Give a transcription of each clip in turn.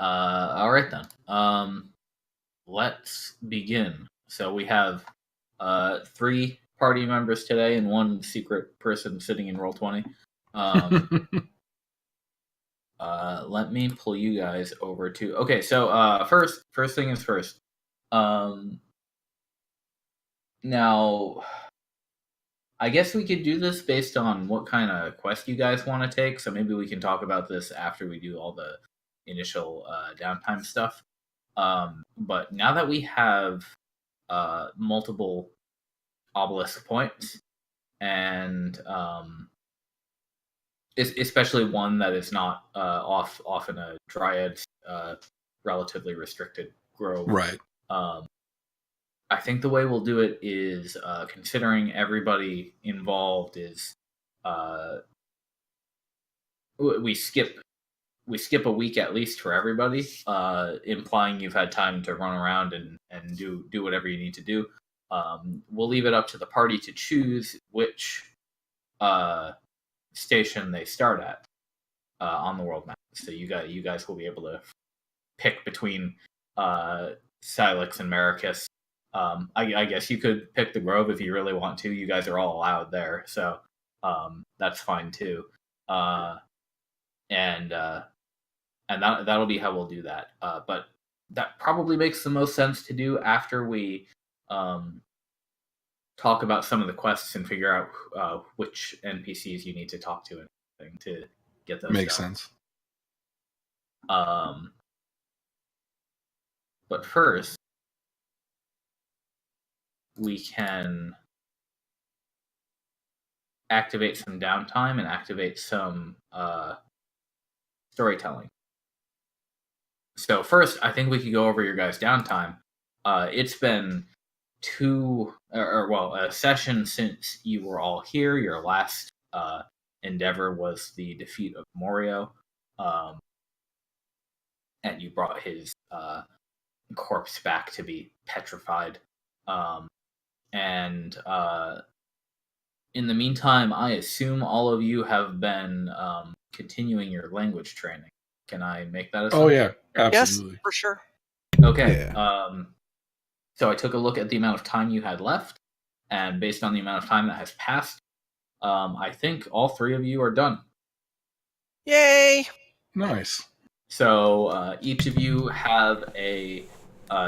All right then. Let's begin. So we have 3 party members today and 1 secret person sitting in Roll20. Let me pull you guys over to. Okay, so first thing is first. Now, I guess we could do this based on what kind of quest you guys want to take. So maybe we can talk about this after we do all the initial downtime stuff. But now that we have multiple obelisk points, and especially one that is not off in a dryad relatively restricted grove, right? I think the way we'll do it is considering everybody involved is we skip a week at least for everybody, implying you've had time to run around and do whatever you need to do. We'll leave it up to the party to choose which station they start at on the world map. So you guys will be able to pick between Silex and Maracus. I guess you could pick the Grove if you really want to. You guys are all allowed there, so that's fine too. And that'll be how we'll do that. But that probably makes the most sense to do after we talk about some of the quests and figure out which NPCs you need to talk to and everything to get those. Makes sense. But first, we can activate some downtime and activate some storytelling. So first, I think we could go over your guys' downtime. It's been a session since you were all here. Your last endeavor was the defeat of Morioh, and you brought his corpse back to be petrified. And in the meantime, I assume all of you have been continuing your language training. Can I make that assumption? Oh yeah, absolutely. Yes, for sure. Okay. Yeah. So I took a look at the amount of time you had left, and based on the amount of time that has passed, I think all 3 of you are done. Yay! Nice. So each of you have a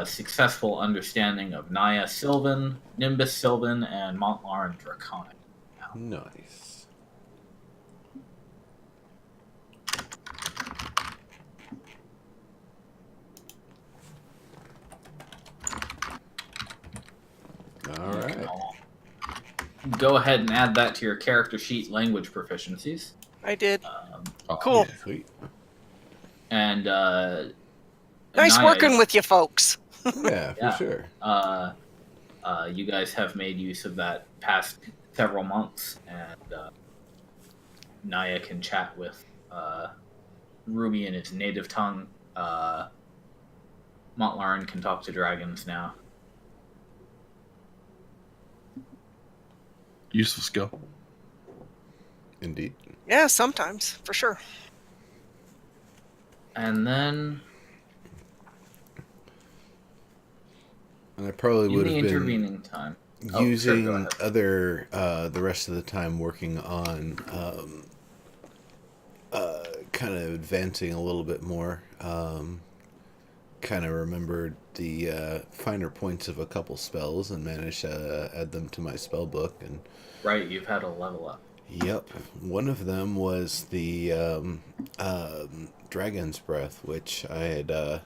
successful understanding of Naia Sylvan, Nimbus Sylvan, and Mont'larin Draconic. Nice. All right. Go ahead and add that to your character sheet language proficiencies. I did. Cool. Yeah, sweet. And nice Naia working with you folks. Yeah, for sure. You guys have made use of that past several months, and Naia can chat with Ruby in its native tongue. Mont'larin can talk to dragons now. Useful skill. Indeed. Yeah, sometimes, for sure. And then... And I probably would have been intervening time. Using the rest of the time working on kind of advancing a little bit more. Kind of remembered the finer points of a couple spells and managed to add them to my spell book. And right, you've had a level up. Yep. One of them was the Dragon's Breath, which I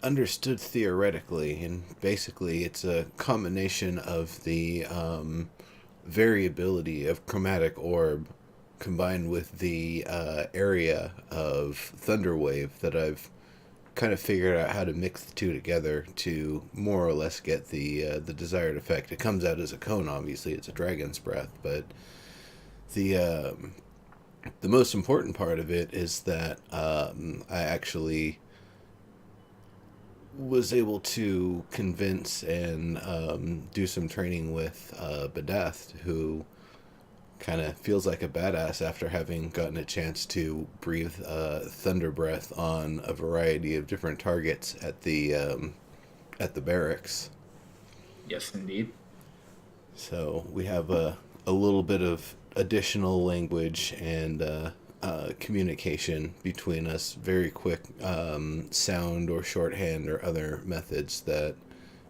understood theoretically, and basically it's a combination of the variability of chromatic orb combined with the area of Thunderwave that I've kind of figured out how to mix the two together to more or less get the desired effect. It comes out as a cone, obviously. It's a Dragon's Breath, but the most important part of it is that I actually was able to convince and do some training with Bedeth, who kind of feels like a badass after having gotten a chance to breathe thunder breath on a variety of different targets at the barracks. Yes, indeed. So we have a little bit of additional language and communication between us. Very quick sound or shorthand or other methods that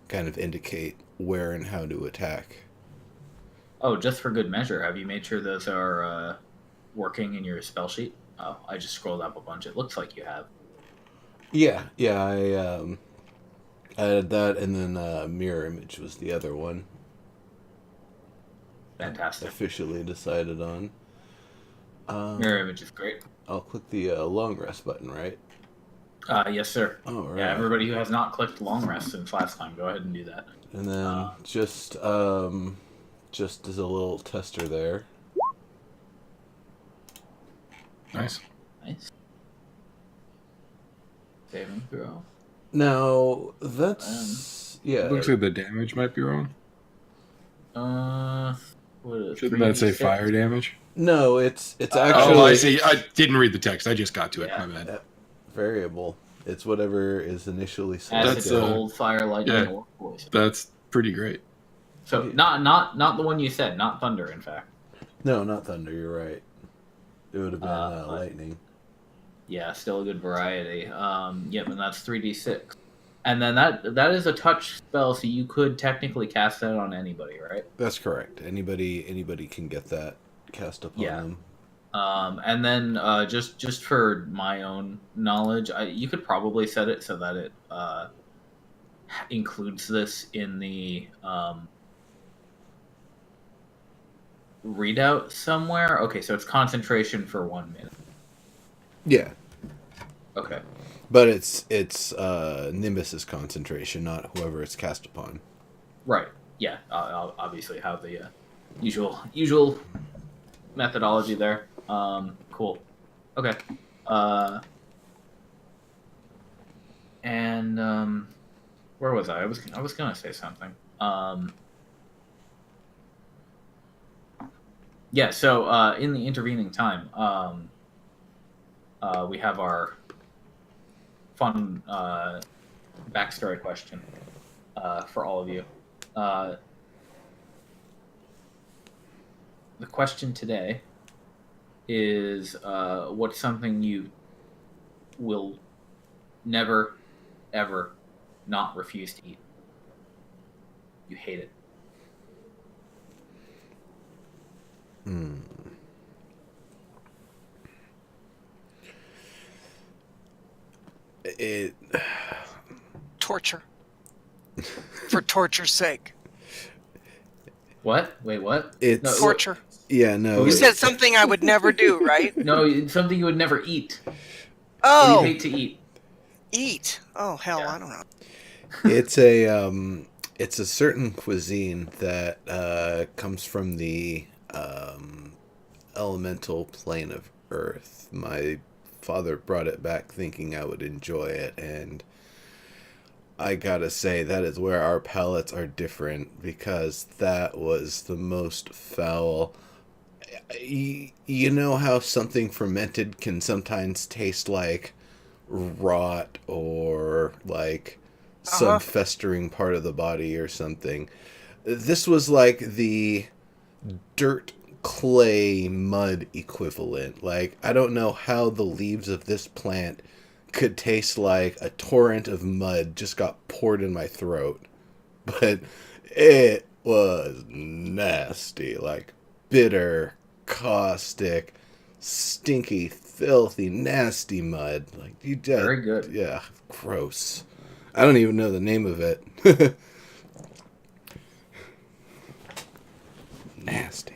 kind of indicate where and how to attack. Oh, just for good measure, have you made sure those are working in your spell sheet? Oh, I just scrolled up a bunch. It looks like you have. Yeah, I added that, and then mirror image was the other one. Fantastic. Officially decided on. Mirror image is great. I'll click the long rest button, right? Yes, sir. All right. Yeah, everybody who has not clicked long rest since last time, go ahead and do that. And then just as a little tester there. Nice. Nice. Saving throw. Now that's It looks like the damage might be wrong. What is Shouldn't that say fire damage? No, it's actually. Oh, I see. I didn't read the text. I just got to it. Yeah. My bad. Variable. It's whatever is initially Acid, selected. cold, fire, lightning, or poison. That's pretty great. So not the one you said, not thunder, in fact. No, not thunder. You're right. It would have been lightning. Yeah, still a good variety. Yep, and that's 3d6. And then that is a touch spell, so you could technically cast that on anybody, right? That's correct. Anybody can get that cast upon them. And then just for my own knowledge, you could probably set it so that it includes this in the readout somewhere. Okay, so it's concentration for 1 minute. Yeah. Okay. But it's Nimbus's concentration, not whoever it's cast upon. Right. Yeah. I'll obviously have the usual methodology there. Cool. Okay. And where was I? I was gonna say something. Yeah. So in the intervening time, we have our fun backstory question for all of you. The question today is what's something you will never, ever not refuse to eat? You hate it. Torture. For torture's sake. What? Wait, what? It's Torture. Yeah, no. You said something I would never do, right? No, it's something you would never eat. Oh, You hate to eat. eat. Oh, hell, Yeah. I don't know. It's a certain cuisine that comes from the elemental plane of Earth. My father brought it back thinking I would enjoy it, and I gotta say that is where our palates are different, because that was the most foul. You know how something fermented can sometimes taste like rot or like some festering part of the body or something. This was like the dirt, clay, mud equivalent. Like, I don't know how the leaves of this plant could taste like a torrent of mud just got poured in my throat. But it was nasty. Like, bitter, caustic, stinky, filthy, nasty mud. Like, you just... Very good. Yeah, gross. I don't even know the name of it. Nasty.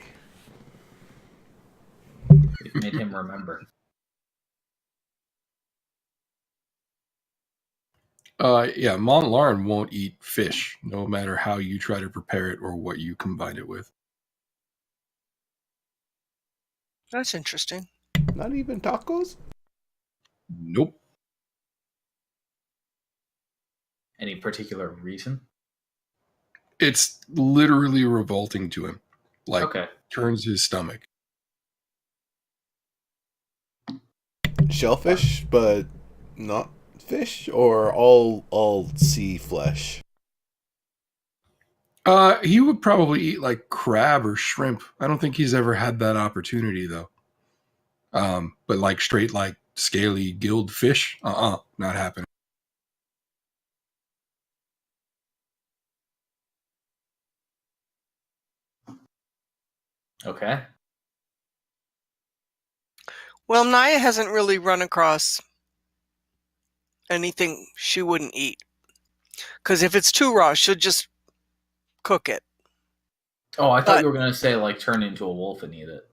We've made him remember. Yeah, Mont'larin won't eat fish, no matter how you try to prepare it or what you combine it with. That's interesting. Not even tacos? Nope. Any particular reason? It's literally revolting to him. like Okay. turns his stomach. Shellfish, but not fish, or all sea flesh. He would probably eat like crab or shrimp. I don't think he's ever had that opportunity though. But like straight like scaly gilled fish, not happening. Okay. Well, Naia hasn't really run across anything she wouldn't eat. Because if it's too raw, she'll just cook it. Oh, I thought But- you were gonna say like turn into a wolf and eat it.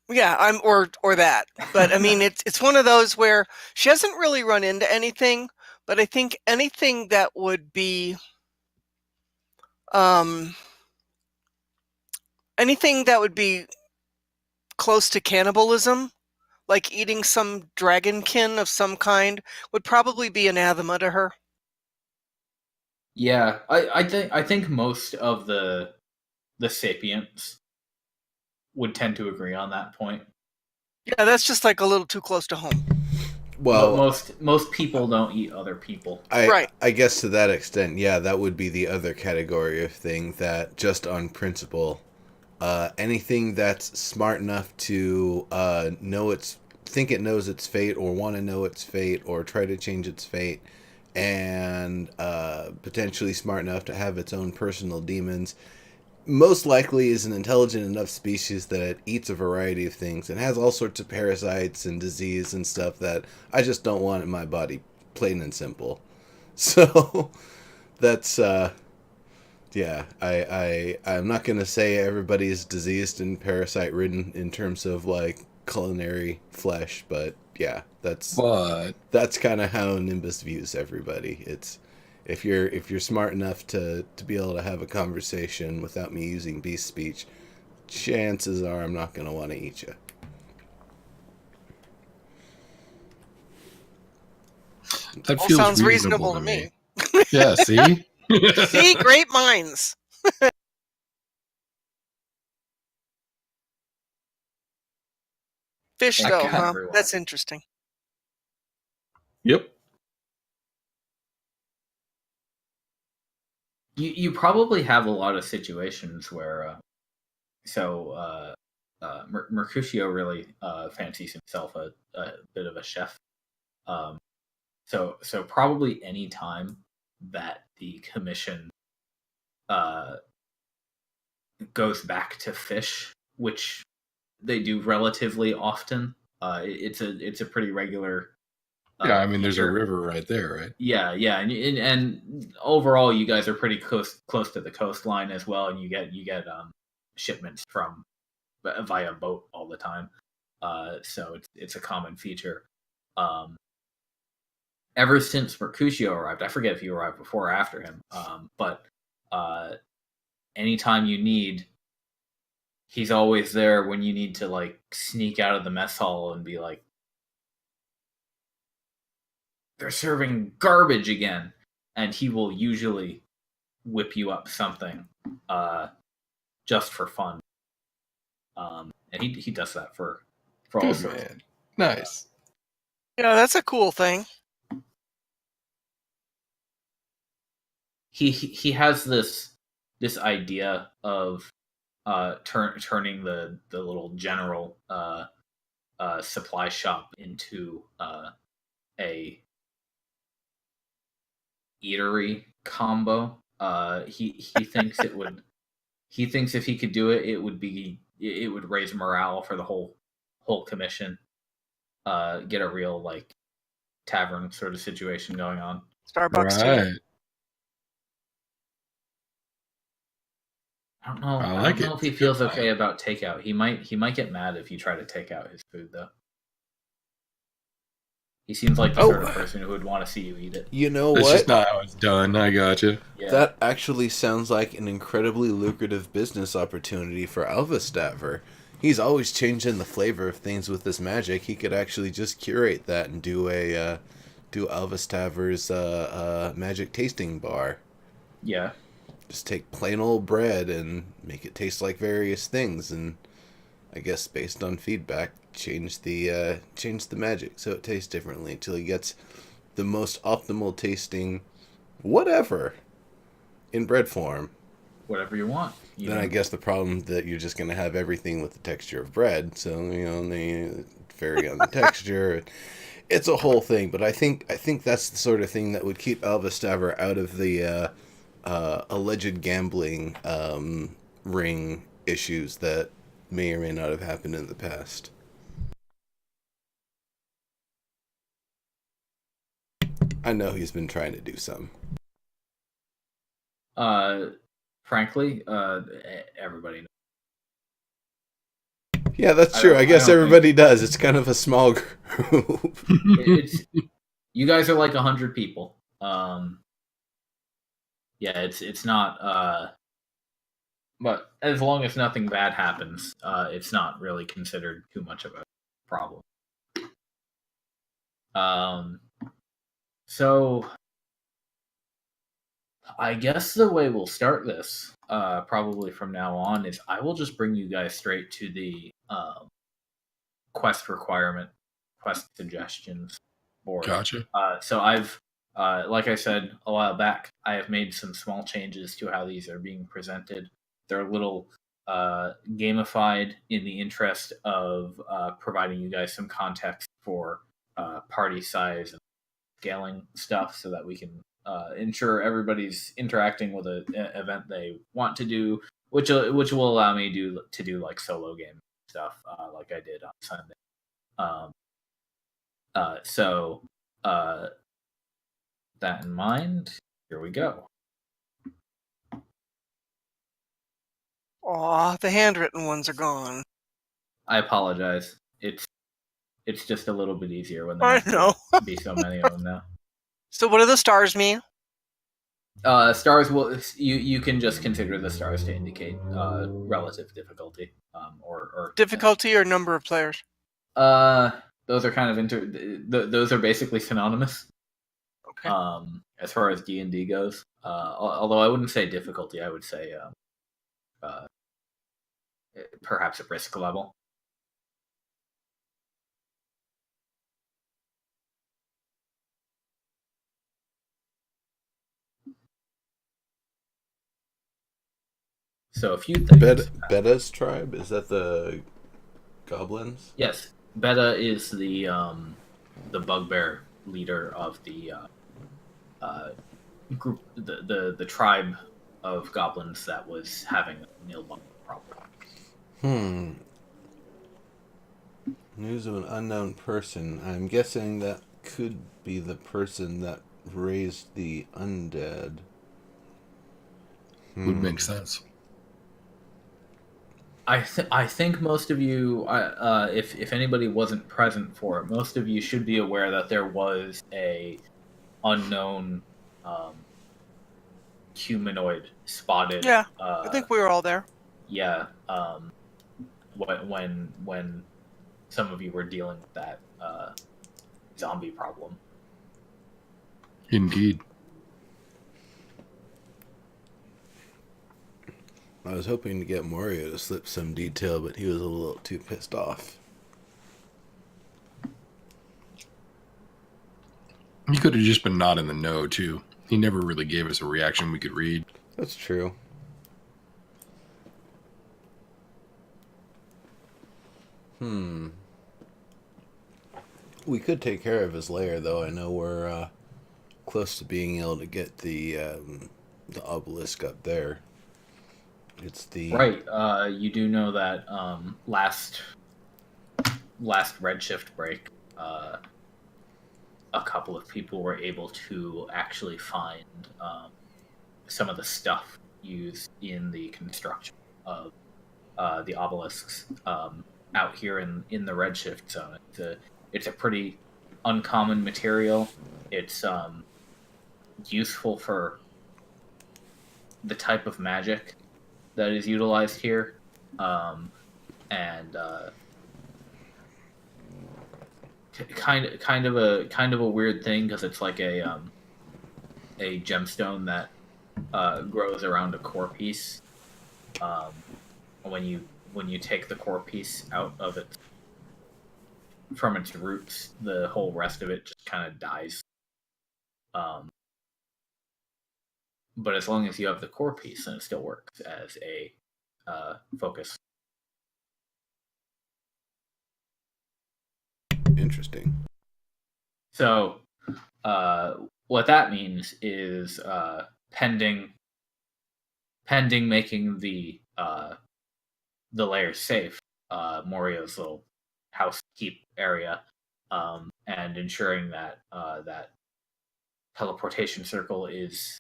Yeah, or that. But I mean, it's one of those where she hasn't really run into anything. But I think anything that would be, anything that would be close to cannibalism, like eating some dragonkin of some kind, would probably be anathema to her. Yeah, I think most of the sapients would tend to agree on that point. Yeah, that's just like a little too close to home. Well, most people don't eat other people. Right. I guess to that extent, yeah, that would be the other category of thing that just on principle, anything that's smart enough to think it knows its fate, or want to know its fate, or try to change its fate, and potentially smart enough to have its own personal demons, most likely is an intelligent enough species that it eats a variety of things and has all sorts of parasites and disease and stuff that I just don't want in my body, plain and simple. So that's yeah, I'm not gonna say everybody's diseased and parasite ridden in terms of like culinary flesh, but yeah, that's kind of how Nimbus views everybody. It's if you're smart enough to be able to have a conversation without me using beast speech, chances are I'm not gonna want to eat you. That All feels sounds reasonable reasonable to me. Yeah, see? See, great minds. Fish, Thank though, you, huh? everyone. That's interesting. Yep. You probably have a lot of situations where Mercutio really fancies himself a bit of a chef. So probably any time that the commission goes back to fish, which they do relatively often. It's a pretty regular. Yeah, I mean, there's a feature. river right there, right? Yeah, and overall, you guys are pretty close to the coastline as well, and you get shipments from via boat all the time. So it's a common feature. Ever since Mercutio arrived, I forget if you arrived before or after him, but anytime you need, he's always there when you need to like sneak out of the mess hall and be like, they're serving garbage again, and he will usually whip you up something just for fun. And he does that for all Good sorts. man. Nice. Yeah, that's a cool thing. He has this idea of turning the little general supply shop into a eatery combo. He thinks it would. He thinks if he could do it, it would raise morale for the whole commission. Get a real like tavern sort of situation going on. Starbucks Right. tea. I don't know. I I like don't know it. if he It's a good feels plan. okay about takeout. He might get mad if you try to take out his food though. He seems like the sort of person who would want to see you eat it. You know That's what? just not how it's done. I gotcha. Yeah. That actually sounds like an incredibly lucrative business opportunity for Alvastaver. He's always changing the flavor of things with this magic. He could actually just curate that and do Alvastaver's magic tasting bar. Yeah. just take plain old bread and make it taste like various things, and I guess based on feedback, change the magic so it tastes differently until he gets the most optimal tasting whatever in bread form. Whatever you want. Then I guess the problem that you're just going to have everything with the texture of bread, so they vary on the texture. It's a whole thing, but I think that's the sort of thing that would keep Alvastaver out of the alleged gambling ring issues that may or may not have happened in the past. I know he's been trying to do some. Frankly, everybody knows. Yeah, that's true. I guess everybody does. It's kind of a small group. You guys are like 100 people. Yeah, it's not. But as long as nothing bad happens, it's not really considered too much of a problem. So I guess the way we'll start this, probably from now on, is I will just bring you guys straight to the quest suggestions board. Gotcha. So I've, like I said a while back, I have made some small changes to how these are being presented. They're a little gamified in the interest of providing you guys some context for party size and scaling stuff, so that we can ensure everybody's interacting with an event they want to do, which will allow me to do like solo game stuff, like I did on Sunday. So that in mind, here we go. Aw, the handwritten ones are gone. I apologize. It's just a little bit easier when I know. be so many of them now. So what do the stars mean? Stars will you can just consider the stars to indicate relative difficulty, or Difficulty or number of players? Those are kind of those are basically synonymous. Okay. As far as D&D goes, although I wouldn't say difficulty, I would say perhaps a risk level. So a few things. Beta's tribe? Is that the goblins? Yes, Beta is the bugbear leader of the group, the tribe of goblins that was having a nilbug problem. News of an unknown person. I'm guessing that could be the person that raised the undead. Would make sense. I think most of you, if anybody wasn't present for it, most of you should be aware that there was a unknown humanoid spotted. Yeah, I think we were all there. Yeah, when some of you were dealing with that zombie problem. Indeed. I was hoping to get Morioh to slip some detail, but he was a little too pissed off. He could have just been not in the know, too. He never really gave us a reaction we could read. That's true. We could take care of his lair, though. I know we're close to being able to get the obelisk up there. It's the right. You do know that last Redshift break, a couple of people were able to actually find some of the stuff used in the construction of the obelisks out here in the Redshift zone. It's a pretty uncommon material. It's useful for the type of magic that is utilized here, and kind of a weird thing, because it's like a gemstone that grows around a core piece. When you take the core piece out of it from its roots, the whole rest of it just kind of dies. But as long as you have the core piece, then it still works as a focus. Interesting. So, what that means is pending making the layer safe, Morioh's little housekeep area, and ensuring that that teleportation circle is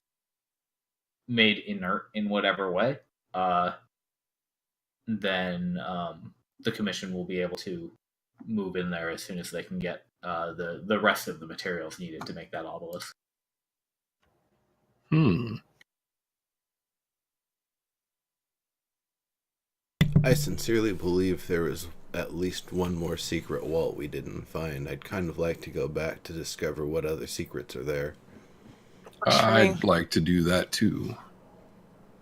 made inert in whatever way, then the commission will be able to move in there as soon as they can get the rest of the materials needed to make that obelisk. I sincerely believe there was at least one more secret vault we didn't find. I'd kind of like to go back to discover what other secrets are there. I'd like to do that too.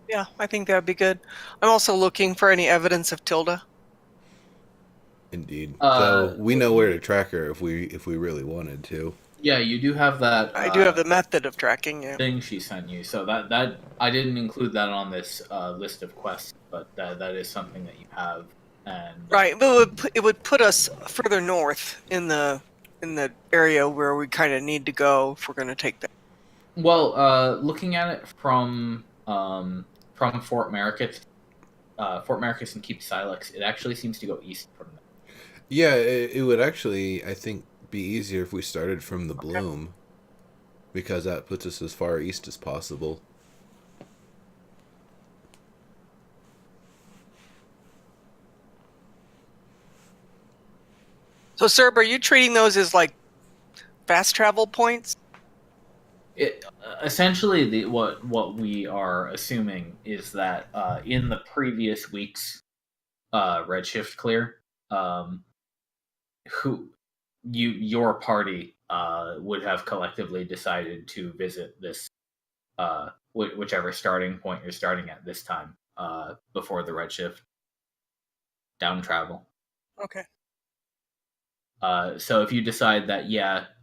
Yeah, I think that'd be good. I'm also looking for any evidence of Tilda. Indeed. Though we know where to track her if we really wanted to. Yeah, you do have that. I do have the method of tracking. Yeah. Thing she sent you. So that I didn't include that on this list of quests, but that is something that you have. And right, but it would put us further north in the area where we kind of need to go if we're going to take that. Well, looking at it from Fort Maricus, and Keep Silex, it actually seems to go east from there. Yeah, it would actually, I think, be easier if we started from the Bloom, because that puts us as far east as possible. So, Serb, are you treating those as like fast travel points? It essentially what we are assuming is that in the previous week's Redshift clear, your party would have collectively decided to visit this whichever starting point you're starting at this time before the Redshift down travel. Okay. So if you decide that,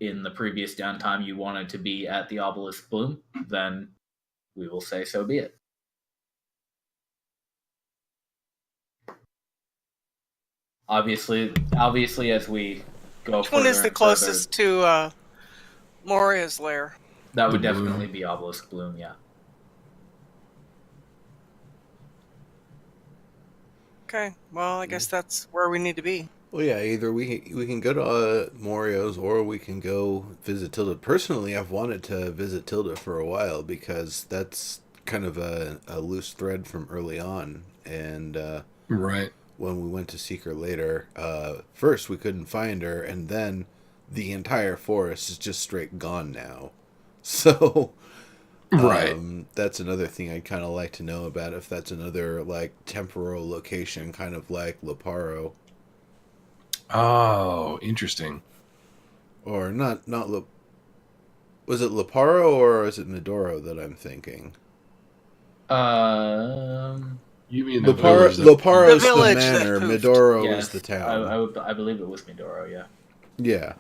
in the previous downtime you wanted to be at the Obelisk Bloom, then we will say so be it. Obviously, as we go Which one is the closest to Morioh's lair? That would definitely be Obelisk Bloom, yeah. Okay, well, I guess that's where we need to be. Well, yeah, either we can go to Morioh's or we can go visit Tilda. Personally, I've wanted to visit Tilda for a while because that's kind of a loose thread from early on. And right when we went to seek her later, first we couldn't find her, and then the entire forest is just straight gone now. So, right, that's another thing I'd kind of like to know about, if that's another like temporal location, kind of like Leparo. Oh, interesting. Or not was it Leparo or is it Midoro that I'm thinking? You mean Leparo's the manor, Midoro is the town. I believe it was Midoro, yeah. Yeah.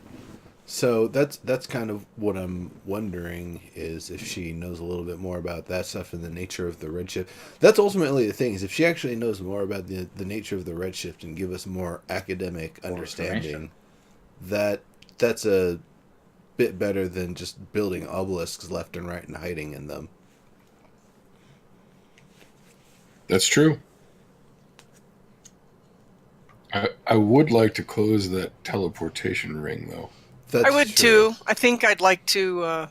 So that's kind of what I'm wondering, is if she knows a little bit more about that stuff and the nature of the Redshift. That's ultimately the thing, is if she actually knows more about the nature of the Redshift and give us more academic understanding, that's a bit better than just building obelisks left and right and hiding in them. That's true. I would like to close that teleportation ring, though. I would too. I think I'd like to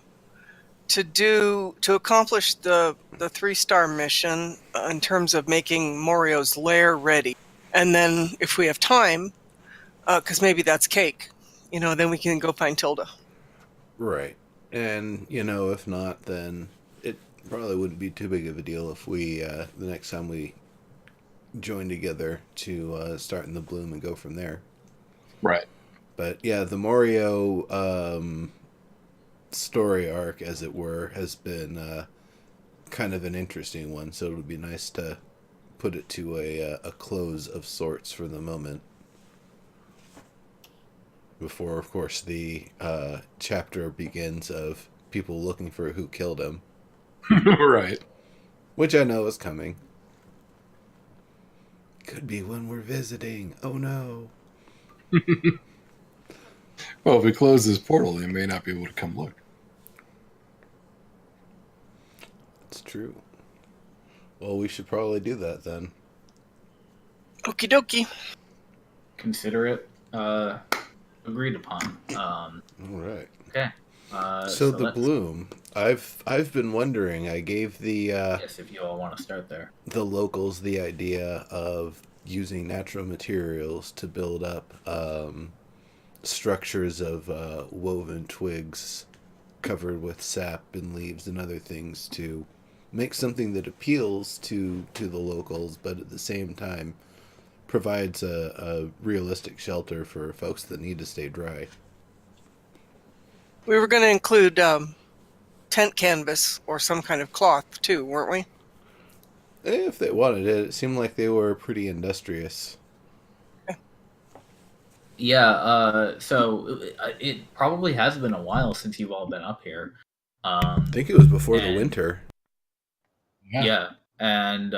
accomplish the 3-star mission in terms of making Morioh's lair ready, and then if we have time, because maybe that's cake, then we can go find Tilda. Right, and if not, then it probably wouldn't be too big of a deal if we the next time we join together to start in the Bloom and go from there. Right. But yeah, the Morioh story arc, as it were, has been kind of an interesting one, so it would be nice to put it to a close of sorts for the moment. Before, of course, the chapter begins of people looking for who killed him. Right. Which I know is coming. Could be when we're visiting. Oh no. Well, if we close this portal, they may not be able to come look. It's true. Well, we should probably do that then. Okie dokie. Consider it agreed upon. All right. Okay. So the let's- bloom. I've been wondering. I gave the Yes, if you all want to start there. the locals the idea of using natural materials to build up structures of woven twigs covered with sap and leaves and other things to make something that appeals to the locals, but at the same time provides a realistic shelter for folks that need to stay dry. We were going to include tent canvas or some kind of cloth too, weren't we? If they wanted it, it seemed like they were pretty industrious. Yeah. So it probably has been a while since you've all been up here. I think it was before the And- winter. Yeah, and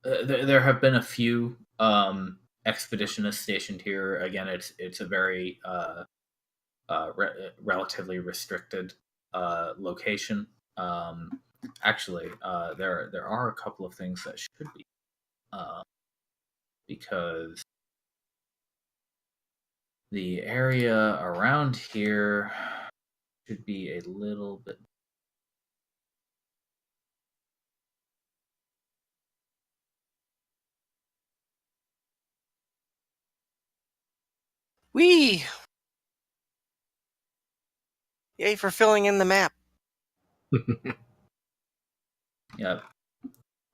there have been a few expeditionists stationed here. Again, it's a very relatively restricted location. Actually, there are a couple of things that should be because the area around here should be a little bit. Whee! Yay for filling in the map. Yep.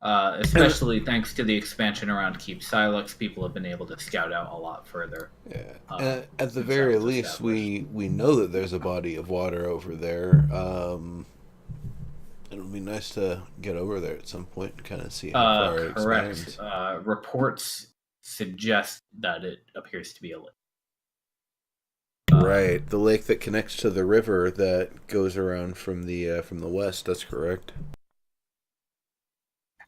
Especially thanks to the expansion around Keep Silex, people have been able to scout out a lot further. Yeah. At At the since very that was least, we established. know that there's a body of water over there. It would be nice to get over there at some point and kind of see how far it Correct. expands. Reports suggest that it appears to be a lake. Right, the lake that connects to the river that goes around from the west. That's correct.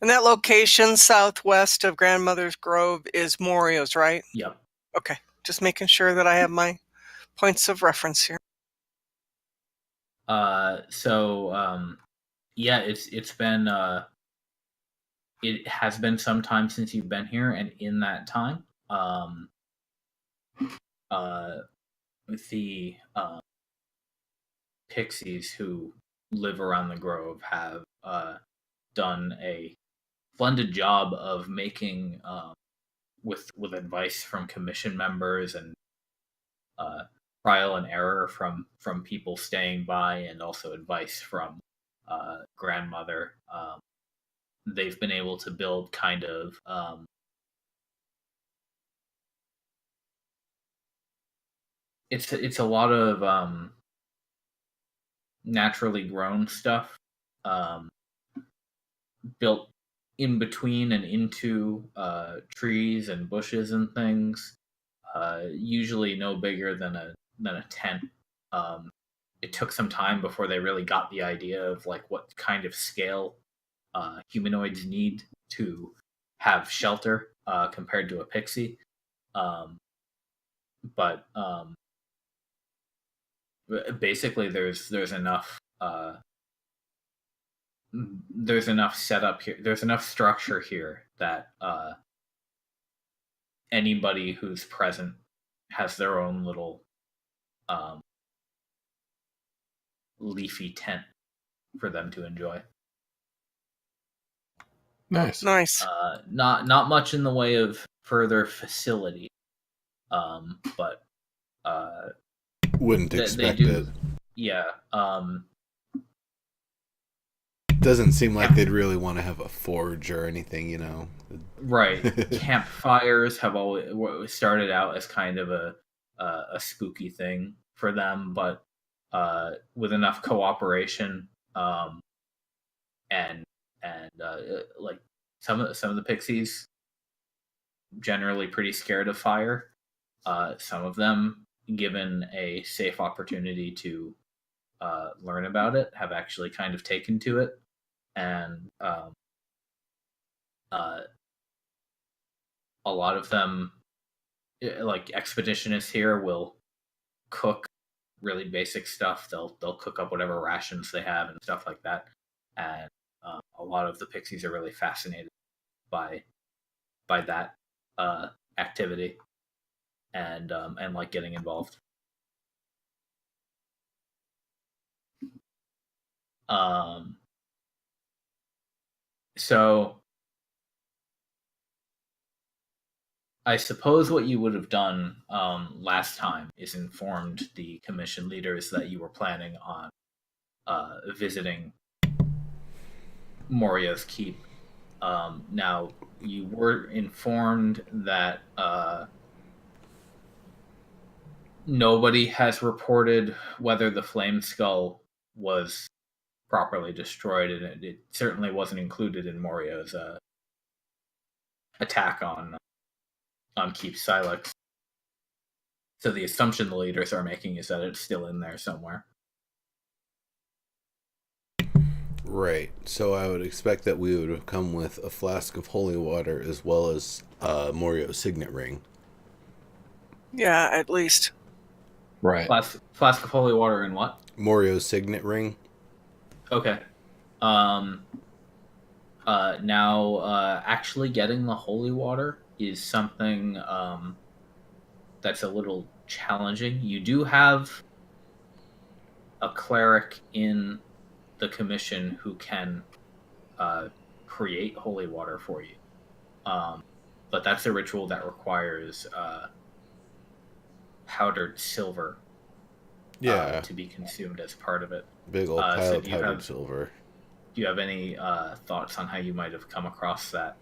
And that location southwest of Grandmother's Grove is Morioh's, right? Yep. Okay, just making sure that I have my points of reference here. Yeah, it's been it has been some time since you've been here, and in that time, with the pixies who live around the grove have done a splendid job of making, with advice from commission members and trial and error from people staying by, and also advice from grandmother. They've been able to build kind of it's a lot of naturally grown stuff built in between and into trees and bushes and things. Usually no bigger than a tent. It took some time before they really got the idea of like what kind of scale humanoids need to have shelter compared to a pixie. But basically, there's enough setup here. There's enough structure here that anybody who's present has their own little leafy tent for them to enjoy. Nice. Nice. Not much in the way of further facility, but Wouldn't they expect do. it. Yeah. Doesn't seem like they'd really want to have a forge or anything, you know. Right. Campfires have always started out as kind of a spooky thing for them, but with enough cooperation, and like some of the pixies generally pretty scared of fire. Some of them, given a safe opportunity to learn about it, have actually kind of taken to it, and a lot of them, like expeditionists here, will cook really basic stuff. They'll cook up whatever rations they have and stuff like that. And a lot of the pixies are really fascinated by that activity, and like getting involved. So I suppose what you would have done last time is informed the commission leaders that you were planning on visiting Morioh's keep. Now, you were informed that nobody has reported whether the flameskull was properly destroyed, and it certainly wasn't included in Morioh's attack on Keep Silex. So the assumption the leaders are making is that it's still in there somewhere. Right. So I would expect that we would have come with a flask of holy water as well as Morio's signet ring. Yeah, at least. Right. Flask of holy water and what? Morio's signet ring. Okay. Now, actually getting the holy water is something that's a little challenging. You do have a cleric in the commission who can create holy water for you, but that's a ritual that requires powdered silver, to be consumed as part of it. Big old pile of powdered silver. Do you have any thoughts on how you might have come across that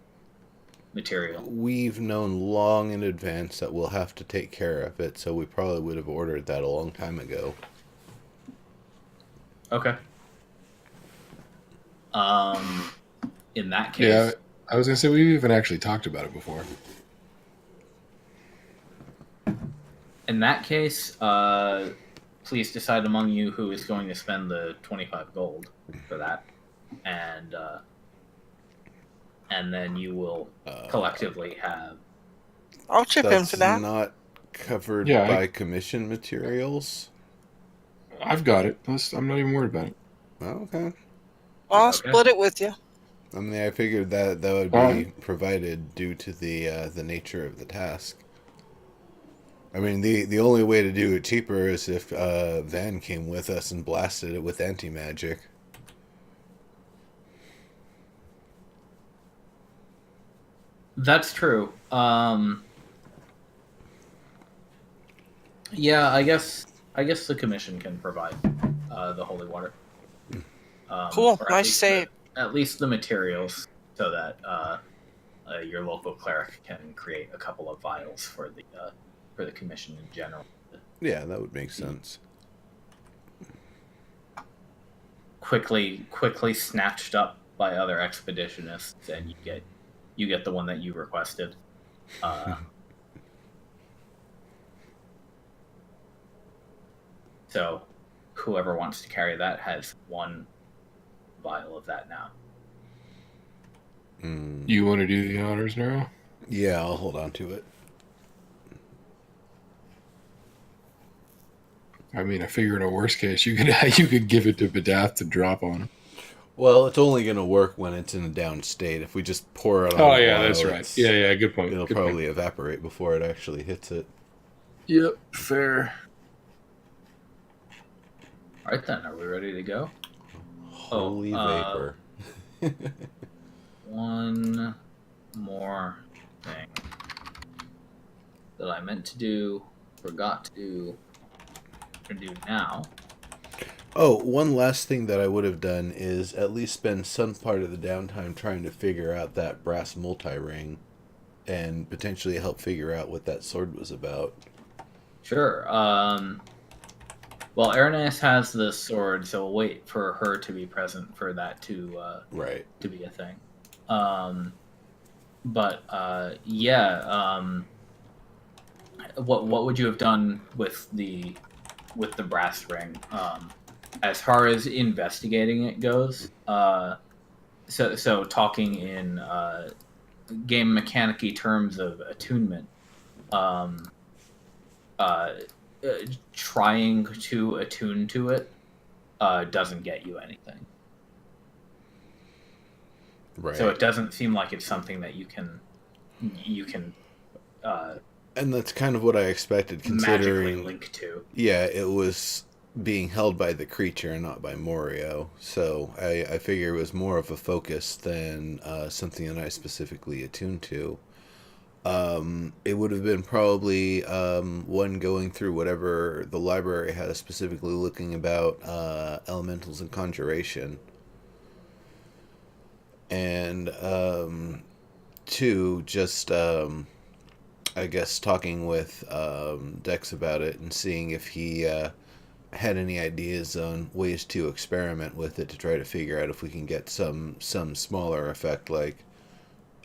material? We've known long in advance that we'll have to take care of it, so we probably would have ordered that a long time ago. Okay. In that case... Yeah, I was going to say, we've even actually talked about it before. In that case, please decide among you who is going to spend the 25 gold for that. And then you will collectively have... I'll chip in for that. That's not covered by commission materials? I've got it. I'm not even worried about it. Oh, okay. I'll split it with you. I mean, I figured that would be provided due to the nature of the task. I mean, the only way to do it cheaper is if Van came with us and blasted it with anti-magic. That's true. Yeah, I guess the commission can provide the holy water. Cool. Nice save. At least the materials, so that your local cleric can create a couple of vials for the commission in general. Yeah, that would make sense. Quickly snatched up by other expeditionists, and you get the one that you requested. So whoever wants to carry that has one vial of that now. You want to do the honors now? Yeah, I'll hold on to it. I mean, I figure in a worst case, you could give it to Badath to drop on him. Well, it's only going to work when it's in a down state. If we just pour it on that's right. Yeah, good point. It'll probably evaporate before it actually hits it. Yep, fair. All right, then. Are we ready to go? Holy vapor. One more thing that I meant to do, forgot to do, going to do now. Oh, one last thing that I would have done is at least spend some part of the downtime trying to figure out that brass multi-ring and potentially help figure out what that sword was about. Sure. Well, Aranias has the sword, so we'll wait for her to be present for that Right. to be a thing. But yeah, what would you have done with the brass ring? As far as investigating it goes, so talking in game mechanic-y terms of attunement, um, uh, trying to attune to it doesn't get you anything. Right. So it doesn't seem like it's something that you can and that's kind of what I expected, magically considering link to. Yeah, it was being held by the creature and not by Morioh. So I figure it was more of a focus than something that I specifically attuned to. It would have been probably one going through whatever the library has, specifically looking about elementals and conjuration. And two, just I guess talking with Dex about it and seeing if he had any ideas on ways to experiment with it to try to figure out if we can get some smaller effect, like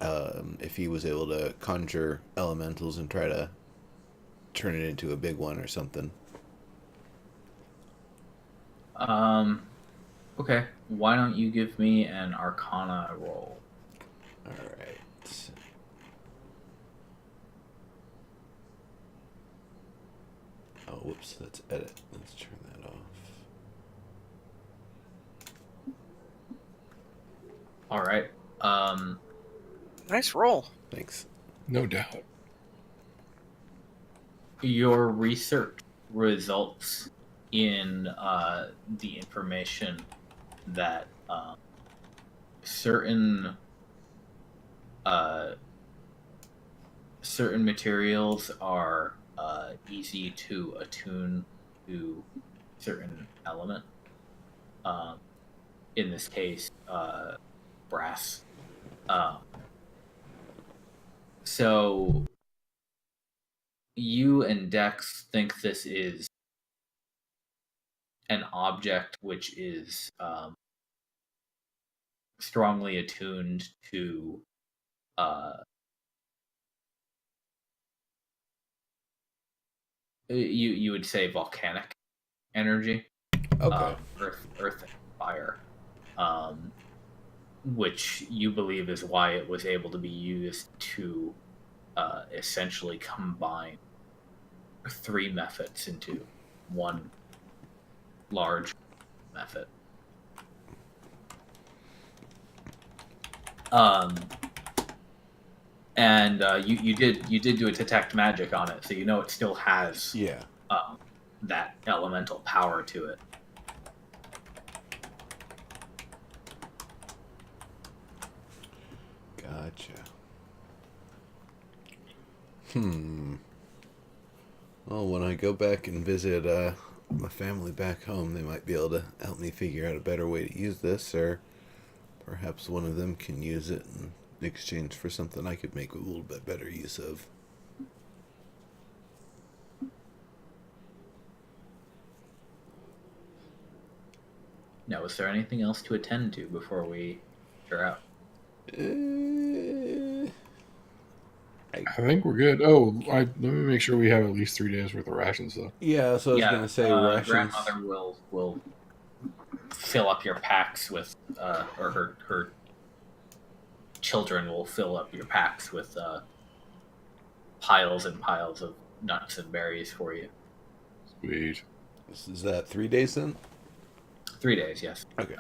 if he was able to conjure elementals and try to turn it into a big one or something. Okay. Why don't you give me an Arcana roll? All right. Oh, whoops. Let's edit. Let's turn that off. All right. Nice roll. Thanks. No doubt. Your research results in the information that certain materials are easy to attune to certain element. In this case, brass. So you and Dex think this is an object which is strongly attuned to you would say volcanic energy, Okay. earth and fire, which you believe is why it was able to be used to essentially combine three methods into one large method. And you did do a detect magic on it, so you know it still has that elemental power to it. Gotcha. Well, when I go back and visit my family back home, they might be able to help me figure out a better way to use this, or perhaps one of them can use it in exchange for something I could make a little bit better use of. Now, is there anything else to attend to before we are out? I think we're good. Oh, let me make sure we have at least 3 days worth of rations, though. Yeah, so I was gonna say rations. Grandmother will fill up your packs with, or her children will fill up your packs with piles and piles of nuts and berries for you. Sweet. Is that 3 days then? 3 days, yes. Okay.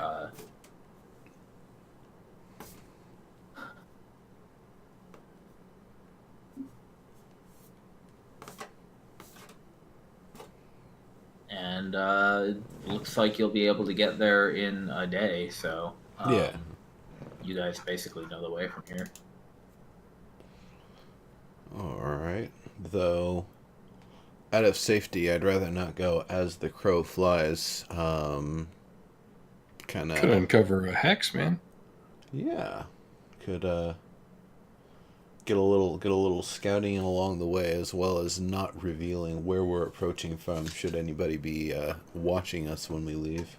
And looks like you'll be able to get there in a day, so yeah. You guys basically know the way from here. Alright. Though, out of safety, I'd rather not go as the crow flies. Could uncover a hex, man. Yeah. Could get a little scouting along the way, as well as not revealing where we're approaching from. Should anybody be watching us when we leave?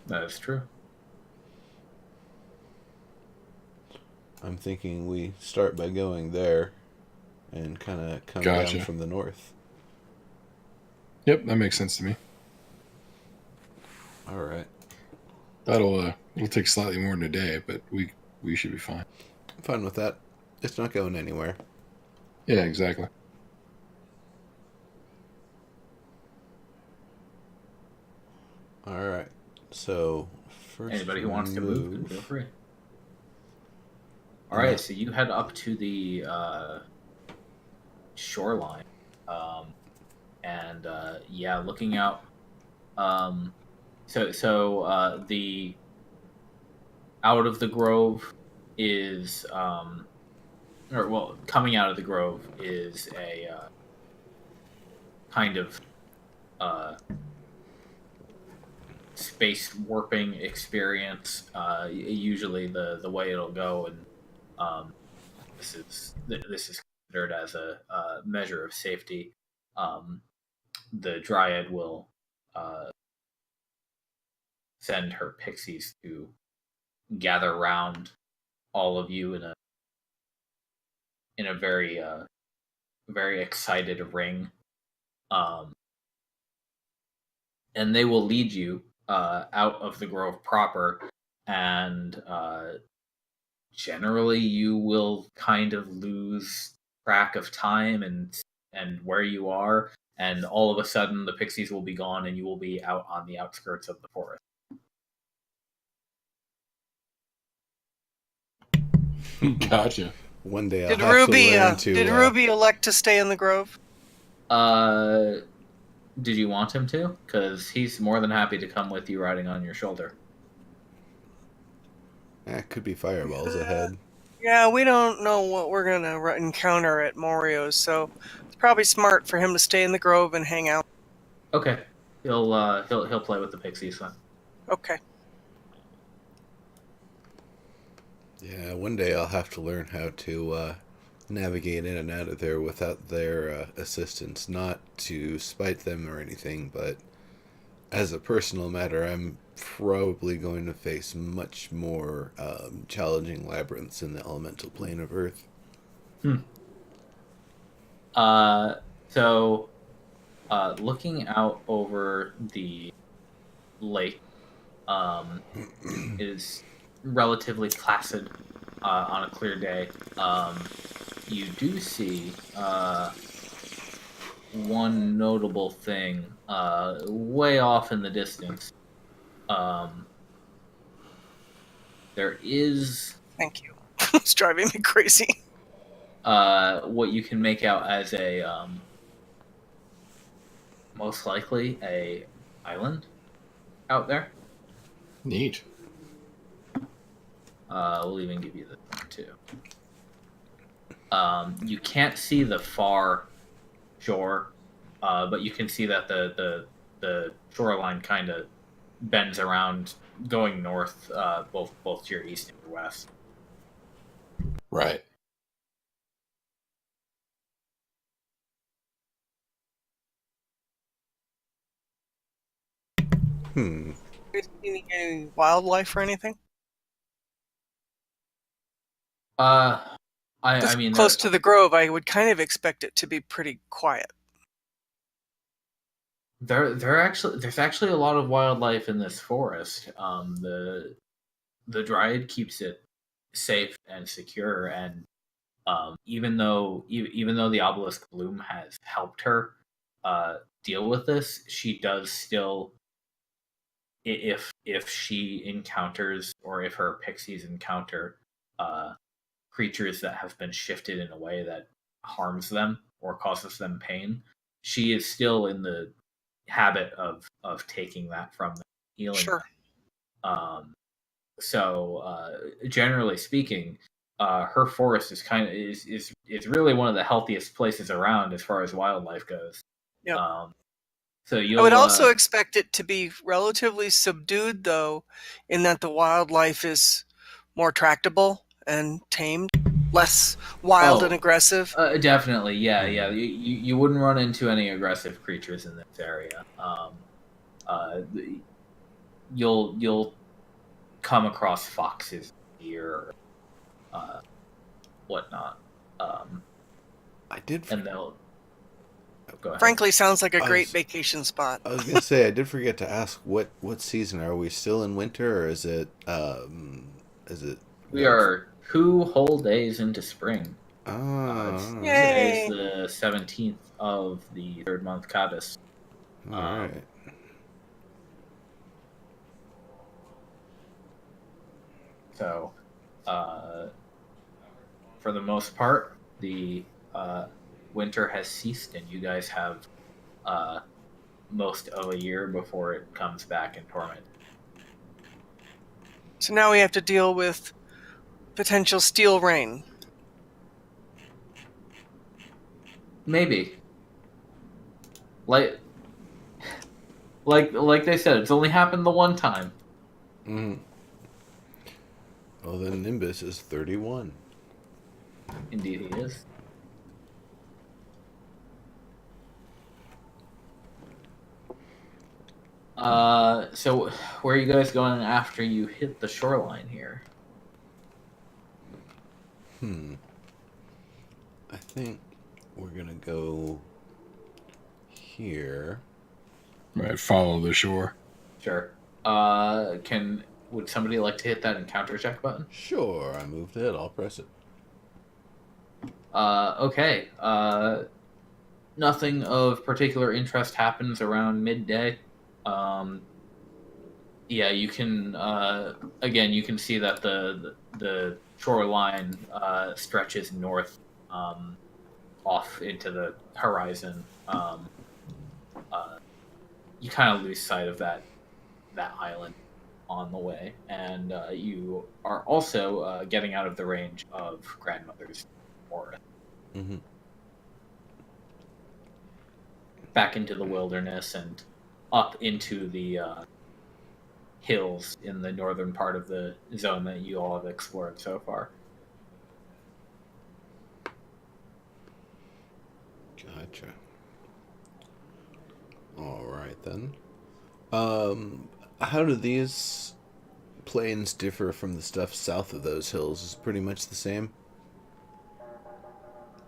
That is true. I'm thinking we start by going there, and kind of come Gotcha. down from the north. Yep, that makes sense to me. All right. It'll take slightly more than a day, but we should be fine. I'm fine with that. It's not going anywhere. Yeah, exactly. All right. So first, Anybody who wants to move can feel free. All right, so you head up to the shoreline, and yeah, looking out. So the out of the grove is coming out of the grove is a kind of space warping experience. Usually, the way it'll go, and this is considered as a measure of safety. The Dryad will send her pixies to gather round all of you in a very very excited ring, and they will lead you out of the grove proper, and generally you will kind of lose track of time and where you are, and all of a sudden the pixies will be gone and you will be out on the outskirts of the forest. Gotcha. One day I'll Did have Ruby to learn to... did Ruby elect to stay in the grove? Did you want him to? Because he's more than happy to come with you riding on your shoulder. could be fireballs ahead. Yeah, we don't know what we're gonna encounter at Morioh, so it's probably smart for him to stay in the grove and hang out. Okay, he'll play with the pixies then. Okay. Yeah, one day I'll have to learn how to navigate in and out of there without their assistance. Not to spite them or anything, but as a personal matter, I'm probably going to face much more challenging labyrinths in the elemental plane of Earth. So, looking out over the lake is relatively placid on a clear day. You do see one notable thing way off in the distance. There is... Thank you. It's driving me crazy. what you can make out as a most likely a island out there. Neat. We'll even give you this one too. You can't see the far shore, but you can see that the shoreline kind of bends around, going north, both to your east and your west. Right. Any wildlife or anything? I mean, close to the grove, I would kind of expect it to be pretty quiet. there's actually a lot of wildlife in this forest. The Dryad keeps it safe and secure, and even though the obelisk bloom has helped her deal with this, she does still, if she encounters, or if her pixies encounter creatures that have been shifted in a way that harms them or causes them pain, she is still in the habit of taking that from them, healing. Sure. So generally speaking, her forest is is really one of the healthiest places around as far as wildlife goes. Yeah. So I would also expect it to be relatively subdued, though, in that the wildlife is more tractable and tamed. less wild and Oh, aggressive. Definitely, yeah. You wouldn't run into any aggressive creatures in this area. You'll come across foxes, deer, whatnot, I did. and they'll go ahead. Frankly, sounds like a I great was- vacation spot. I was gonna say I did forget to ask what season are we still in winter or is it We are 2 whole days into spring. Yay. Today's the 17th of the 3rd month Caddis. all right. So, for the most part, the winter has ceased, and you guys have most of a year before it comes back in torment. So now we have to deal with potential steel rain. Maybe. Like they said, it's only happened the one time. Mm. Well, then Nimbus is 31. Indeed, he is. So where are you guys going after you hit the shoreline here? I think we're gonna go here. Right, follow the shore. Sure. Would somebody like to hit that encounter check button? Sure, I moved it. I'll press it. Okay. Nothing of particular interest happens around midday. Yeah, you can again you can see that the shoreline stretches north off into the horizon. You kind of lose sight of that island on the way, and you are also getting out of the range of grandmother's forest. Mm-hmm. Back into the wilderness and up into the hills in the northern part of the zone that you all have explored so far. Gotcha. All right then. How do these plains differ from the stuff south of those hills? Is it pretty much the same,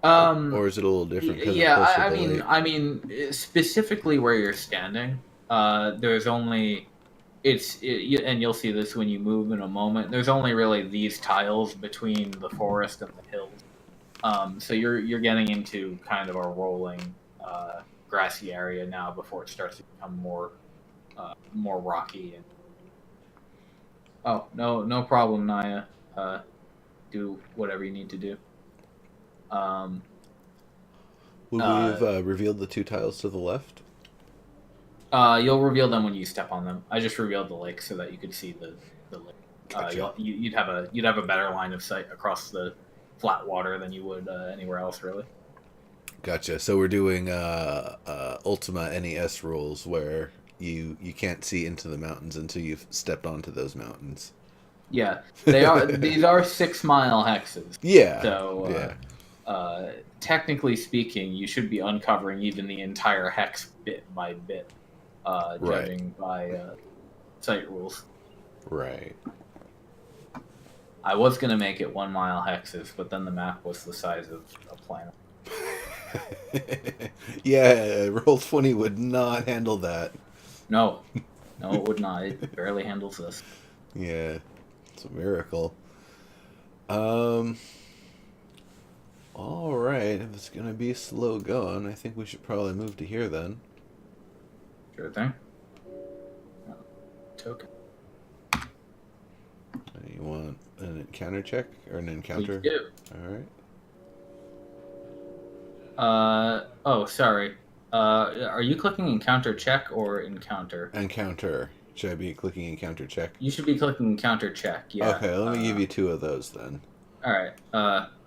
or is it a little different? 'Cause Yeah, of course with the lake? I mean, specifically where you're standing, there's only and you'll see this when you move in a moment. There's only really these tiles between the forest and the hills. So you're getting into kind of a rolling grassy area now before it starts to become more rocky. And oh, no problem, Naia. Do whatever you need to do. Would we have revealed the 2 tiles to the left? You'll reveal them when you step on them. I just revealed the lake so that you could see the lake. Gotcha. You'd have a better line of sight across the flat water than you would anywhere else, really. Gotcha. So we're doing Ultima NES rules where you can't see into the mountains until you've stepped onto those mountains. Yeah, they are. These are 6-mile hexes. Yeah. So technically speaking, you should be uncovering even the entire hex bit by bit, judging by site rules. Right. I was gonna make it 1-mile hexes, but then the map was the size of a planet. Yeah, Roll20 would not handle that. No, it would not. It barely handles this. Yeah, it's a miracle. All right. If it's gonna be slow going, I think we should probably move to here then. Sure thing. Token. You want an encounter check or an encounter? Please do. All right. Oh, sorry. Are you clicking encounter check or encounter? Encounter. Should I be clicking encounter check? You should be clicking encounter check. Yeah. Okay, let me give you 2 of those then. All right.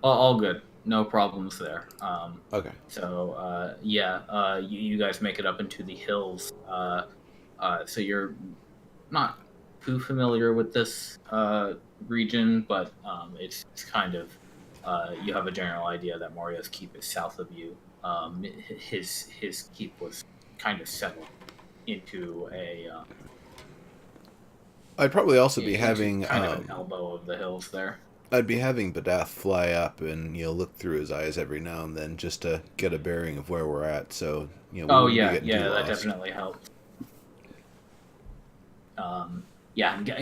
All good. No problems there. Okay. So, you guys make it up into the hills. So you're not too familiar with this region, but it's kind of you have a general idea that Morioh's keep is south of you. His keep was kind of settled into a I'd probably also be into having kind of an elbow of the hills there. I'd be having Badath fly up and look through his eyes every now and then just to get a bearing of where we're at. So we wouldn't be getting too that lost. definitely helps.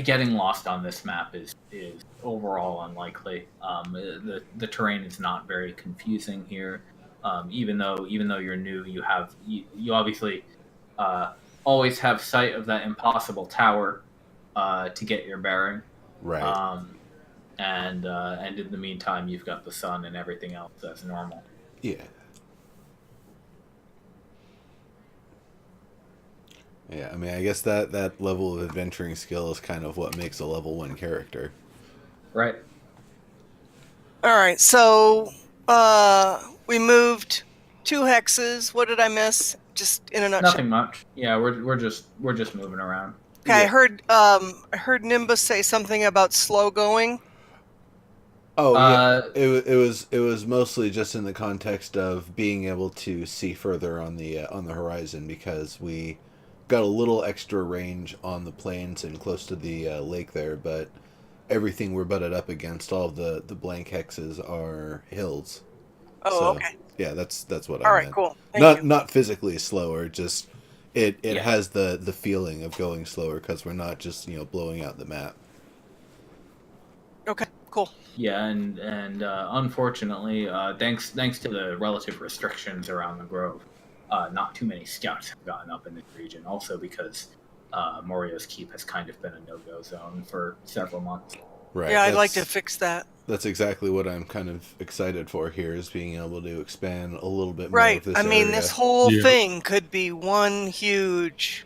Getting lost on this map is overall unlikely. The terrain is not very confusing here. Even though you're new, you obviously always have sight of that impossible tower to get your bearing. Right. And in the meantime, you've got the sun and everything else as normal. Yeah. Yeah, I mean, I guess that level of adventuring skill is kind of what makes a level 1 character. Right. All right, so we moved 2 hexes. What did I miss? Just in a nutshell. Nothing much. Yeah, we're just moving around. Okay, Yeah. I heard Nimbus say something about slow going. Oh yeah, it was mostly just in the context of being able to see further on the horizon, because we got a little extra range on the plains and close to the lake there, but everything we're butted up against, all of the blank hexes, are hills. Oh, So, okay. Yeah, that's what All I right, meant. cool. Thank you. Not physically slower, just it Yeah. has the feeling of going slower because we're not just blowing out the map. Okay, cool. Yeah, and unfortunately, thanks to the relative restrictions around the grove, not too many scouts have gotten up in this region. Also because Morioh's keep has kind of been a no-go zone for several months. Right. Yeah, I'd like to fix that. That's exactly what I'm kind of excited for here, is being able to expand a little bit more Right. of this I mean, area. this whole Yeah. thing could be one huge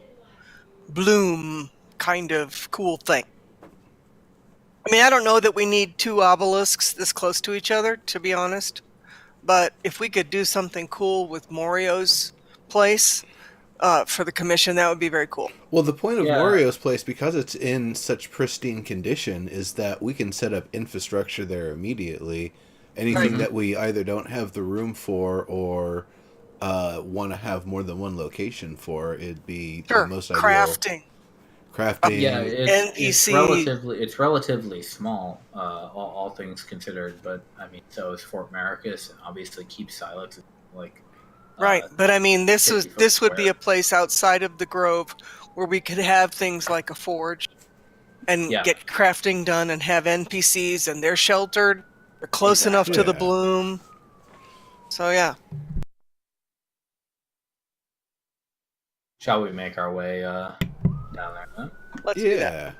bloom kind of cool thing. I mean, I don't know that we need 2 obelisks this close to each other, to be honest. But if we could do something cool with Morioh's place for the commission, that would be very cool. Well, the point of Yeah. Morioh's place, because it's in such pristine condition, is that we can set up infrastructure there immediately. Anything Right. that we either don't have the room for or want to have more than one location for, it'd be Sure. the most ideal. Crafting. Yeah, it's NPCs. relatively small, all things considered. But I mean, so is Fort Maricus, and obviously Keep Silex is like. Right, but I mean, this 50 would foot be square. a place outside of the grove where we could have things like a forge and Yeah. get crafting done and have NPCs, and they're sheltered. They're close enough to the Yeah. bloom. So yeah. Shall we make our way down there? Huh? Let's do that. Yeah.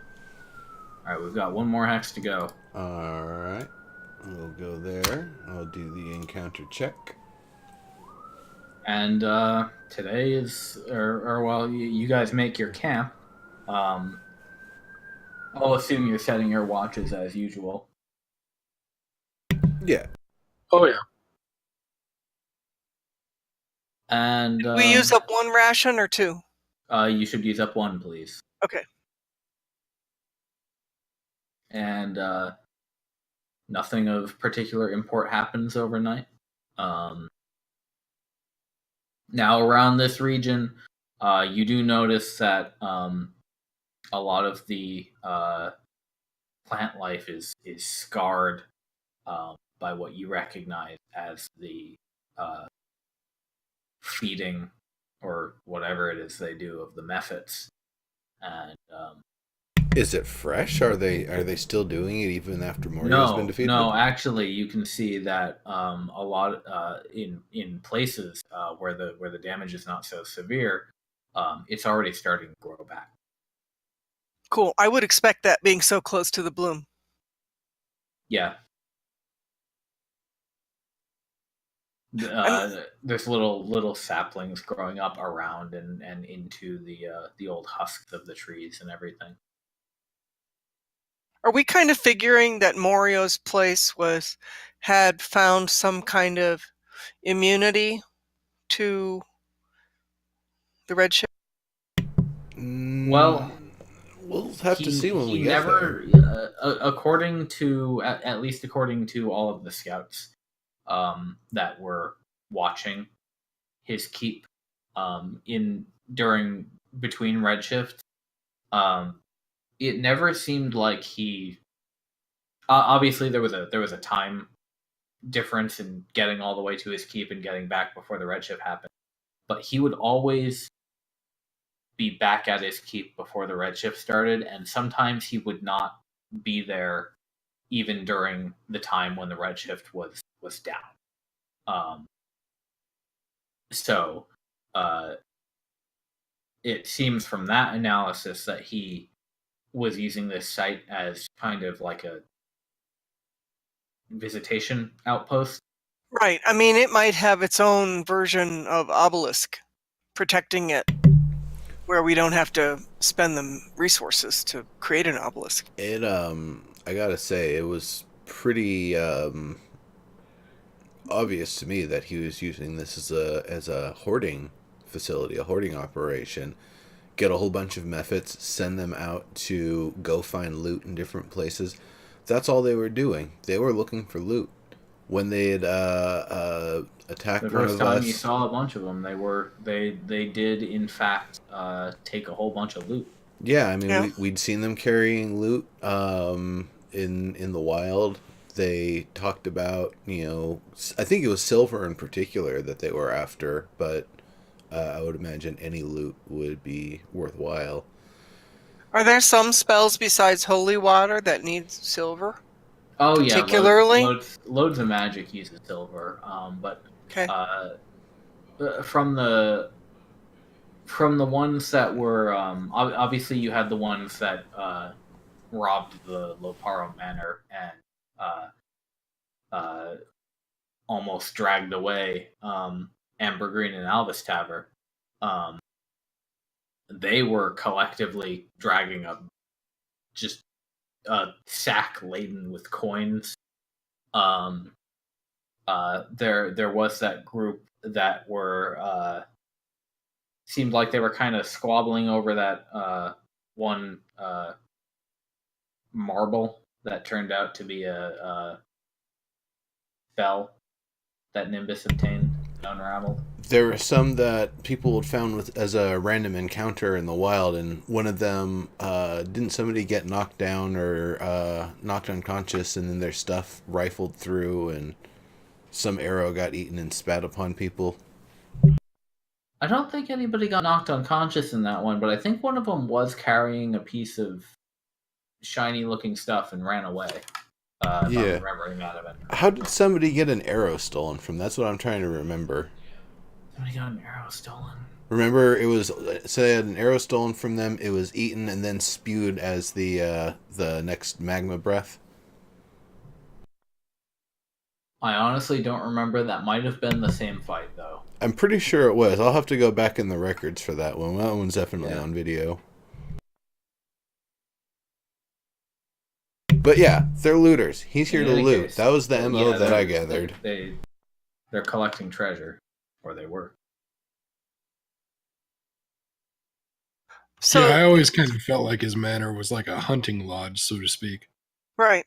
All right, we've got one more hex to go. All right. We'll go there. I'll do the encounter check. And today is, or while you guys make your camp, I'll assume you're setting your watches as usual. Yeah. Oh yeah. And We use up 1 ration or 2? you should use up 1, please. Okay. And nothing of particular import happens overnight. Now, around this region, you do notice that a lot of the plant life is scarred by what you recognize as the feeding or whatever it is they do of the mephits. And Is it fresh? Are they still doing it even after Morioh's been defeated? No, actually, you can see that a lot in places where the damage is not so severe, it's already starting to grow back. Cool. I would expect that, being so close to the bloom. Yeah. There's little saplings growing up around and into the old husks of the trees and everything. Are we kind of figuring that Morioh's place had found some kind of immunity to the Redshift? Well, We'll have to see when we get never, there. according to at least according to all of the scouts that were watching his keep in during between Redshift, it never seemed like he. Obviously, there was a time difference in getting all the way to his keep and getting back before the Redshift happened, but he would always be back at his keep before the Redshift started, and sometimes he would not be there even during the time when the Redshift was down. So it seems from that analysis that he was using this site as kind of like a visitation outpost. Right. I mean, it might have its own version of obelisk protecting it, where we don't have to spend the resources to create an obelisk. It I gotta say, it was pretty obvious to me that he was using this as a hoarding facility, a hoarding operation. Get a whole bunch of mephits, send them out to go find loot in different places. That's all they were doing. They were looking for loot. When they had attacked The one first of time us, you saw a bunch of them, they did in fact take a whole bunch of loot. yeah, I mean, Yeah. we'd seen them carrying loot in the wild. They talked about, I think it was silver in particular that they were after, but I would imagine any loot would be worthwhile. Are there some spells besides holy water that need silver? Oh yeah, Particularly? loads of magic uses silver, but Okay. from the ones that were obviously you had the ones that robbed the Loparo Manor and almost dragged away Amber Green and Alvis Tavern. They were collectively dragging up just a sack laden with coins. There was that group that were seemed like they were kind of squabbling over that one marble that turned out to be a spell that Nimbus obtained and unraveled. There were some that people had found as a random encounter in the wild, and one of them, didn't somebody get knocked down or knocked unconscious, and then their stuff rifled through, and some arrow got eaten and spat upon people? I don't think anybody got knocked unconscious in that one, but I think one of them was carrying a piece of shiny-looking stuff and ran away. If Yeah. I'm remembering that of it. How did somebody get an arrow stolen from? That's what I'm trying to remember. Somebody got an arrow stolen. Remember, it was, so they had an arrow stolen from them, it was eaten and then spewed as the next magma breath. I honestly don't remember. That might have been the same fight, though. I'm pretty sure it was. I'll have to go back in the records for that one. That one's definitely on video. But yeah, they're looters. He's here to loot. Case, that was the MO that I gathered. They're collecting treasure, or they were. So, yeah, I always kind of felt like his manor was like a hunting lodge, so to speak. right.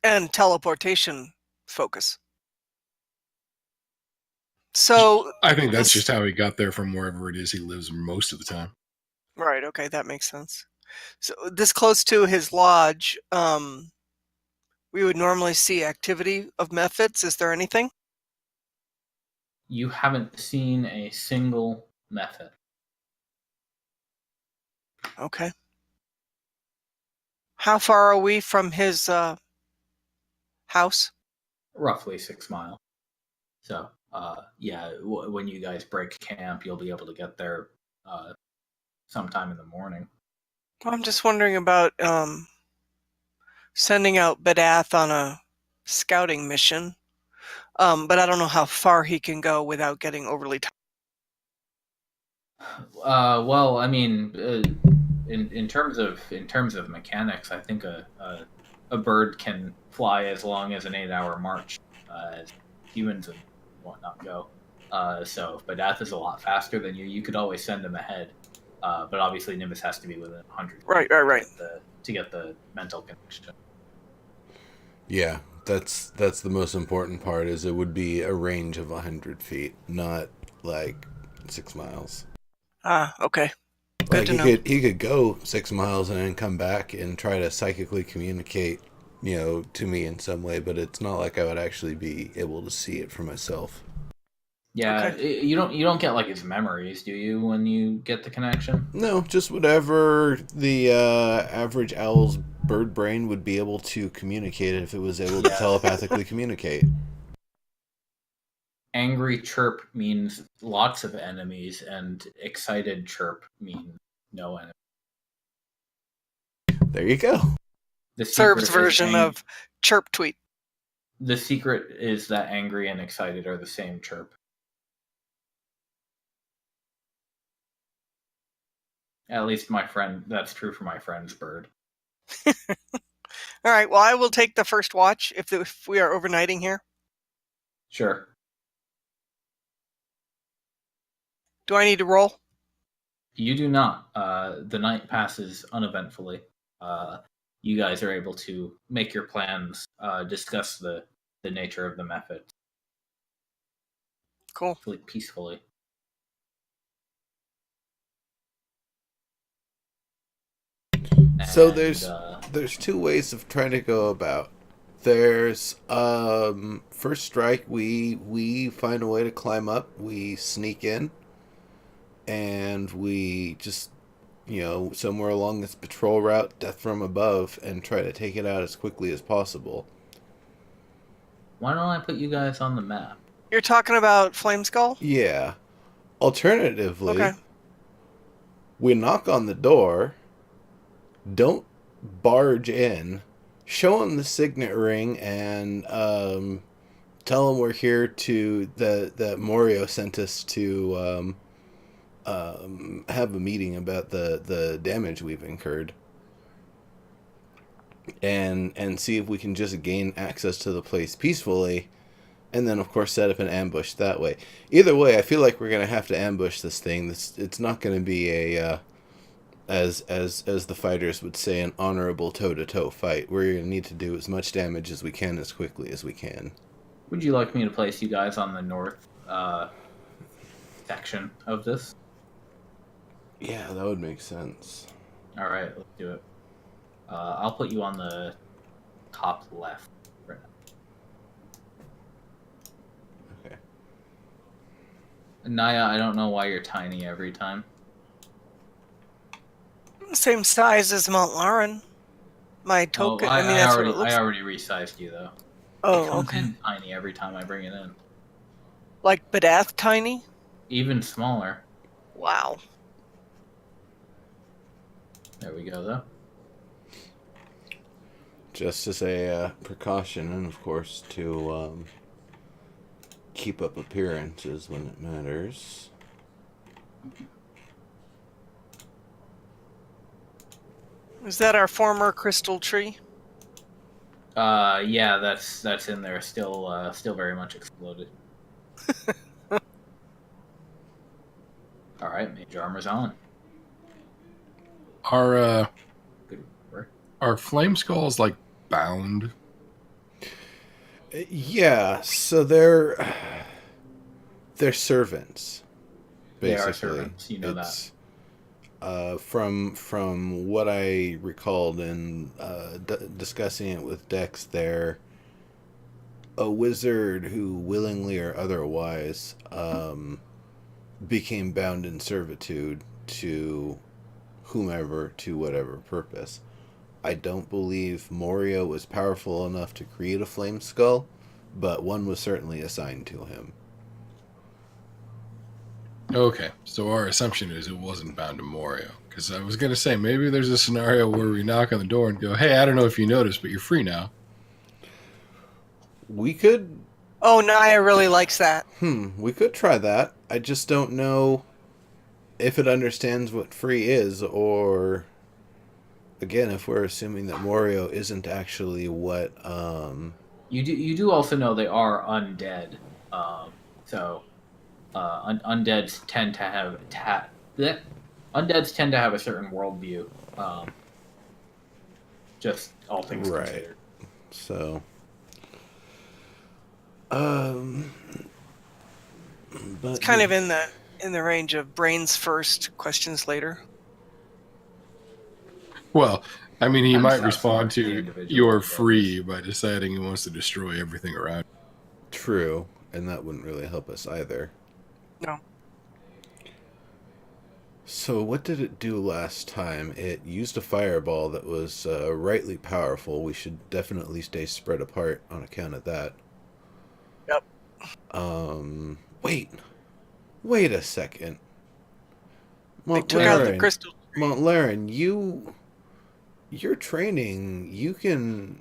And teleportation focus. So, I think that's just how he got there from wherever it is he lives most of the time. right, okay, that makes sense. So, this close to his lodge, we would normally see activity of mephits. Is there anything? You haven't seen a single method. Okay. How far are we from his house? Roughly 6 miles. So, when you guys break camp, you'll be able to get there sometime in the morning. I'm just wondering about sending out Badath on a scouting mission, but I don't know how far he can go without getting overly tired. Well, I mean, in terms of mechanics, I think a bird can fly as long as an 8-hour march, as humans and whatnot go. So if Badath is a lot faster than you could always send him ahead. But obviously Nimbus has to be within 100 feet Right. to get the mental connection. Yeah, that's the most important part. Is it would be a range of 100 feet, not like 6 miles. Ah, okay. Good Like to know. he could go 6 miles and then come back and try to psychically communicate, to me in some way. But it's not like I would actually be able to see it for myself. Yeah, Okay. you don't get like his memories, do you, when you get the connection? No, just whatever the average owl's bird brain would be able to communicate if it was able to Yeah. telepathically communicate. Angry chirp means lots of enemies, and excited chirp means no enemy. There you go. The secret Serb's is version of chirp tweet. the secret is that angry and excited are the same chirp. At least that's true for my friend's bird. All right. Well, I will take the first watch if we are overnighting here. Sure. Do I need to roll? You do not. The night passes uneventfully. You guys are able to make your plans, discuss the nature of the method Cool. peacefully. So And, there's two ways of trying to go about. There's first strike. We find a way to climb up. We sneak in, and we just somewhere along this patrol route, death from above, and try to take it out as quickly as possible. why don't I put you guys on the map? You're talking about flameskull? Yeah. Alternatively, Okay. we knock on the door. Don't barge in. Show them the signet ring and tell them we're here that Morioh sent us to have a meeting about the damage we've incurred, and see if we can just gain access to the place peacefully, and then of course set up an ambush that way. Either way, I feel like we're gonna have to ambush this thing. It's not gonna be a as the fighters would say, an honorable toe-to-toe fight. We're going to need to do as much damage as we can as quickly as we can. Would you like me to place you guys on the north section of this? Yeah, that would make sense. All right, let's do it. I'll put you on the top left right now. Okay. Naia, I don't know why you're tiny every time. Same size as Mont'larin. My token. I that's what it looks I already resized you though. It Oh, comes okay. in tiny every time I bring it in. Like Badath tiny? Even smaller. Wow. There we go though. Just as a precaution, and of course to keep up appearances when it matters. Is that our former crystal tree? Yeah, that's in there. Still very much exploded. All right, mage armor's on. Are Good work. flameskulls like bound? Yeah, so they're servants. Basically. They are servants. You know that. From what I recalled in discussing it with Dex, they're a wizard who, willingly or otherwise, became bound in servitude to whomever, to whatever purpose. I don't believe Morioh was powerful enough to create a flame skull, but one was certainly assigned to him. Okay, so our assumption is it wasn't bound to Morioh. Because I was going to say, maybe there's a scenario where we knock on the door and go, hey, I don't know if you noticed, but you're free now. We could... Oh, Naia really likes that. We could try that. I just don't know if it understands what free is, or... Again, if we're assuming that Morioh isn't actually what... You do also know they are undead. Undeads tend to have Undeads tend to have a certain worldview. Just all things Right. considered. So, but It's kind of in the range of brains first, questions later. Well, I mean, he Depends might how respond smart the to individual "you're undead free" is. by deciding he wants to destroy everything around. true, and that wouldn't really help us either. No. So what did it do last time? It used a fireball that was rightly powerful. We should definitely stay spread apart on account of that. Yep. Wait a second. They took out the Mont'larin, crystal tree. Mont'larin, your training, you can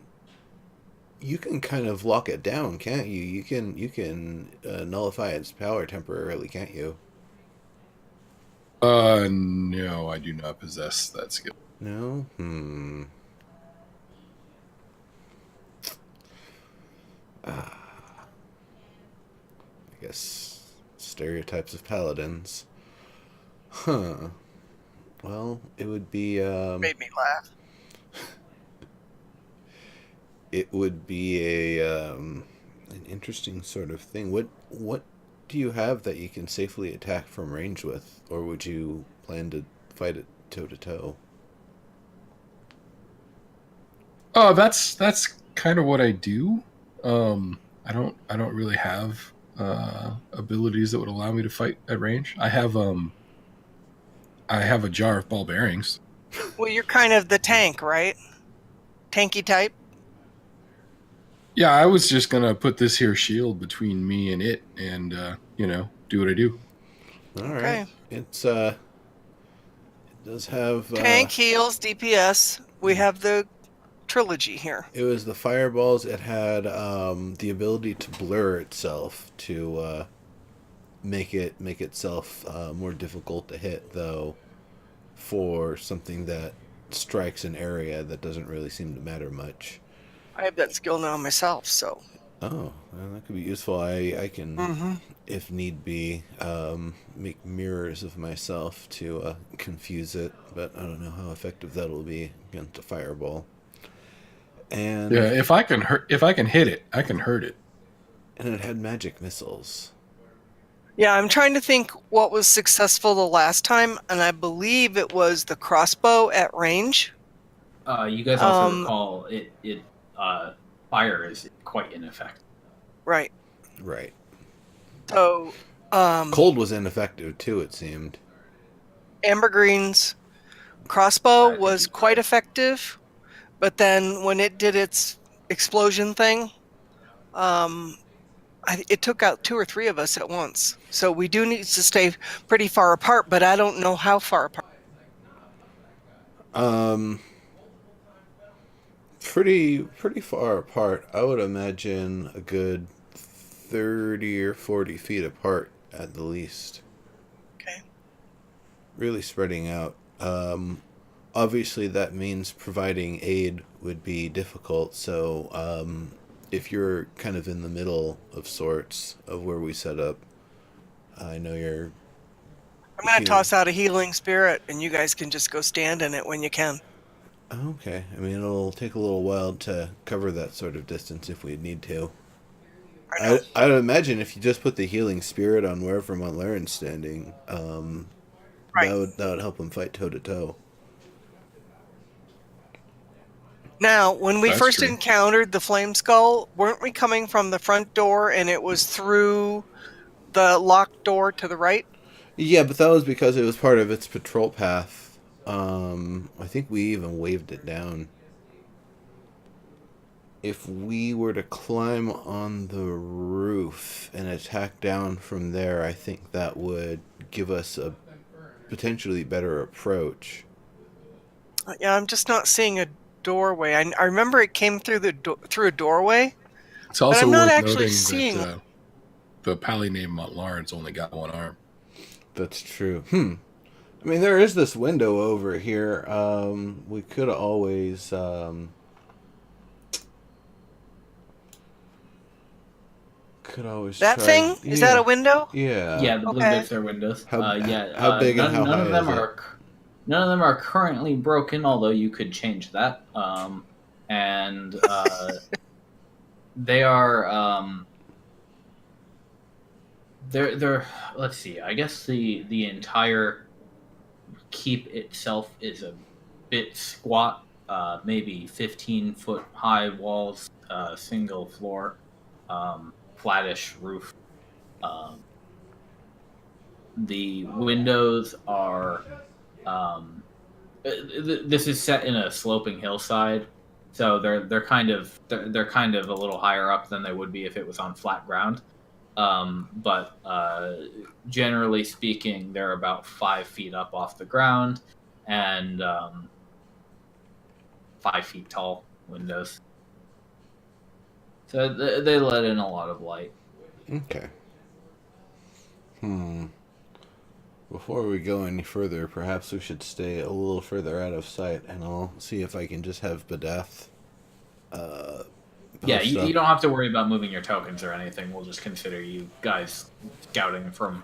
kind of lock it down, can't you? You can nullify its power temporarily, can't you? No, I do not possess that skill. No? I guess stereotypes of paladins. Huh. Well, it would be Made me laugh. it would be an interesting sort of thing. What do you have that you can safely attack from range with, or would you plan to fight it toe to toe? Oh, that's kind of what I do. I don't really have abilities that would allow me to fight at range. I have a jar of ball bearings. Well, you're kind of the tank, right? Tanky type. Yeah, I was just gonna put this here shield between me and it, and do what I do. All right. Okay. It's it does have Tank, heals, DPS. We have the trilogy here. It was the fireballs. It had the ability to blur itself to make itself more difficult to hit, though, for something that strikes an area that doesn't really seem to matter much. I have that skill now myself, so. Oh, well, that could be useful. I can, if need be, make mirrors of myself to confuse it, but I don't know how effective that'll be against a fireball. And Yeah, if I can hit it, I can hurt it. And it had magic missiles. Yeah, I'm trying to think what was successful the last time, and I believe it was the crossbow at range. You guys also recall it fire is quite ineffective. Right. Right. So cold was ineffective too, it seemed. Ambergreen's crossbow was quite effective, but then when it did its explosion thing, it took out 2 or 3 of us at once. So we do need to stay pretty far apart, but I don't know how far apart. Pretty far apart. I would imagine a good 30 or 40 feet apart at the least. Okay. Really spreading out. Obviously that means providing aid would be difficult, so if you're kind of in the middle of sorts of where we set up, I know you're... I'm going to toss out a healing spirit, and you guys can just go stand in it when you can. Okay. I mean, it'll take a little while to cover that sort of distance if we need to. I would imagine if you just put the healing spirit on wherever Mont'larin's standing, right. that would help him fight toe to toe. Now, when we That's first true. encountered the flameskull, weren't we coming from the front door and it was through the locked door to the right? Yeah, but that was because it was part of its patrol path. I think we even waved it down. If we were to climb on the roof and attack down from there, I think that would give us a potentially better approach. Yeah, I'm just not seeing a doorway. I remember it came through through a doorway. It's also I'm not worth actually noting seeing... that the pally named Mont'larin's only got one arm. That's true. I mean, there is this window over here. We could always... try... thing? Is that a window? Yeah. Yeah, the blue Okay. bits are windows. How big and how none high of them is it? are None of them are currently broken, although you could change that. And they are they're let's see. I guess the entire keep itself is a bit squat. Maybe 15-foot high walls, single floor, flattish roof. Um, the windows are this is set in a sloping hillside, so they're kind of a little higher up than they would be if it was on flat ground. But generally speaking, they're about 5 feet up off the ground and 5 feet tall windows. So they let in a lot of light. Okay. Before we go any further, perhaps we should stay a little further out of sight, and I'll see if I can just have Badath. Yeah, you don't have to worry about moving your tokens or anything. We'll just consider you guys scouting from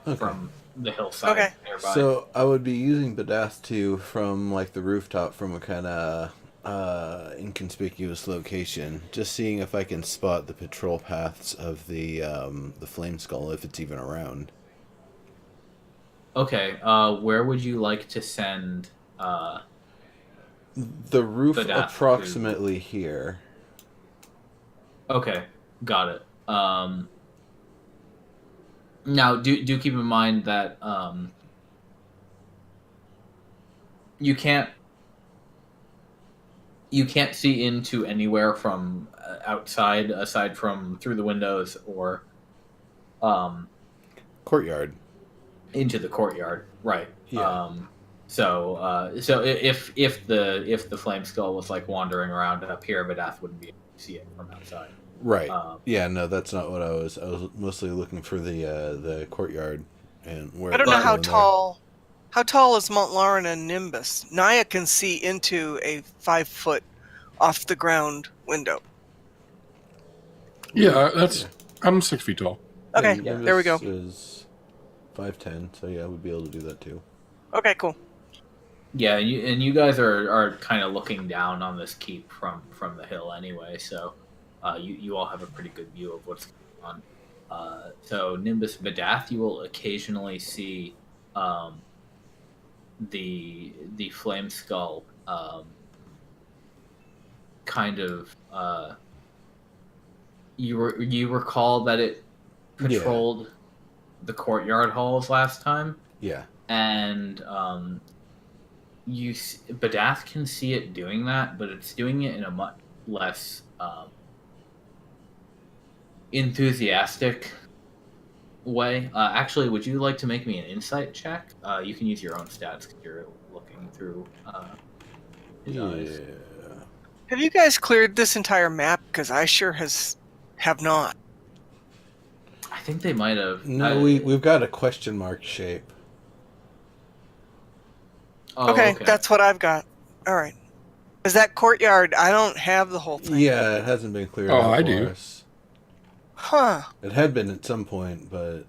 the hillside nearby. So I would be using Badath from like the rooftop from a kind of inconspicuous location, just seeing if I can spot the patrol paths of the flameskull if it's even around. Okay, where would you like to send the roof Badath approximately here. Okay, got it. Now, do keep in mind that you can't see into anywhere from outside, aside from through the windows or Courtyard. Into the courtyard, right? Yeah. So if the flameskull was like wandering around up here, Badath wouldn't be able to see it from outside. Right. Yeah, no, that's not what I was mostly looking for the courtyard and where I don't know how tall is Mont'larin and Nimbus. Naia can see into a 5-foot off the ground window. Yeah, I'm 6 feet tall. Okay, Nimbus there we go. Is 5'10", so yeah, we'd be able to do that too. Okay, cool. Yeah, you guys are kind of looking down on this keep from the hill anyway, so you all have a pretty good view of what's going on. So Nimbus Badath, you will occasionally see the flameskull kind of you recall that it patrolled the courtyard halls last time. Yeah. And Badath can see it doing that, but it's doing it in a much less enthusiastic way. Actually, would you like to make me an insight check? You can use your own stats because you're looking through his eyes. Have you guys cleared this entire map? Because I sure have not. I think they might have. No, we've got a question mark shape. Oh, okay, that's what I've got. All right. Is that courtyard? I don't have the whole thing. Yeah, it hasn't been cleared out I for do. us. Huh. It had been at some point, but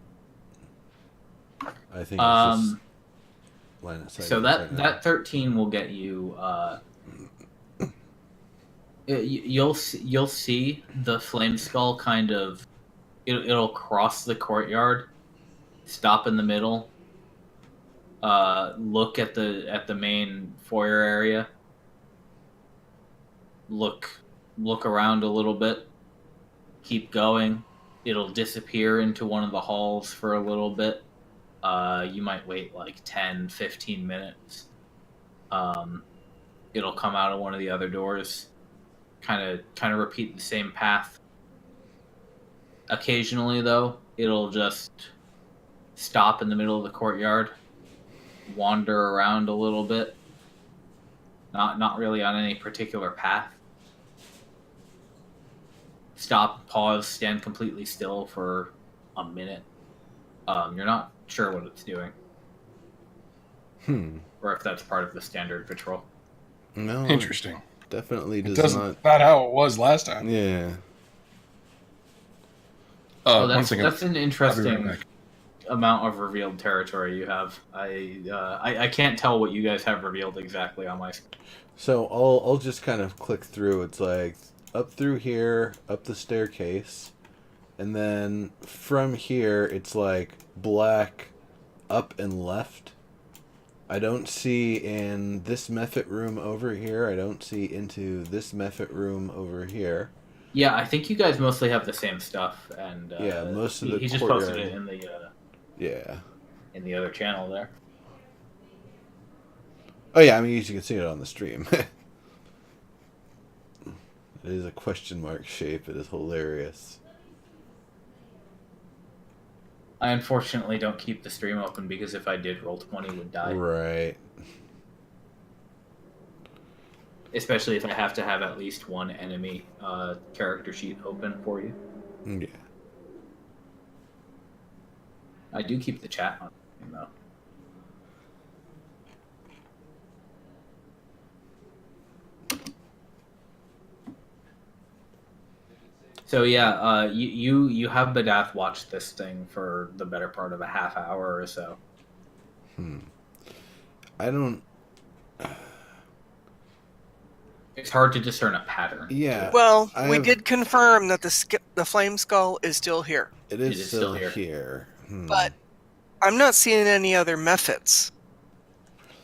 I think it's just line of sight. So that 13 will get you. You'll see the flameskull kind of. It'll cross the courtyard, stop in the middle. Look at the main foyer area. Look around a little bit. Keep going. It'll disappear into one of the halls for a little bit. You might wait like 10, 15 minutes. It'll come out of one of the other doors. Kind of repeat the same path. Occasionally, though, it'll just stop in the middle of the courtyard, wander around a little bit. Not really on any particular path. Stop, pause, stand completely still for a minute. You're not sure what it's doing. Or if that's part of the standard patrol. No. Interesting. Definitely not how it was last time. Yeah. That's an interesting amount of revealed territory you have. I can't tell what you guys have revealed exactly on my screen. So I'll just kind of click through. It's like up through here, up the staircase, and then from here it's like black, up and left. I don't see in this mephit room over here. I don't see into this mephit room over here. Yeah, I think you guys mostly have the same stuff, and Yeah, most of the he just courtyard. posted it in the Yeah. in the other channel there. Oh yeah, I mean you can see it on the stream. It is a question mark shape. It is hilarious. I unfortunately don't keep the stream open because if I did, Roll20 would die. Right. Especially if I have to have at least one enemy character sheet open for you. Yeah. I do keep the chat on, though. So yeah, you have Badath watch this thing for the better part of a half hour or so. I don't. It's hard to discern a pattern. Yeah. Well, we did confirm that the flameskull is still here. It is still here. But I'm not seeing any other methods.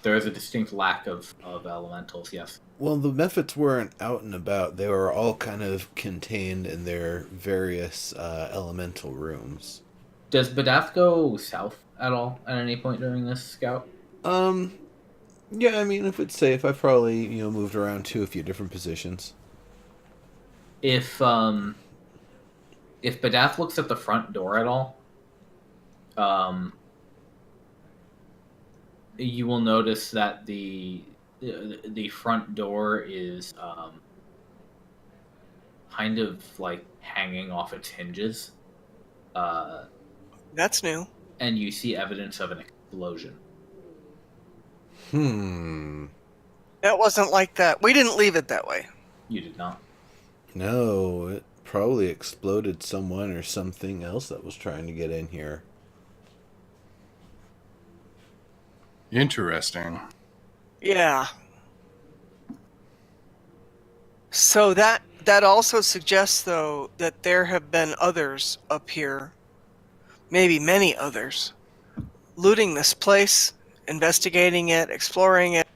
There is a distinct lack of elementals, yes. Well, the mephits weren't out and about. They were all kind of contained in their various elemental rooms. Does Badath go south at all at any point during this scout? Yeah, I mean, if it's safe, I've probably, moved around to a few different positions. If Badath looks at the front door at all, you will notice that the front door is kind of like hanging off its hinges. That's new. And you see evidence of an explosion. That wasn't like that. We didn't leave it that way. You did not. No, it probably exploded someone or something else that was trying to get in here. Interesting. Yeah. So that also suggests, though, that there have been others up here, maybe many others, looting this place, investigating it, exploring it.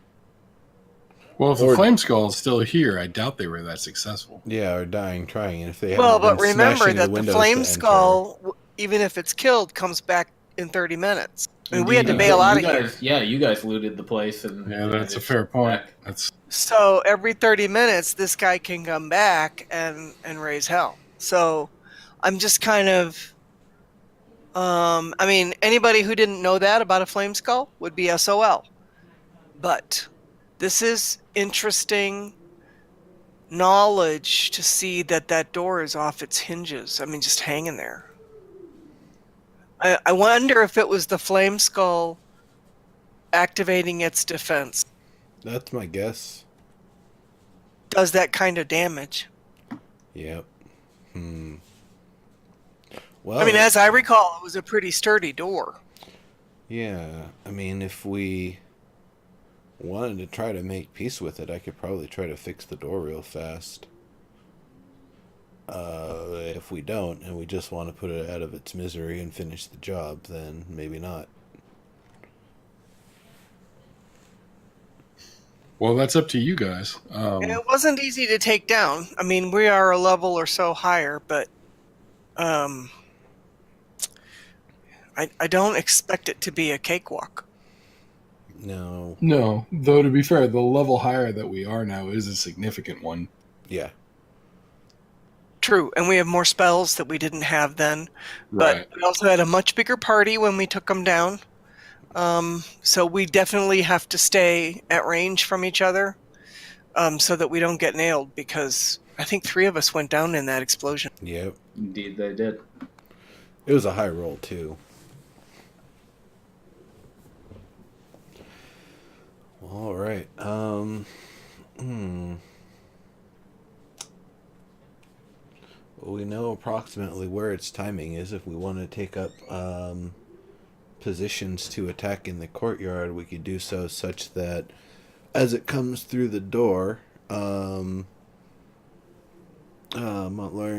Well, if the flameskull is still here, I doubt they were that successful. Yeah, or dying trying. And if they but remember that the flameskull, even if it's killed, comes back in 30 minutes. I mean, we had to bail out of here. Yeah, you guys looted the place, and yeah, that's a fair point. So every 30 minutes, this guy can come back and raise hell. So I'm just kind of, I mean, anybody who didn't know that about a flameskull would be SOL. But this is interesting knowledge to see that door is off its hinges. I mean, just hanging there. I wonder if it was the flameskull activating its defense. That's my guess. Does that kind of damage. Yep. Well, I mean, as I recall, it was a pretty sturdy door. Yeah. I mean, if we wanted to try to make peace with it, I could probably try to fix the door real fast. If we don't, and we just want to put it out of its misery and finish the job, then maybe not. Well, that's up to you guys. And it wasn't easy to take down. I mean, we are a level or so higher, but I don't expect it to be a cakewalk. No. No, though to be fair, the level higher that we are now is a significant one. Yeah. True, and we have more spells that we didn't have then. Right. But we also had a much bigger party when we took them down. So we definitely have to stay at range from each other so that we don't get nailed, because I think 3 of us went down in that explosion. Yep. Indeed, they did. It was a high roll, too. All right. Well, we know approximately where its timing is if we want to take up positions to attack in the courtyard, we could do so such that as it comes through the door, Mont'larin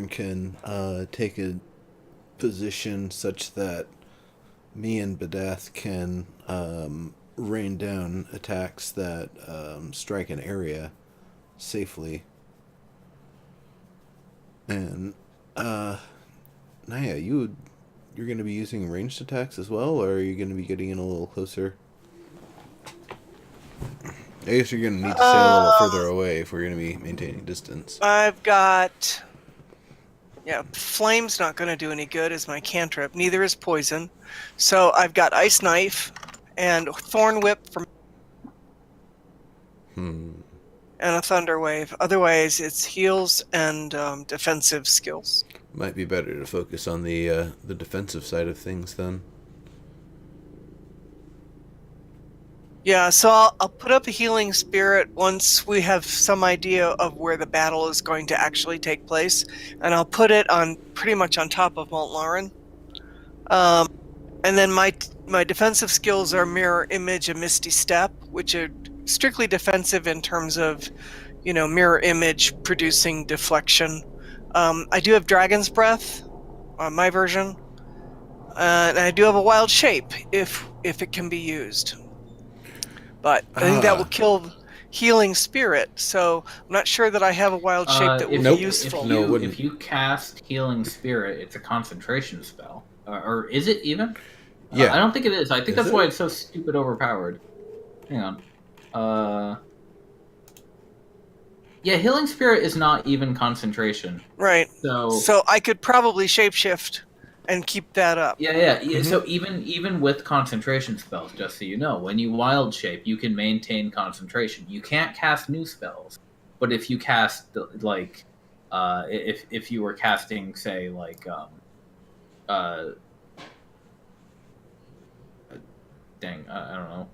can take a position such that me and Badath can rain down attacks that strike an area safely. And Naia, you're going to be using ranged attacks as well, or are you going to be getting in a little closer? I guess you're going to need to stay a little further away if we're going to be maintaining distance. I've got... Yeah, flame's not going to do any good as my cantrip. Neither is poison. So I've got ice knife and thorn whip from... and a thunder wave. Otherwise, it's heals and defensive skills. Might be better to focus on the defensive side of things then. Yeah, so I'll put up a healing spirit once we have some idea of where the battle is going to actually take place, and I'll put it on pretty much on top of Mont'larin. And then my defensive skills are Mirror Image and Misty Step, which are strictly defensive in terms of, Mirror Image producing deflection. I do have Dragon's Breath on my version, and I do have a Wild Shape if it can be used. But I think that will kill Healing Spirit, so I'm not sure that I have a Wild Shape that will be useful. If you cast Healing Spirit, it's a concentration spell. Or is it even? Yeah. I don't think it is. I think that's why it's so stupid overpowered. Hang on. Yeah, Healing Spirit is not even concentration. Right. So I could probably shapeshift and keep that up. Yeah. Mm-hmm. So even with concentration spells, just so you know, when you wild shape, you can maintain concentration. You can't cast new spells, but if you cast if you were casting, say, I don't know.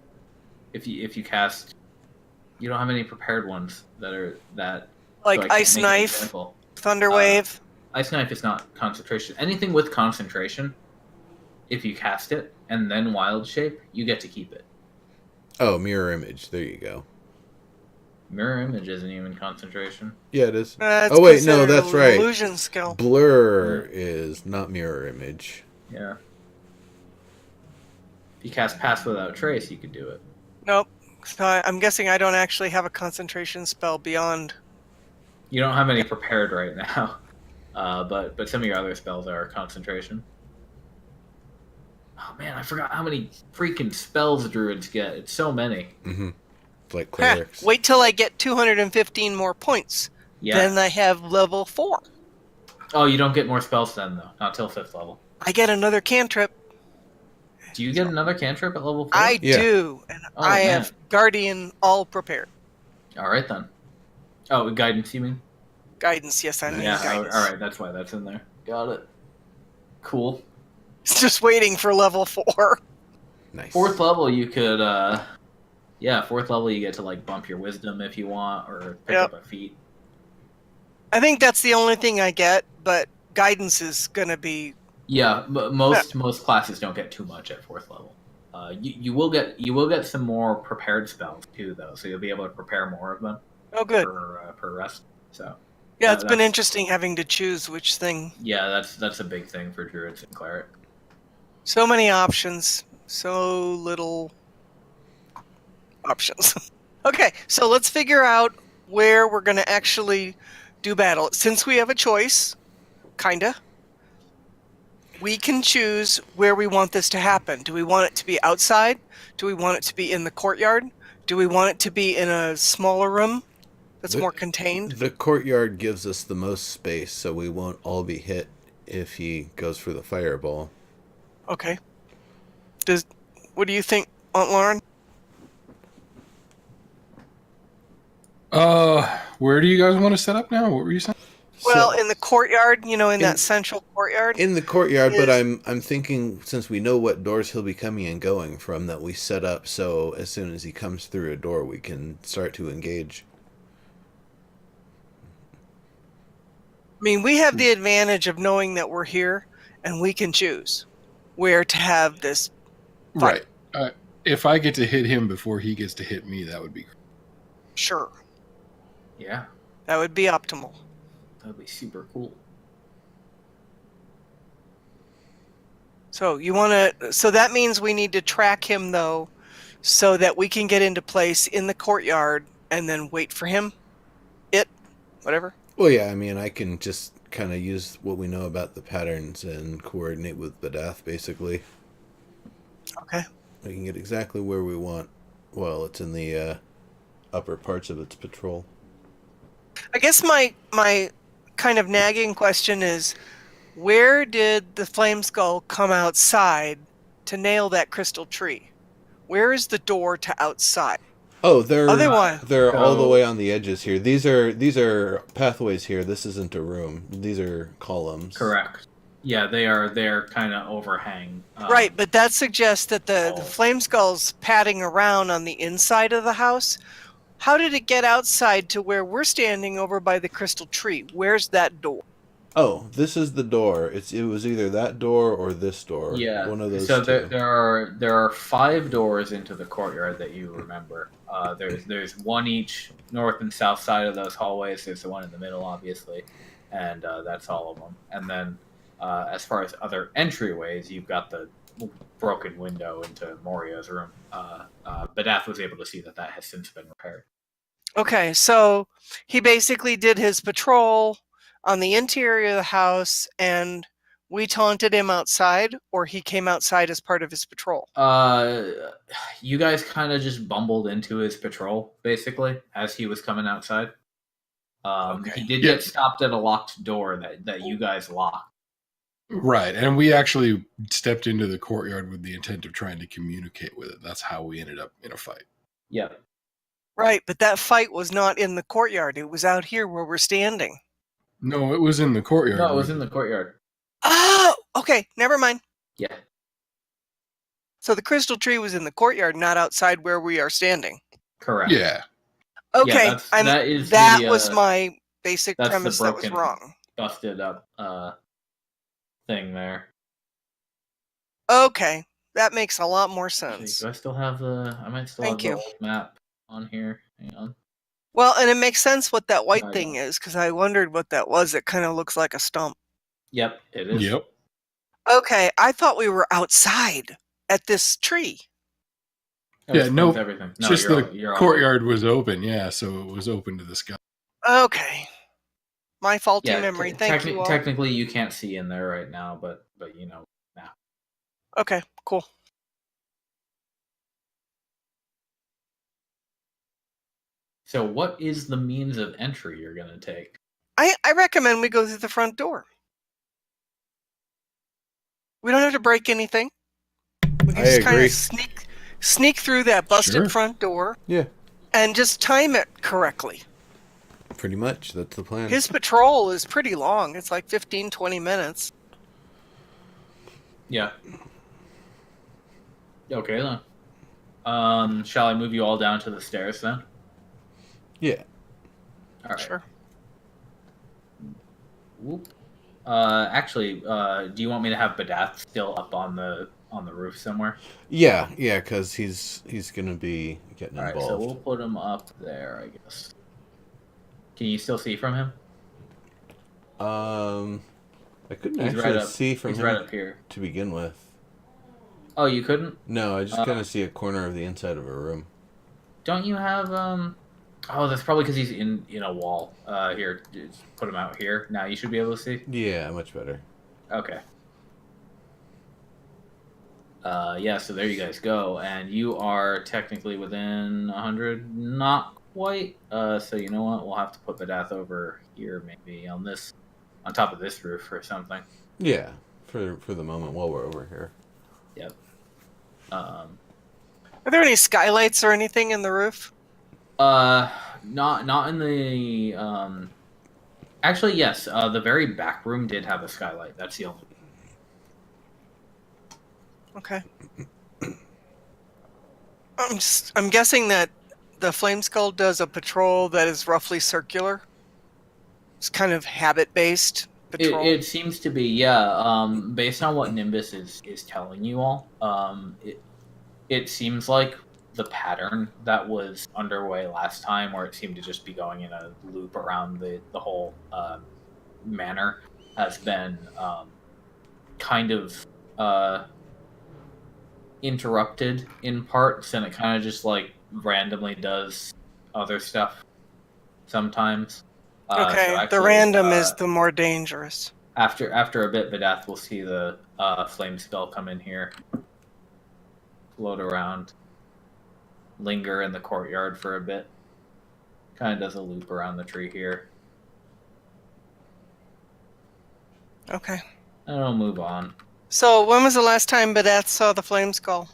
If you cast, you don't have any prepared ones that like Ice Knife, Thunder Wave. Ice Knife is not concentration. Anything with concentration, if you cast it and then wild shape, you get to keep it. Oh, Mirror Image. There you go. Mirror Image isn't even concentration. Yeah, it is. Oh wait, no, that's right. Illusion skill. Blur is not Mirror Image. Yeah. If you cast Pass Without Trace, you could do it. Nope. So I'm guessing I don't actually have a concentration spell beyond. You don't have any prepared right now. But some of your other spells are concentration. Oh man, I forgot how many freaking spells druids get. It's so many. Mm-hmm. It's like clerics. Wait till I get 215 more points. Yeah. Then I have level 4. Oh, you don't get more spells then, though. Not till 5th level. I get another cantrip. Do you get another cantrip at level 4? I do. And I have Guardian all prepared. All right, then. Oh, guidance, you mean? Guidance, yes, I mean guidance. All right, that's why that's in there. Got it. Cool. It's just waiting for level 4. Nice. 4th level, you could, 4th level, you get to, bump your wisdom if you want, or pick up a feat. I think that's the only thing I get, but guidance is going to be... Yeah, most classes don't get too much at 4th level. You will get some more prepared spells, too, though, so you'll be able to prepare more of them. Oh, good. Per rest, so... Yeah, it's been interesting having to choose which thing. Yeah, that's a big thing for druids and cleric. So many options, so little options. Okay, so let's figure out where we're going to actually do battle. Since we have a choice, kinda, we can choose where we want this to happen. Do we want it to be outside? Do we want it to be in the courtyard? Do we want it to be in a smaller room? That's more contained. The courtyard gives us the most space, so we won't all be hit if he goes for the fireball. Okay. What do you think, Mont'larin? Where do you guys want to set up now? What were you saying? Well, in the courtyard, that central courtyard. In the courtyard, but I'm thinking, since we know what doors he'll be coming and going from, that we set up so as soon as he comes through a door, we can start to engage. I mean, we have the advantage of knowing that we're here, and we can choose where to have this Right. If I get to hit him before he gets to hit me, that would be great. Sure. Yeah, That would be optimal. that would be super cool. So so that means we need to track him though, so that we can get into place in the courtyard and then wait for him. Whatever. Well, yeah, I mean, I can just kind of use what we know about the patterns and coordinate with Badath, basically. Okay. We can get exactly where we want while it's in the upper parts of its patrol. I guess my kind of nagging question is, where did the flameskull come outside to nail that crystal tree? Where is the door to outside? Oh, they're Otherwise, all the way on the edges here. These are pathways here. This isn't a room. These are columns. Correct. Yeah, they're kind of overhang. right, but that suggests that the Oh. flameskull's padding around on the inside of the house. How did it get outside to where we're standing over by the crystal tree? Where's that door? Oh, this is the door. It was either that door or this door. Yeah. One of those So two. there are 5 doors into the courtyard that you remember. There's one each north and south side of those hallways. There's the one in the middle, obviously, and that's all of them. And then as far as other entryways, you've got the broken window into Morioh's room. Badath was able to see that has since been repaired. Okay, so he basically did his patrol on the interior of the house, and we taunted him outside, or he came outside as part of his patrol? You guys kind of just bumbled into his patrol, basically, as he was coming outside. Okay. He did get stopped at a locked door that you guys locked. Right. And we actually stepped into the courtyard with the intent of trying to communicate with it. That's how we ended up in a fight. Yep. Right, but that fight was not in the courtyard. It was out here where we're standing. No, it was in the courtyard. No, it was in the courtyard. Oh, okay, never mind. Yeah. So the crystal tree was in the courtyard, not outside where we are standing. Correct. Yeah. Okay, that was my basic that's the premise that was broken- wrong. Busted up thing there. Okay, that makes a lot more Actually, sense. do I still have I might still Thank have you. the old map on here. Hang on. Well, and it makes sense what that white I thing know. is, because I wondered what that was. It kind of looks like a stump. Yep, it is. Yep. Okay, I thought we were outside at this tree. That Yeah, explains no, everything. No, Just you're the all- you're all- courtyard was open, yeah, so it was open to the sky. Okay. My faulty Yeah, memory. Thank you all. Technically, you can't see in there right now, but you know now. Okay, cool. So, what is the means of entry you're going to take? I recommend we go through the front door. We don't have to break anything. We can I just kind agree. of sneak through that busted Sure. front door Yeah, and just time it correctly. pretty much. That's the plan. His patrol is pretty long. It's like 15, 20 minutes. Yeah. Okay then. Shall I move you all down to the stairs then? Yeah. All right. Sure. Whoop. Actually, do you want me to have Badath still up on the roof somewhere? Yeah, because he's gonna be getting All right, involved. so we'll put him up there, I guess. Can you still see from him? I couldn't He's actually right up. see from He's him right up here. to begin with. Oh, you couldn't? No, I just kind of see a corner of the inside of a room. Don't you have Oh, that's probably because he's in a wall. Here, just put him out here. Now you should be able to see. Yeah, much better. Okay. Yeah. So there you guys go, and you are technically within 100, not quite. So you know what? We'll have to put Badath over here, maybe on top of this roof or something. Yeah, for the moment while we're over here. Yep. Are there any skylights or anything in the roof? Not in the Actually, yes. The very back room did have a skylight. That's the only. Okay. I'm guessing that the flameskull does a patrol that is roughly circular. It's kind of habit-based patrol. It seems to be, yeah. Based on what Nimbus is telling you all, it seems like the pattern that was underway last time, where it seemed to just be going in a loop around the whole manor, has been kind of interrupted in parts, and it kind of just like randomly does other stuff sometimes. So Okay, the actually, random is the more dangerous. after a bit, Vidath will see the flameskull come in here, float around, linger in the courtyard for a bit. Kind of does a loop around the tree here. Okay. And it'll move on. So when was the last time Badath saw the flame skull?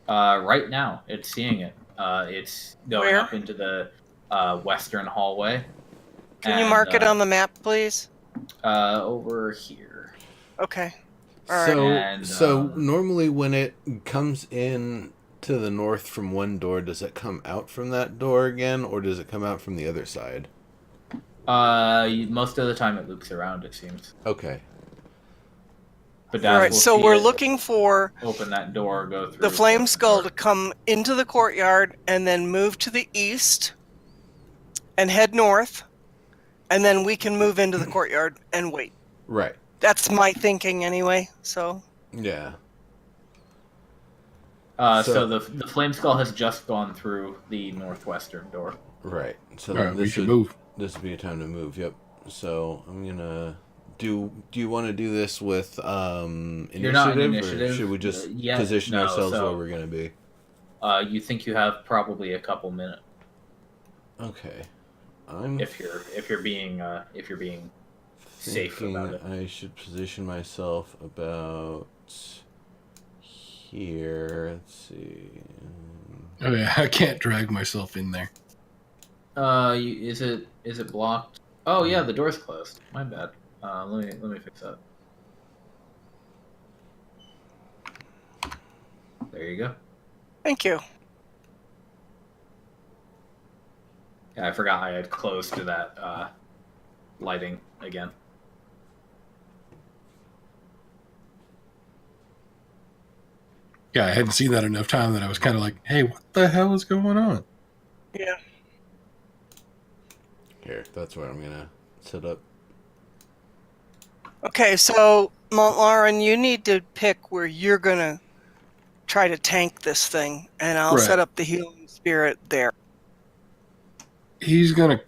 Right now, it's seeing it. It's going Where? up into the western hallway. Can you mark it on the map, please? Over here. Okay. All So, right. And, so normally when it comes in to the north from one door, does it come out from that door again, or does it come out from the other side? Most of the time it loops around, it seems. Okay. But All right. So we're looking for open that door, go through the flame skull door. to come into the courtyard and then move to the east and head north, and then we can move into the courtyard and wait. Right. That's my thinking anyway. So. Yeah. So the flame skull has just gone through the northwestern door. Right. So All right, we should move. This would be a time to move. Yep. So I'm gonna do. Do you want to do this with initiative? You're not in initiative. Or should we just position ourselves where we're gonna be? You think you have probably a couple minutes. Okay. If you're being safe about it. I should position myself about here. Let's see. Oh yeah, I can't drag myself in there. Is it blocked? Oh yeah, the door's closed. My bad. Let me fix that. There you go. Thank you. Yeah, I forgot I had closed to that lighting again. Yeah, I hadn't seen that enough time that I was kind of like, hey, what the hell is going on? Yeah. Here, that's where I'm gonna set up. Okay, so Mont'larin, you need to pick where you're gonna try to tank this thing, and I'll set up the healing spirit there. He's gonna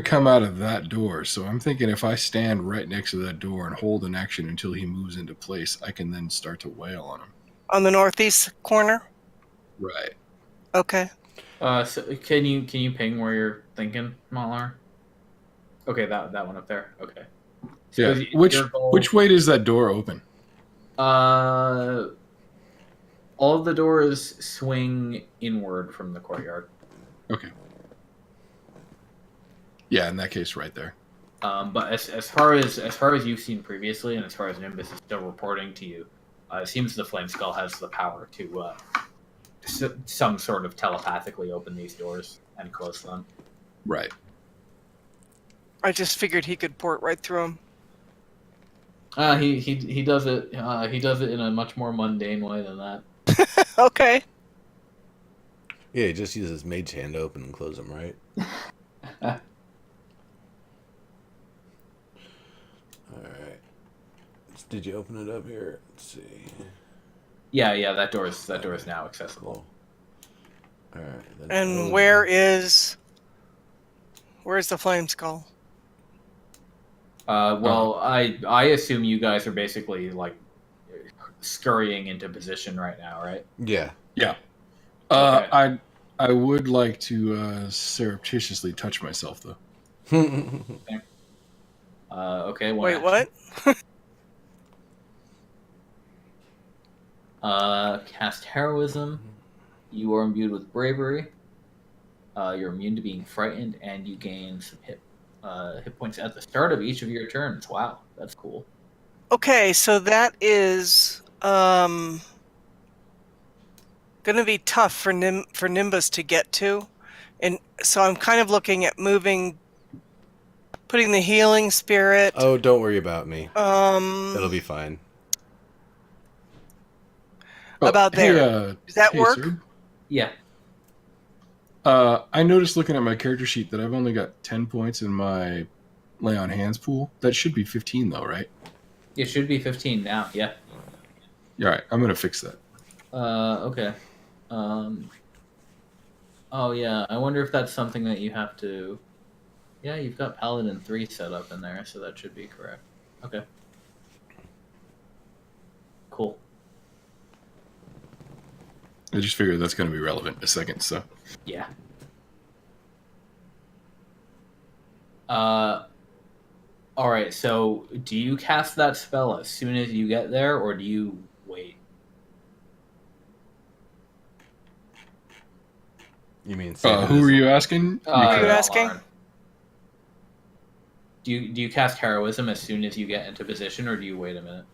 come out of that door, so I'm thinking if I stand right next to that door and hold an action until he moves into place, I can then start to wail on him. On the northeast corner? Right. Okay. So can you ping where you're thinking, Mont'larin? Okay, that one up there. Okay. So Yeah. Which way does that door open? All of the doors swing inward from the courtyard. Okay. Yeah, in that case, right there. But as far as you've seen previously, and as far as Nimbus is still reporting to you, it seems the flameskull has the power to some sort of telepathically open these doors and close them. Right. I just figured he could port right through them. He does it. He does it in a much more mundane way than that. Okay. Yeah, he just uses mage hand to open and close them, right? Alright. Did you open it up here? Let's see. Yeah, that door is now accessible. Alright. And where's the flame skull? Well, I assume you guys are basically like scurrying into position right now, right? Yeah. Yeah. Okay. I would like to surreptitiously touch myself though. Okay. Wait, what? Cast heroism. You are imbued with bravery. You're immune to being frightened, and you gain some hit points at the start of each of your turns. Wow, that's cool. Okay, so that is gonna be tough for Nimbus to get to, and so I'm kind of looking at putting the healing spirit. Oh, don't worry about me. It'll be fine. About hey, there. Does that work? Serb? Yeah. I noticed looking at my character sheet that I've only got 10 points in my lay on hands pool. That should be 15 though, right? It should be 15 now. Yeah. Yeah, all right. I'm gonna fix that. Okay. Oh yeah. I wonder if that's something that you have to. Yeah, you've got Paladin 3 set up in there, so that should be correct. Okay. Cool. I just figured that's gonna be relevant in a second. So Yeah. All right. So, do you cast that spell as soon as you get there, or do you wait? You mean who are you asking? Who are you Because- asking? Mont'larin. Do you cast heroism as soon as you get into position, or do you wait a minute?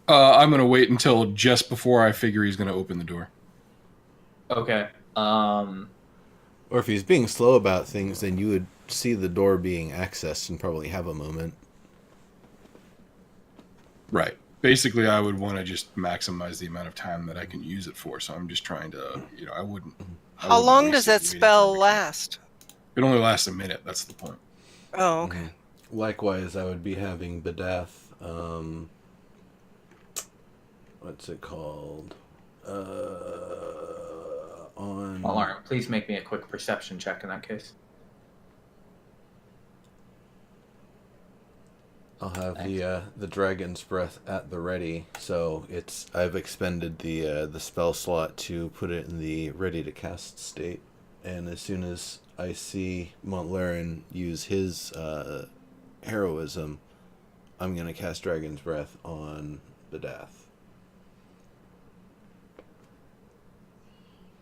I'm gonna wait until just before I figure he's gonna open the door. Okay. Or if he's being slow about things, then you would see the door being accessed and probably have a moment. Right. Basically, I would want to just maximize the amount of time that I can use it for. So I'm just trying to, I wouldn't. How long does that waste it waiting spell for it. last? It only lasts a minute. That's the point. Oh, okay. Likewise, I would be having Bedath. What's it called? On. Mont'larin, please make me a quick perception check in that case. I'll have the dragon's breath at the ready, so I've expended the spell slot to put it in the ready to cast state, and as soon as I see Mont'larin use his heroism, I'm gonna cast dragon's breath on Bedath.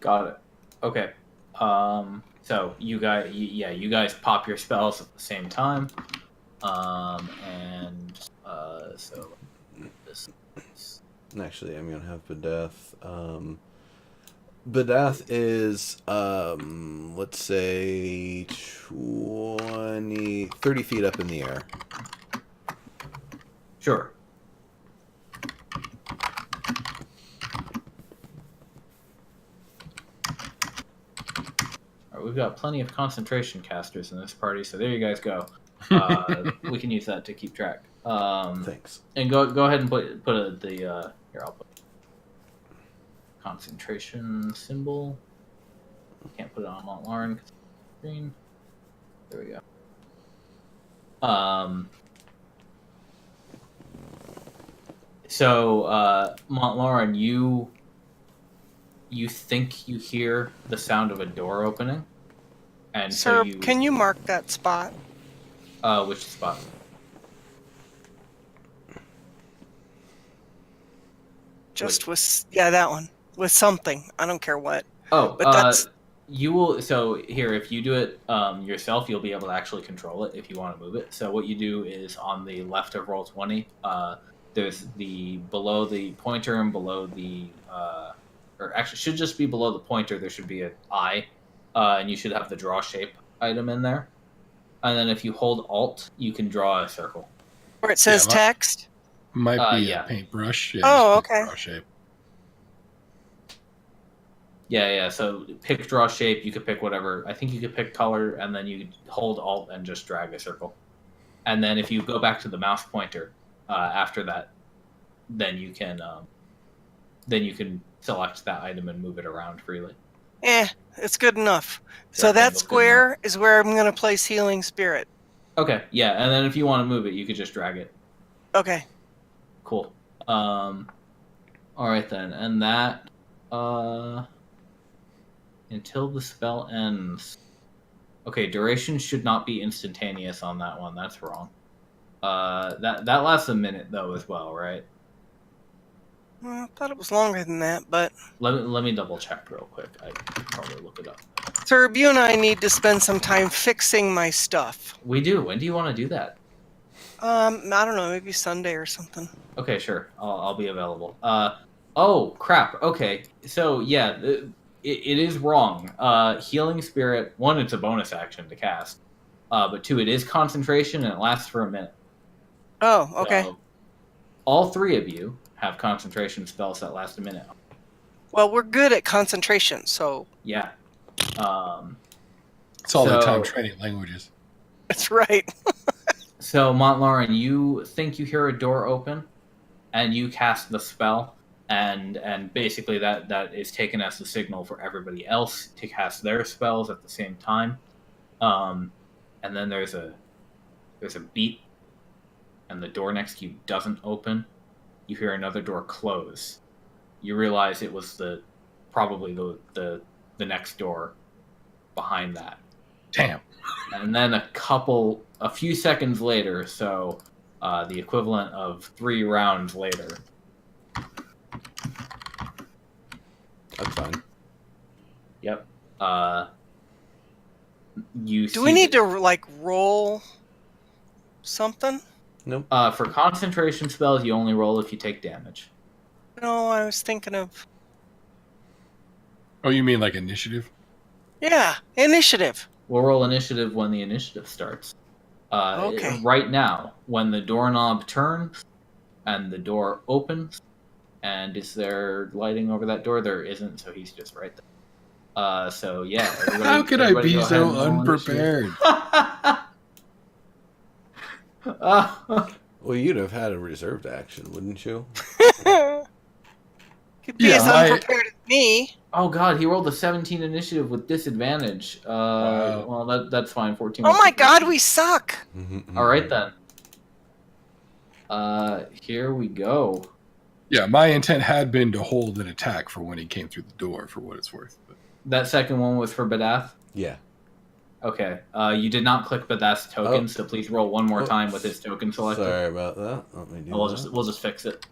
Got it. Okay. So you guys pop your spells at the same time. So this. Actually, I'm gonna have Bedath. Bedath is let's say 30 feet up in the air. Sure. We've got plenty of concentration casters in this party, so there you guys go. We can use that to keep track. Thanks. And go ahead and put here. I'll put concentration symbol. Can't put it on Mont'larin because it's green. There we go. So Mont'larin, you think you hear the sound of a door opening, and Sir, so can you mark that spot? which spot? Just with that one. With something. I don't care what. Oh, But that's you will. So here, if you do it yourself, you'll be able to actually control it if you want to move it. So what you do is on the left of roll 20, there's below the pointer and below the or actually should just be below the pointer. There should be an eye, and you should have the draw shape item in there. And then if you hold Alt, you can draw a circle. where it says Yeah, text. Might be yeah. a paintbrush. Yeah, Oh, just pick okay. draw shape. Yeah. So pick draw shape. You could pick whatever. I think you could pick color, and then you hold Alt and just drag a circle. And then if you go back to the mouse pointer after that, then you can select that item and move it around freely. It's good enough. Does So that that look good square is where I'm going to place Healing Spirit. Okay. Yeah. And then if you want to move it, you could just drag it. Okay. Cool. All right then, and that until the spell ends. Okay, duration should not be instantaneous on that one. That's wrong. That lasts a minute though as well, right? Well, I thought it was longer than that, but Let me double check real quick. I could probably look it up. Sir, you and I need to spend some time fixing my stuff. We do. When do you want to do that? I don't know, maybe Sunday or something. Okay, sure. I'll be available. Oh crap. Okay, so yeah, it is wrong. Healing Spirit. 1, it's a bonus action to cast. But 2, it is concentration and it lasts for a minute. Oh, okay. So, all 3 of you have concentration spells that last a minute. Well, we're good at concentration, so Yeah. It's all that time So- training languages. that's right. So, Mont'larin, you think you hear a door open, and you cast the spell, and basically that is taken as the signal for everybody else to cast their spells at the same time. And then there's a beat, and the door next to you doesn't open. You hear another door close. You realize it was probably the next door behind that. Damn. And then a few seconds later, so the equivalent of 3 rounds later. That's fine. Yep. You Do we need to like roll something? Nope. For concentration spells, you only roll if you take damage. No, I was thinking of Oh, you mean like initiative? initiative. We'll roll initiative when the initiative starts. Okay. Right now, when the doorknob turns and the door opens, and is there lighting over that door? There isn't, so he's just right there. So yeah. How could I everybody be go ahead so and roll unprepared? initiative. Well, you'd have had a reserved action, wouldn't you? Could be Yeah, as unprepared as me. Oh god, he rolled a 17 initiative with disadvantage. Wow. Well, that's fine. 14. Oh my god, we suck. All right then. Here we go. Yeah, my intent had been to hold an attack for when he came through the door, for what it's worth. But That second one was for Badath. Yeah. Okay. You did not click Badath's token, Oh. so please roll one more time with his token selected. Sorry about that. Let me do We'll that. we'll just fix it.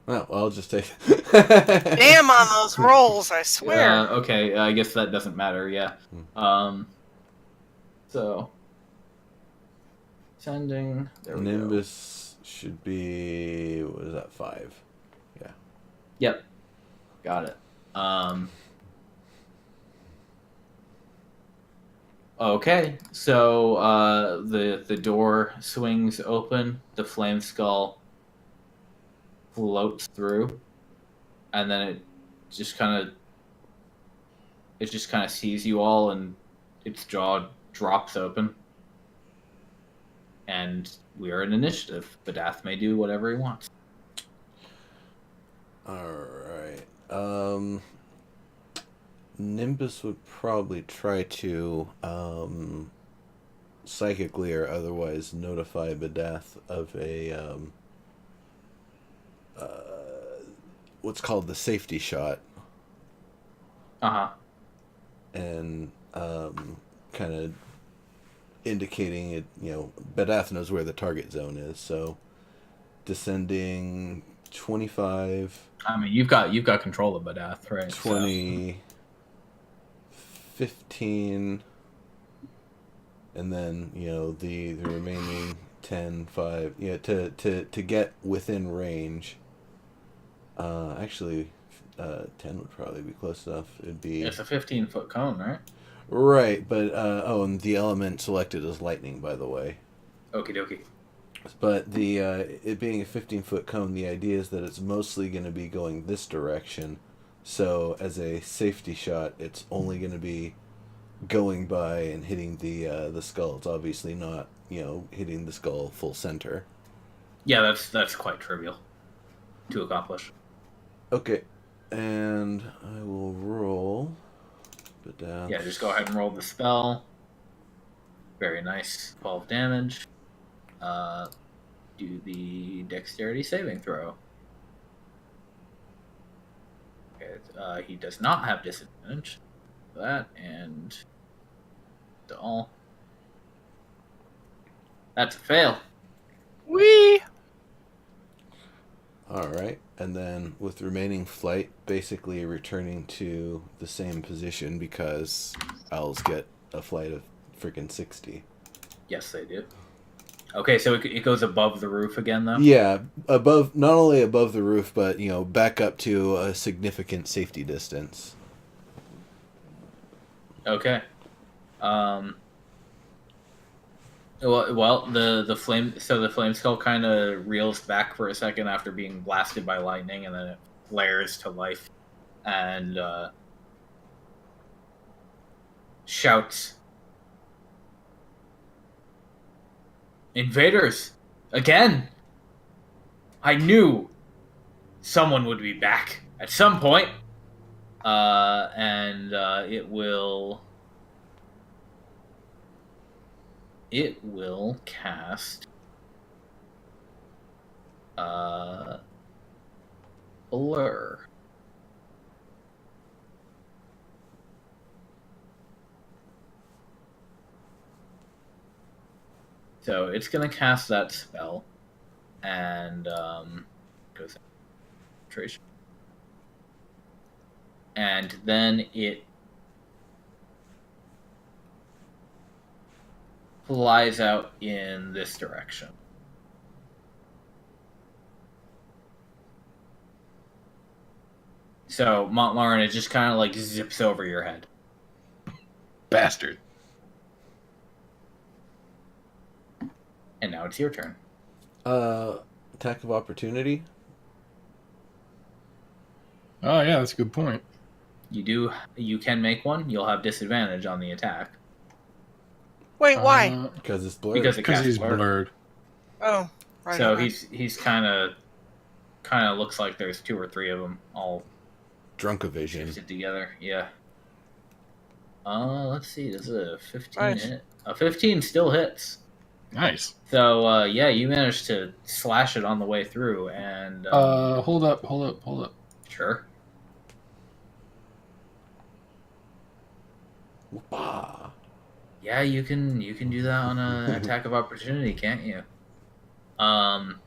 Well, I'll just take. Damn on those rolls, I swear. Okay. I guess that doesn't matter. Yeah. So sending. There we go. Nimbus should be. What is that? 5. Yeah. Yep. Got it. Okay, so the door swings open, the flameskull floats through, and then it just kind of sees you all, and its jaw drops open, and we are in initiative. Badath may do whatever he wants. Alright. Nimbus would probably try to psychically or otherwise notify Badath of a what's called the safety shot, and kind of indicating it. Badath knows where the target zone is, so descending 25. I mean, you've got control of Badath, right? 20, 15, and then the remaining 10, 5. To get within range. Actually, 10 would probably be close enough. It'd be It's a 15-foot cone, right? right, but and the element selected is lightning, by the way. Okie dokie. But the it being a 15-foot cone, the idea is that it's mostly going to be going this direction. So as a safety shot, it's only going to be going by and hitting the skull. It's obviously not hitting the skull full center. Yeah, that's quite trivial to accomplish. Okay, and I will roll. Yeah, just go ahead and roll the spell. Very nice. 12 damage. Do the dexterity saving throw. Okay, he does not have disadvantage. That and all. That's a fail. Whee! Alright, and then with remaining flight, basically returning to the same position because owls get a flight of freaking 60. Yes, they do. Okay, so it goes above the roof again, though? Yeah, above, not only above the roof, but, back up to a significant safety distance. Okay. Well, the flame skull kind of reels back for a second after being blasted by lightning, and then it flares to life and shouts, "Invaders! Again! I knew someone would be back at some point." And it will cast Blur. So it's going to cast that spell, and goes concentration, and then it flies out in this direction. So Mont'larin, it just kind of like zips over your head. Bastard. And now it's your turn. Attack of opportunity. Oh yeah, that's a good point. You can make one. You'll have disadvantage on the attack. Wait, why? Because it's blurred. Because it Because casts he's blur. blurred. Oh, right. So okay. he's kind of looks like there's 2 or 3 of them all Drunk vision. shifted together. Yeah. Let's see. This is a 15 Nice. hit. A 15 still hits. Nice. So yeah, you managed to slash it on the way through, and Hold up. sure. Ah. Yeah, you can do that on an attack of opportunity, can't you? And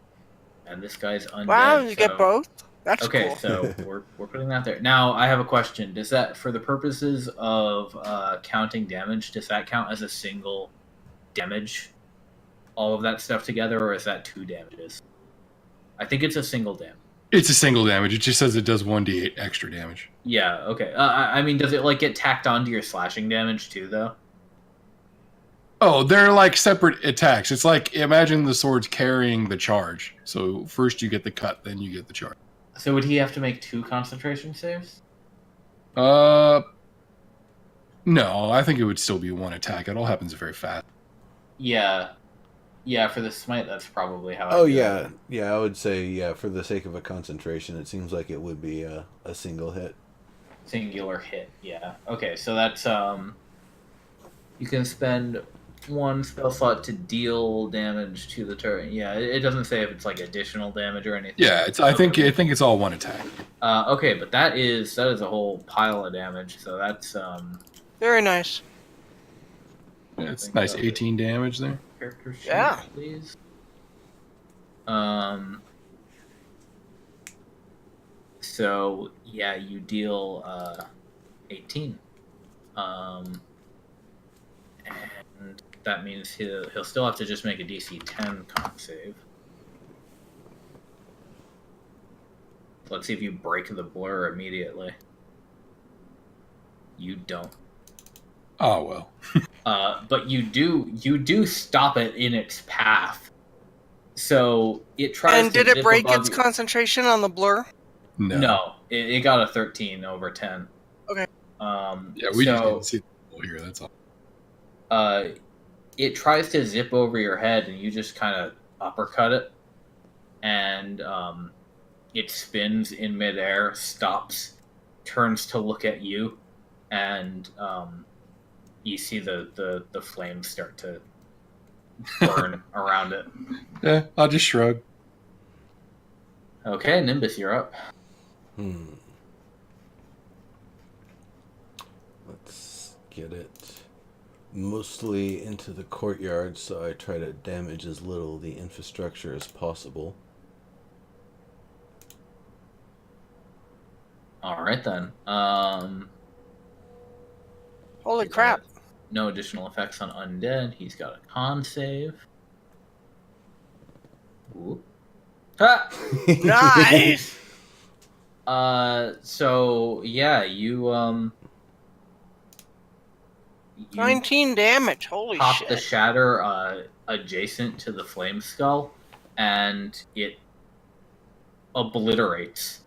this guy's undead. Wow, you so... get both? That's Okay, cool. so we're putting that there. Now, I have a question. Does that, for the purposes of counting damage, does that count as a single damage? All of that stuff together, or is that 2 damages? I think it's a single damage. It's a single damage. It just says it does 1d8 extra damage. Yeah, okay. I mean, does it like get tacked onto your slashing damage too, though? Oh, they're like separate attacks. It's like, imagine the sword's carrying the charge. So first you get the cut, then you get the charge. So would he have to make 2 concentration saves? No, I think it would still be 1 attack. It all happens very fast. Yeah. Yeah, for the smite, that's probably how Oh I do yeah, it. yeah. I would say for the sake of a concentration, it seems like it would be a single hit. Singular hit, yeah. Okay, so that's, you can spend 1 spell slot to deal damage to the turret. Yeah, it doesn't say if it's like additional damage or anything. Yeah, I think it's all 1 attack. Okay, but that is a whole pile of damage, so that's, Very nice. Yeah, it's nice 18 damage there. Character sheet, Yeah. please. So yeah, you deal 18. And that means he'll still have to just make a DC 10 con save. Let's see if you break the blur immediately. You don't. Oh well. But you do stop it in its path. So it tries. And did to it zip break above its you. concentration on the blur? No, it got a 13 over 10. Okay. Yeah, we just didn't see the hole here. That's all. It tries to zip over your head, and you just kind of uppercut it, and it spins in midair, stops, turns to look at you, and you see the flames start to burn around it. Yeah, I'll just shrug. Okay, Nimbus, you're up. Let's get it mostly into the courtyard, so I try to damage as little of the infrastructure as possible. All right then. Holy crap. No additional effects on undead. He's got a con save. Ooh. Ha! Nice! So yeah, you 19 damage. Holy pop shit. the shatter adjacent to the flameskull, and it obliterates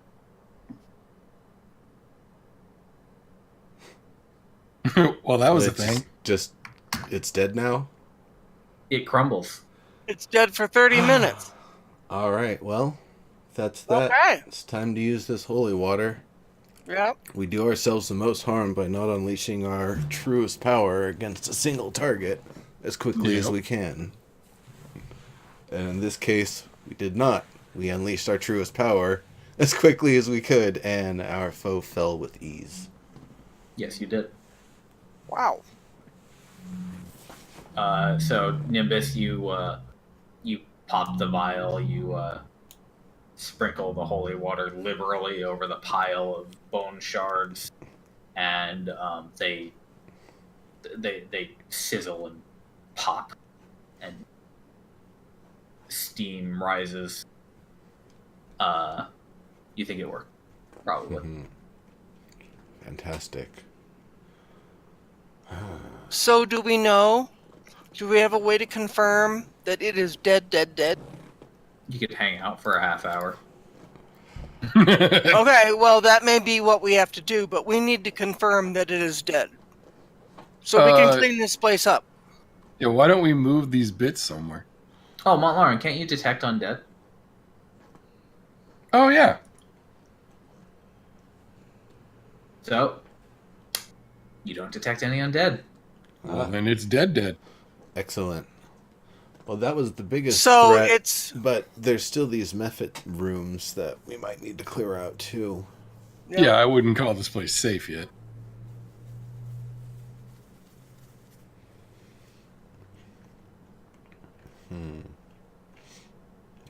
Well, that was a It's thing. Just it's dead now. It crumbles. It's dead for 30 minutes. All right. Well, that's that. Okay. It's time to use this holy water. Yep. We do ourselves the most harm by not unleashing our truest power against a single target as quickly as Yep. we can. And in this case, we did not. We unleashed our truest power as quickly as we could, and our foe fell with ease. Yes, you did. Wow. So Nimbus, you pop the vial, you sprinkle the holy water liberally over the pile of bone shards, and they sizzle and pop, and steam rises. You think it worked? Probably. Mhm. Fantastic. So do we know? Do we have a way to confirm that it is dead? You could hang out for a half hour. Okay, well, that may be what we have to do, but we need to confirm that it is dead. So we can clean this place up. Yeah, why don't we move these bits somewhere? Oh, Mont'larin, can't you detect undead? Oh, yeah. So, you don't detect any undead. Well, then it's dead. Excellent. Well, that was the biggest So threat. it's... But there's still these method rooms that we might need to clear out too. Yeah, I wouldn't call this place safe yet.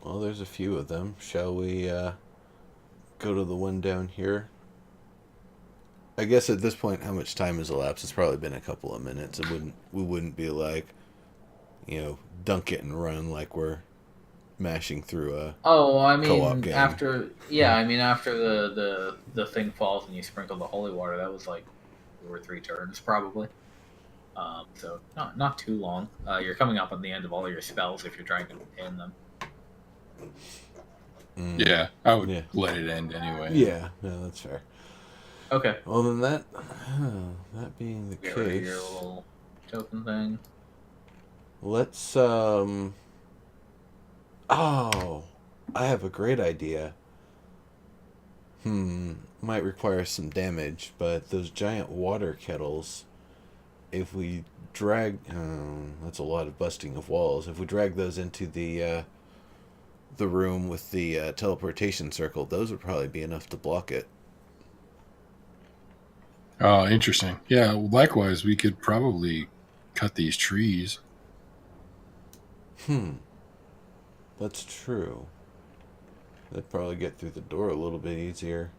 Well, there's a few of them. Shall we go to the one down here? I guess at this point, how much time has elapsed? It's probably been a couple of minutes. We wouldn't be like, dunk it and run like we're mashing through a. Oh, I Co-op mean, game. after the thing falls and you sprinkle the holy water, that was like 2 or 3 turns probably. So not too long. You're coming up on the end of all your spells if you're trying to end them. Yeah, I would Yeah. let it end anyway. Yeah, no, that's fair. Okay. Well, then that being the Get rid of your case, little token thing. let's Oh, I have a great idea. Might require some damage, but those giant water kettles, if we drag, that's a lot of busting of walls. If we drag those into the room with the teleportation circle, those would probably be enough to block it. Oh, interesting. Yeah, likewise, we could probably cut these trees. That's true. That'd probably get through the door a little bit easier.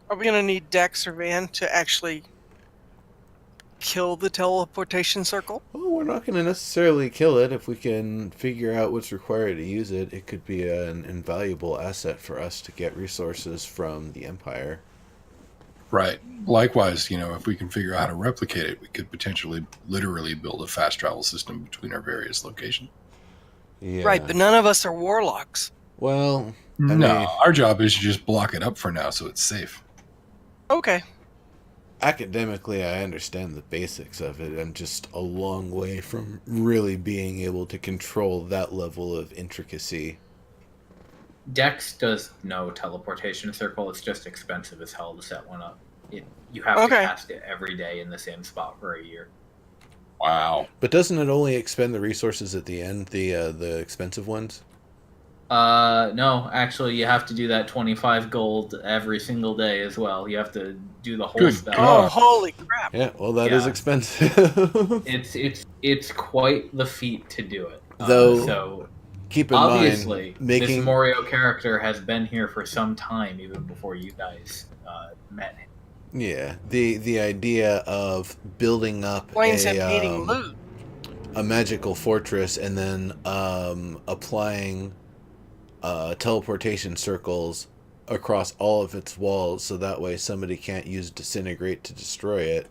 Are we going to need Dex or Van to actually kill the teleportation circle? Well, we're not going to necessarily kill it. If we can figure out what's required to use it, it could be an invaluable asset for us to get resources from the Empire. Right. Likewise, if we can figure out how to replicate it, we could potentially literally build a fast travel system between our various locations. Yeah. Right, but none of us are warlocks. Well, No, our job is to just block it up for now so it's safe. Okay. academically, I understand the basics of it. I'm just a long way from really being able to control that level of intricacy. Dex does no teleportation circle. It's just expensive as hell to set one up. You have to cast it every day in the same spot for a year. Wow. But doesn't it only expend the resources at the end, the expensive ones? No, actually, you have to do that 25 gold every single day as well. You have to do the whole Good spell. God. Oh, holy crap. Yeah, well, that is Yeah. expensive. It's quite the feat to do it. Though, So keep in obviously, mind, making this Morioh character has been here for some time, even before you guys met him. yeah, the idea of building up Planes have needing loot. a magical fortress and then applying teleportation circles across all of its walls so that way somebody can't use disintegrate to destroy it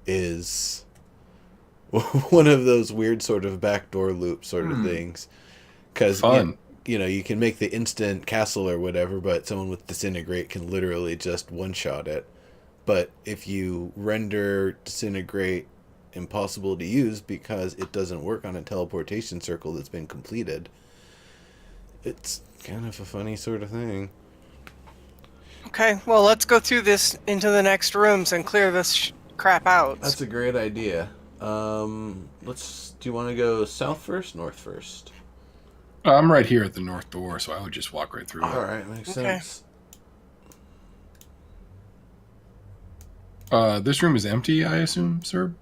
is one of those weird sort of backdoor loop sort of things. Because you can make the instant castle or whatever, but someone with disintegrate can literally just one-shot it. But if you render disintegrate impossible to use because it doesn't work on a teleportation circle that's been completed, it's kind of a funny sort of thing. Okay, well, let's go through this into the next rooms and clear this crap out. That's a great idea. Let's. Do you want to go south first, north first? I'm right here at the north door, so I would just walk right through All it. right, makes Okay. sense. This room is empty, I assume, sir?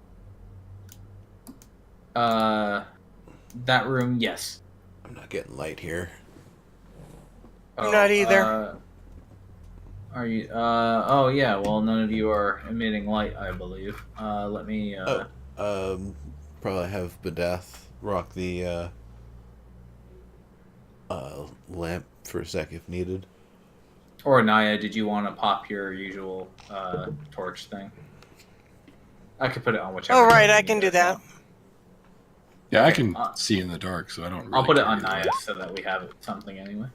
That room, yes. I'm not getting light here. Not either. Are you? Oh yeah. Well, none of you are emitting light, I believe. Let me. Probably have Badath rock the lamp for a sec if needed. Or Naia, did you want to pop your usual torch thing? I could put it on whichever. Oh, right, one I you can do guys that. want. Yeah, I Okay, can see in the dark, so I don't really I'll put it care on either way. Naia so that we have something anyway.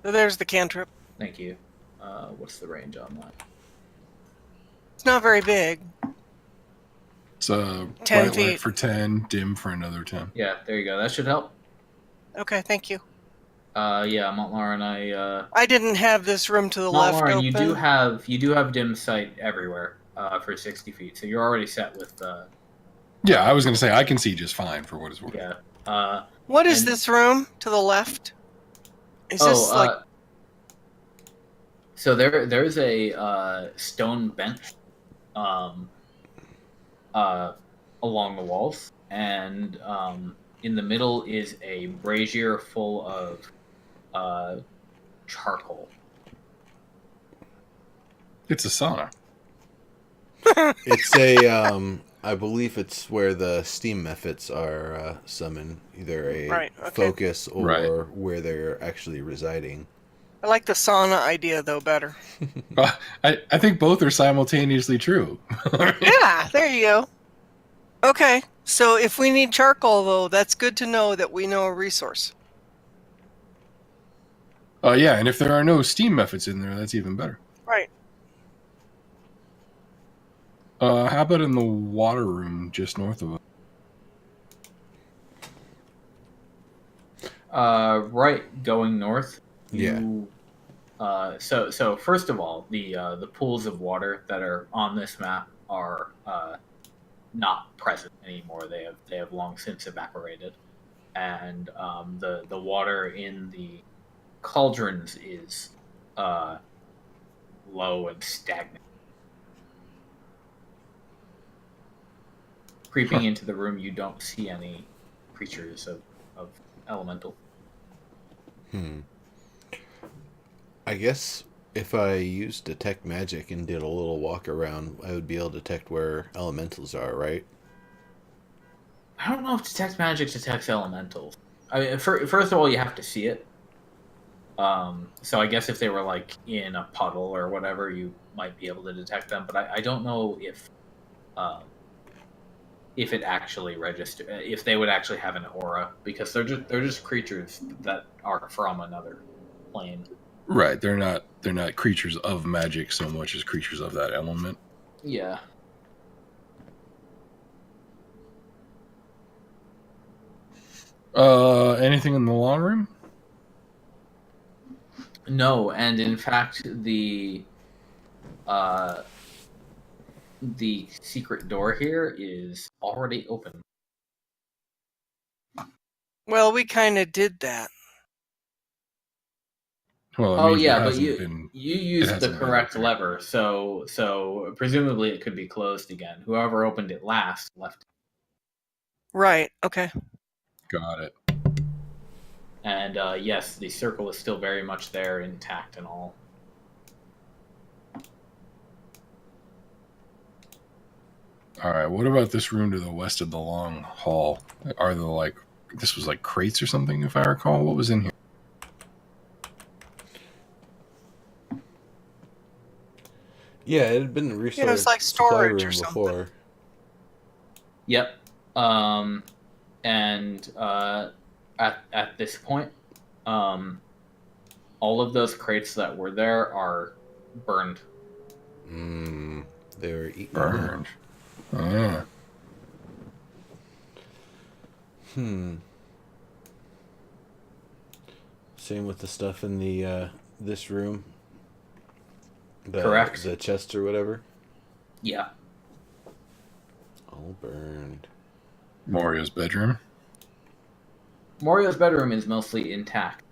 So there's the cantrip. Thank you. What's the range on that? It's not very big. It's 10 bright feet. light for 10, dim for another 10. Yeah, there you go. That should help. Okay, thank you. Yeah, Mont'larin, I didn't have this room to the left Mont'larin, open. you do have dim sight everywhere for 60 feet, so you're already set with. Yeah, I was going to say I can see just fine for what it's worth. Yeah. What is and- this room to the left? Is this like... So there's a stone bench along the walls, and in the middle is a brazier full of charcoal. It's a sauna. It's a I believe it's where the steam mephits are summoned, either a Right, okay. focus or Right. where they're actually residing. I like the sauna idea, though, better. I think both are simultaneously true. Yeah, there you go. Okay, so if we need charcoal, though, that's good to know that we know a resource. Yeah, and if there are no steam methods in there, that's even better. Right. How about in the water room just north of it? Right, going north. Yeah. So first of all, the pools of water that are on this map are not present anymore. They have long since evaporated, and the water in the cauldrons is low and stagnant. Creeping into the room, you don't see any creatures of elemental. I guess if I used detect magic and did a little walk around, I would be able to detect where elementals are, right? I don't know if detect magic detects elementals. I mean, first of all, you have to see it. So I guess if they were like in a puddle or whatever, you might be able to detect them. But I don't know if it actually if they would actually have an aura, because they're just creatures that are from another plane. Right, they're not creatures of magic so much as creatures of that element. Yeah. Anything in the long room? No, and in fact, the secret door here is already open. Well, we kind of did that. Well, it Oh means it yeah, but hasn't you been- used the hasn't been correct opened. lever, so presumably it could be closed again. Whoever opened it last left, Right, okay. Got it. and yes, the circle is still very much there, intact and all. All right. What about this room to the west of the long hall? Are there this was like crates or something, if I recall? What was in here? Yeah, it had been restored. Yeah, it was like supply storage room or something. before. Yep. And at this point, all of those crates that were there are burned They were eaten. Burned. Same with the stuff in the this room. Correct. The chest or whatever. Yeah. All burned. Morioh's bedroom. Morioh's bedroom is mostly intact.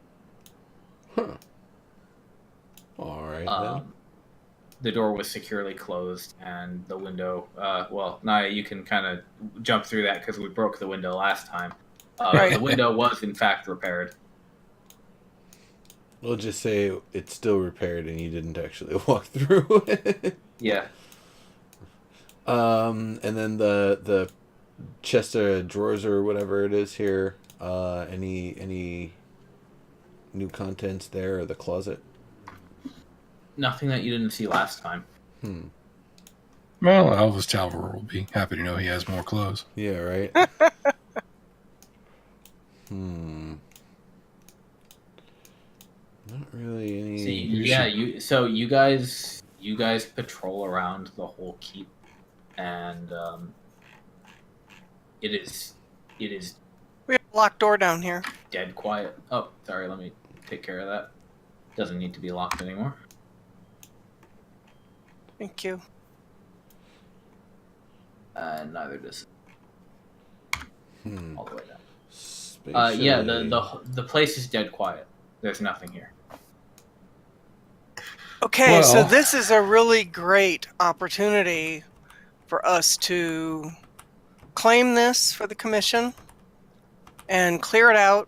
Huh. All right then. The door was securely closed, and the window. Well, Naia, you can kind of jump through that because we broke the window last time. Right. The window was in fact repaired. We'll just say it's still repaired, and you didn't actually walk through it. Yeah. And then the chest of drawers or whatever it is here. Any new contents there, or the closet? Nothing that you didn't see last time. Well, Elvis Talver will be happy to know he has more clothes. Yeah, right. Not really any. You guys patrol around the whole keep, and it is We have a locked door down here. dead quiet. Oh, sorry. Let me take care of that. Doesn't need to be locked anymore. Thank you. Neither does all the way down. Spatially. Yeah, the place is dead quiet. There's nothing here. Okay, so Well- this is a really great opportunity for us to claim this for the commission and clear it out,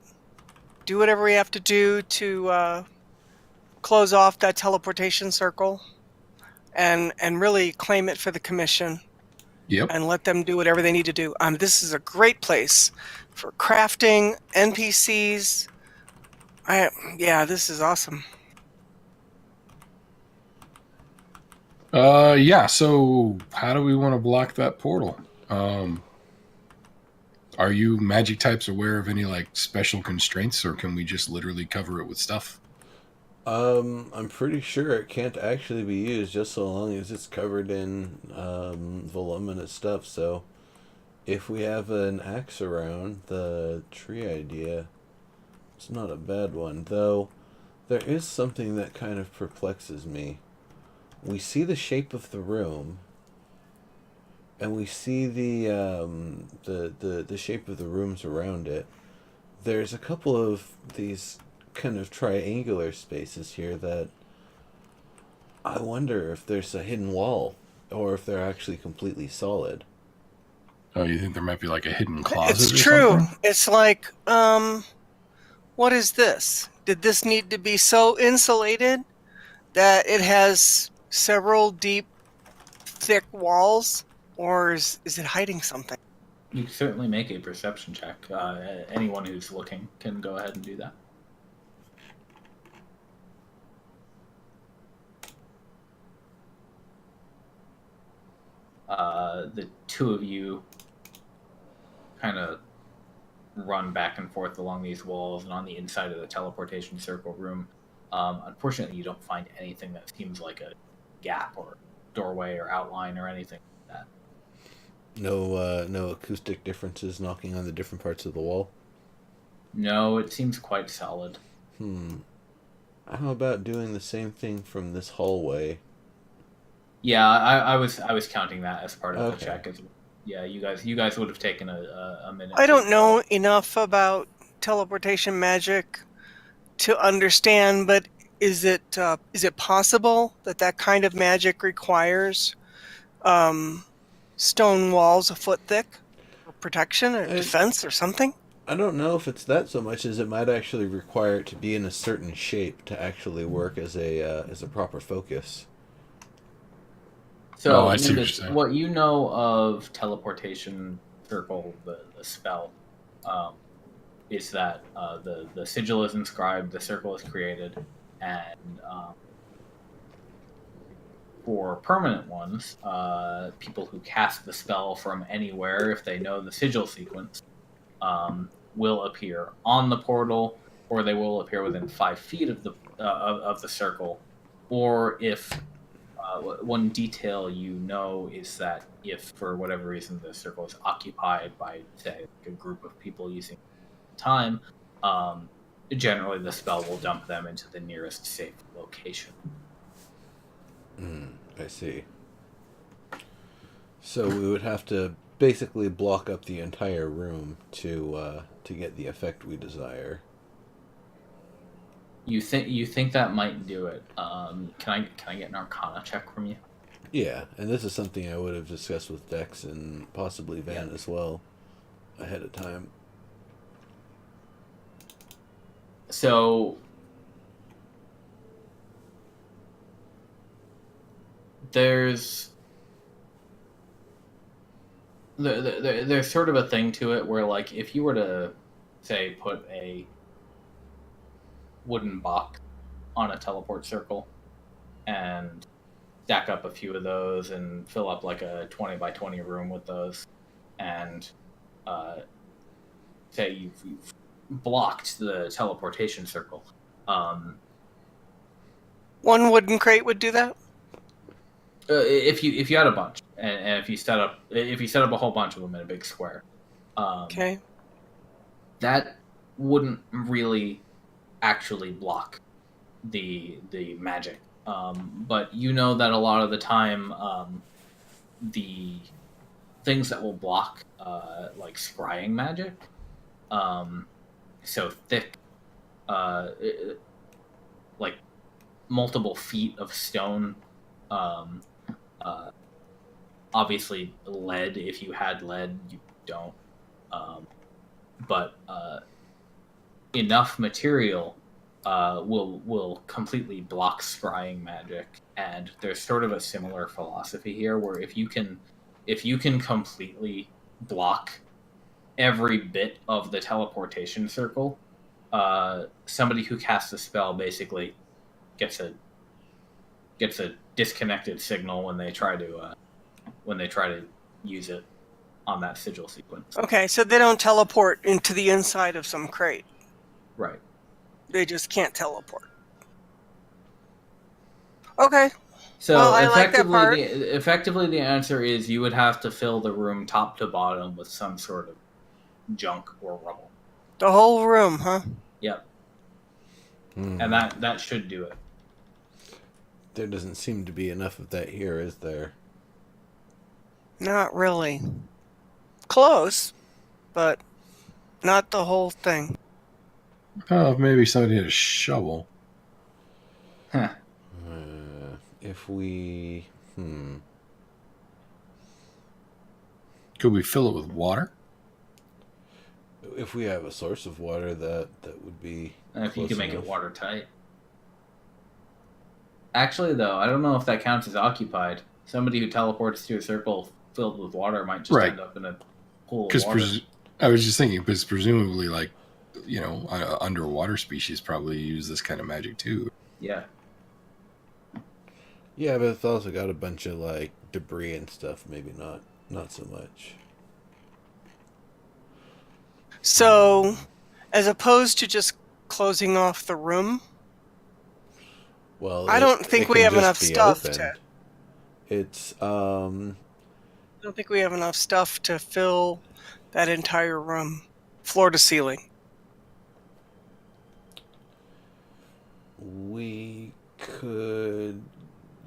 do whatever we have to do to close off that teleportation circle, and really claim it for the commission. Yep. And let them do whatever they need to do. This is a great place for crafting, NPCs. This is awesome. Yeah, so how do we want to block that portal? Are you magic types aware of any like special constraints, or can we just literally cover it with stuff? I'm pretty sure it can't actually be used just so long as it's covered in voluminous stuff. So if we have an axe around, the tree idea, it's not a bad one. Though there is something that kind of perplexes me. We see the shape of the room, and we see the shape of the rooms around it. There's a couple of these kind of triangular spaces here that I wonder if there's a hidden wall or if they're actually completely solid. Oh, you think there might be like a hidden closet? It's or true. something? It's like, what is this? Did this need to be so insulated that it has several deep, thick walls, or is it hiding something? You can certainly make a perception check. Anyone who's looking can go ahead and do that. The two of you kind of run back and forth along these walls and on the inside of the teleportation circle room. Unfortunately, you don't find anything that seems like a gap or doorway or outline or anything like that. No acoustic differences knocking on the different parts of the wall. No, it seems quite solid. How about doing the same thing from this hallway? Yeah, I was counting that as part of the Okay. check as well. Yeah, you guys would have taken a minute. I don't know enough about teleportation magic to understand, but is it possible that kind of magic requires stone walls a foot thick for protection or defense or something? I don't know if it's that so much as it might actually require it to be in a certain shape to actually work as a proper focus. So, I see what you're Nimbus, saying. what you know of teleportation circle, the spell, is that the sigil is inscribed, the circle is created, and for permanent ones, people who cast the spell from anywhere, if they know the sigil sequence, will appear on the portal, or they will appear within 5 feet of the circle, or if one detail you know is that if for whatever reason the circle is occupied by, say, like a group of people using time, generally the spell will dump them into the nearest safe location. I see. So we would have to basically block up the entire room to get the effect we desire. You think that might do it? Can I get an Arcana check from you? Yeah, and this is something I would have discussed with Dex and possibly Van as well ahead of time. So there's sort of a thing to it where, like, if you were to, say, put a wooden box on a teleport circle and stack up a few of those and fill up like a 20 by 20 room with those, and say you've blocked the teleportation circle. One wooden crate would do that? If you had a bunch, and if you set up a whole bunch of them in a big square, Okay. that wouldn't really actually block the magic. But you know that a lot of the time, the things that will block, like scrying magic, so thick, like multiple feet of stone. Obviously, lead. If you had lead, you don't. But enough material will completely block scrying magic, and there's sort of a similar philosophy here, where if you can completely block every bit of the teleportation circle, somebody who casts a spell basically gets a disconnected signal when they try to use it on that sigil sequence. Okay, so they don't teleport into the inside of some crate. Right. They just can't teleport. Okay. So Well, I like that part. effectively the answer is you would have to fill the room top to bottom with some sort of junk or rubble. The whole room, huh? Yep. And that should do it. There doesn't seem to be enough of that here, is there? Not really. Close, but not the whole thing. Oh, maybe somebody had a shovel. Huh. If we... Could we fill it with water? If we have a source of water, that would be And if you can make enough. it watertight. Actually, though, I don't know if that counts as occupied. Somebody who teleports to a circle filled with water might just end up in a pool of water. I was just thinking, because presumably, like, you know, underwater species probably use this kind of magic too. Yeah. Yeah, but it's also got a bunch of, like, debris and stuff. Maybe not so much. So, as opposed to just closing off the room, Well, I don't think we have enough stuff to. It's I don't think we have enough stuff to fill that entire room, floor to ceiling. We could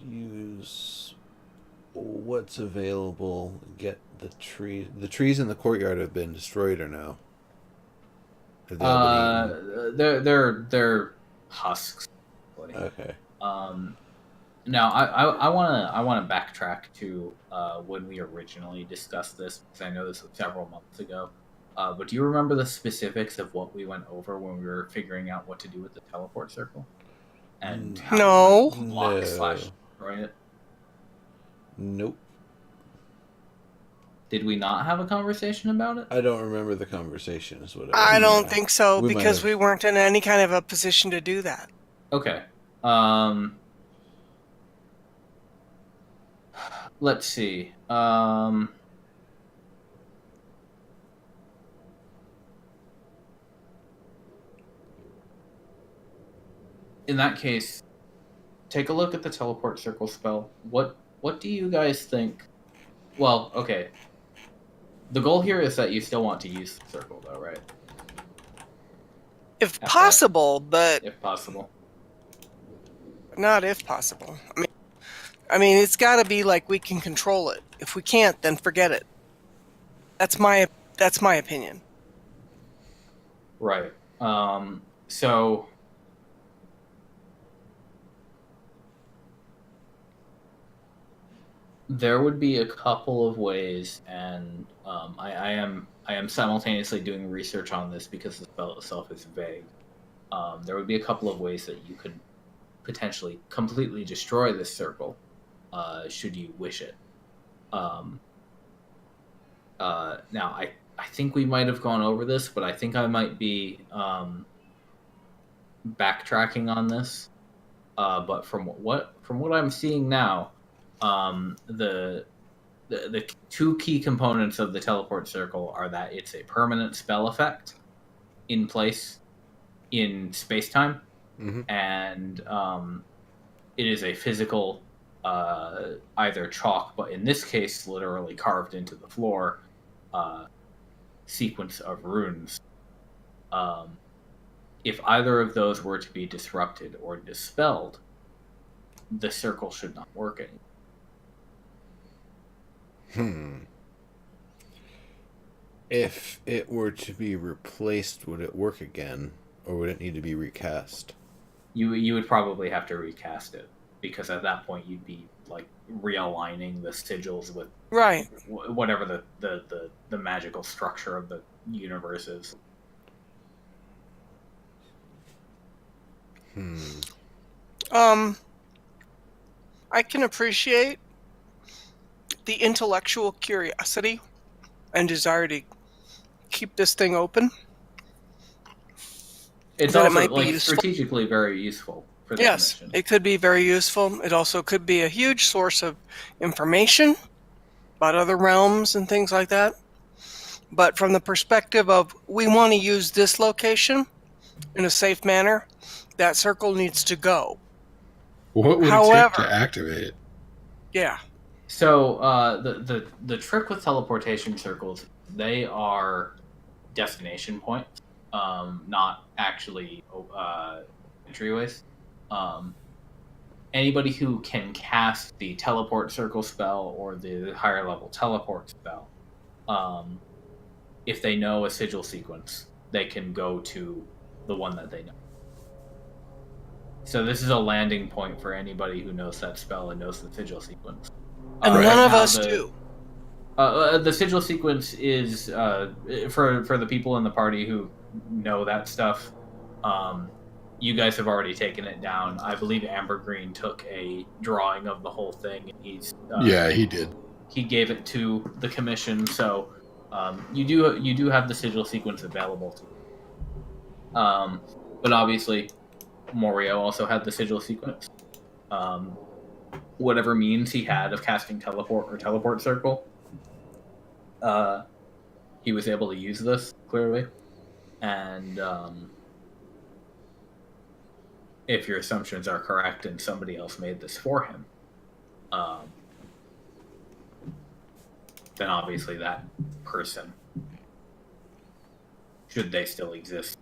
use what's available. Get the tree. The trees in the courtyard have been destroyed or no? Have they all been eaten? They're husks. Okay. Now I wanna backtrack to when we originally discussed this, because I know this was several months ago. But do you remember the specifics of what we went over when we were figuring out what to do with the teleport circle? And how No. to block / destroy it? Nope. Did we not have a conversation about it? I don't remember the conversation. Is what I don't think so, We might because have- we weren't in any kind of a position to do that. Okay. Let's see. In that case, take a look at the teleport circle spell. What do you guys think? Well, okay. The goal here is that you still want to use the circle, though, right? If possible, but if possible. not if possible. I mean, it's got to be like we can control it. If we can't, then forget it. That's my opinion. Right. So there would be a couple of ways, and I am simultaneously doing research on this because the spell itself is vague. There would be a couple of ways that you could potentially completely destroy this circle, should you wish it. Now, I think we might have gone over this, but I think I might be backtracking on this. But from what I'm seeing now, the two key components of the teleport circle are that it's a permanent spell effect in place in space-time, and it is a physical either chalk, but in this case literally carved into the floor, sequence of runes. If either of those were to be disrupted or dispelled, the circle should not work anymore. If it were to be replaced, would it work again, or would it need to be recast? You would probably have to recast it, because at that point you'd be like realigning the sigils with right whatever the magical structure of the universe is. I can appreciate the intellectual curiosity and desire to keep this thing open. It's also like strategically very useful for the mission. It could be very useful. It also could be a huge source of information about other realms and things like that. But from the perspective of we want to use this location in a safe manner, that circle needs to go. What would it take to activate it? Yeah. So the trick with teleportation circles, they are destination points, not actually entryways. Anybody who can cast the teleport circle spell or the higher level teleport spell, if they know a sigil sequence, they can go to the one that they know. So this is a landing point for anybody who knows that spell and knows the sigil sequence. And none of us do. The sigil sequence is for the people in the party who know that stuff. You guys have already taken it down. I believe Amber Green took a drawing of the whole thing. And he did. He gave it to the commission, so you do have the sigil sequence available to you. But obviously, Morioh also had the sigil sequence. Whatever means he had of casting teleport or teleport circle, he was able to use this clearly. And if your assumptions are correct and somebody else made this for him, then obviously that person, should they still exist,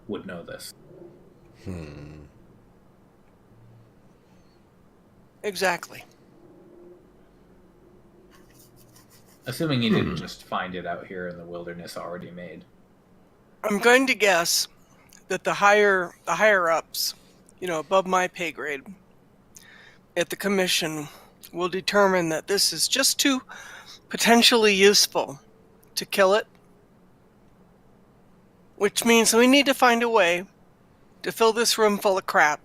would know this. Exactly. Assuming you didn't just find it out here in the wilderness already made. I'm going to guess that the higher ups, above my pay grade, at the commission, will determine that this is just too potentially useful to kill it. Which means we need to find a way to fill this room full of crap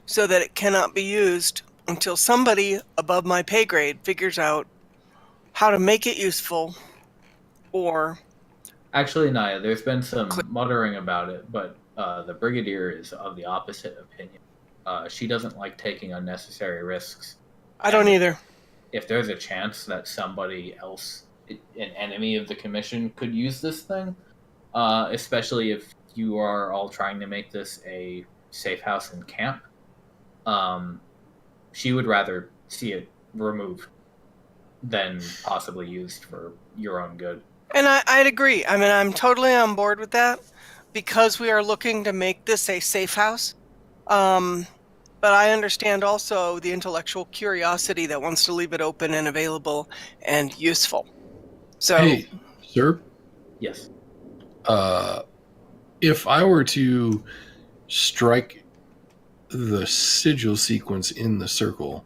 so that it cannot be used until somebody above my pay grade figures out how to make it useful, or... Actually, Naia, there's been some muttering about it, but the Brigadier is of the opposite opinion. She doesn't like taking unnecessary risks. I don't either. If there's a chance that somebody else, an enemy of the Commission, could use this thing, especially if you are all trying to make this a safe house and camp, she would rather see it removed than possibly used for your own good. And I'd agree. I mean, I'm totally on board with that because we are looking to make this a safe house. But I understand also the intellectual curiosity that wants to leave it open and available and useful. So, Hey, sir, Yes. if I were to strike the sigil sequence in the circle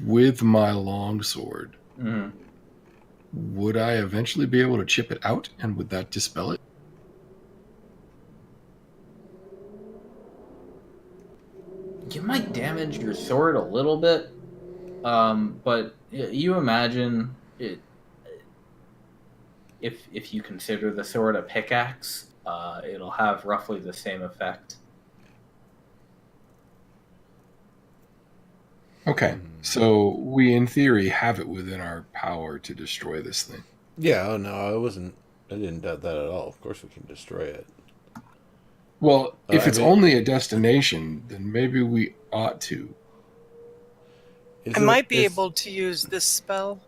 with my longsword, Mm-hmm. would I eventually be able to chip it out, and would that dispel it? You might damage your sword a little bit, but you imagine it. If you consider the sword a pickaxe, it'll have roughly the same effect. Okay, so we in theory have it within our power to destroy this thing. Yeah, oh no, I didn't doubt that at all. Of course we can destroy it. Well, if I it's mean- only a destination, then maybe we ought to. I might be able to use this spell.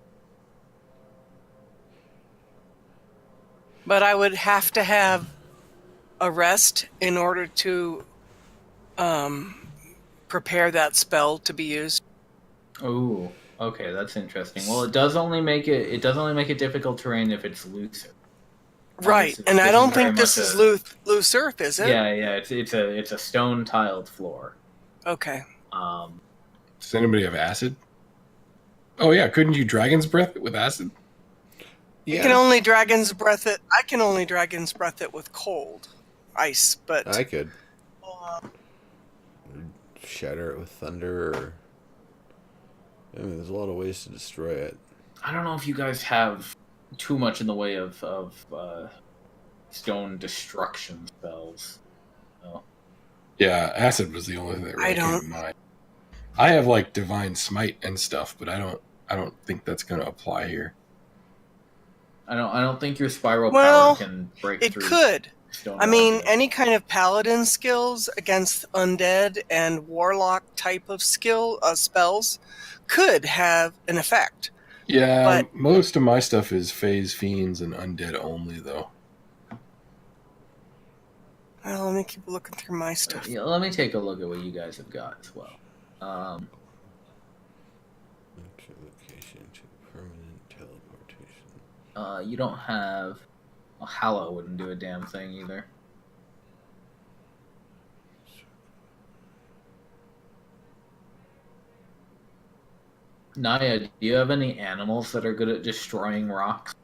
But I would have to have a rest in order to prepare that spell to be used. Oh, okay, that's interesting. Well, it does only make it difficult terrain if it's looser. Right, and I don't think this is loose earth, is it? Yeah, it's a stone tiled floor. Okay. Does anybody have acid? Oh yeah, couldn't you dragon's breath it with acid? You can only dragon's breath it. I can only dragon's breath it with cold ice, but I could shatter it with thunder. Or... I mean, there's a lot of ways to destroy it. I don't know if you guys have too much in the way of stone destruction spells. No. Yeah, acid was the only thing that really I came don't- to mind. I have like divine smite and stuff, but I don't think that's going to apply here. I don't think your spiral Well, power can break it through. could. Stone I mean, warfare. any kind of paladin skills against undead and warlock type of spells could have an effect. Yeah, But- most of my stuff is phase fiends and undead only, though. Well, let me keep looking through my stuff. Yeah, let me take a look at what you guys have got as well. Location to permanent teleportation. You don't have. Well, Hallow wouldn't do a damn thing either. Naia, do you have any animals that are good at destroying rocks?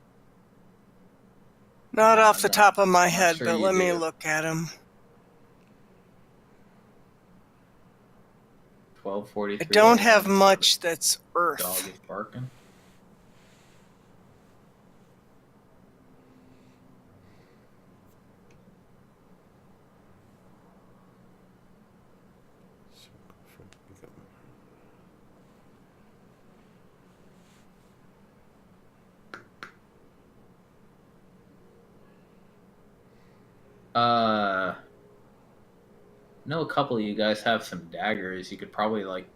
Not off the No, top of my not head, sure but you let me do. look at them. 1243. I don't have much that's Dog earth. is barking. Know a couple of you guys have some daggers. You could probably like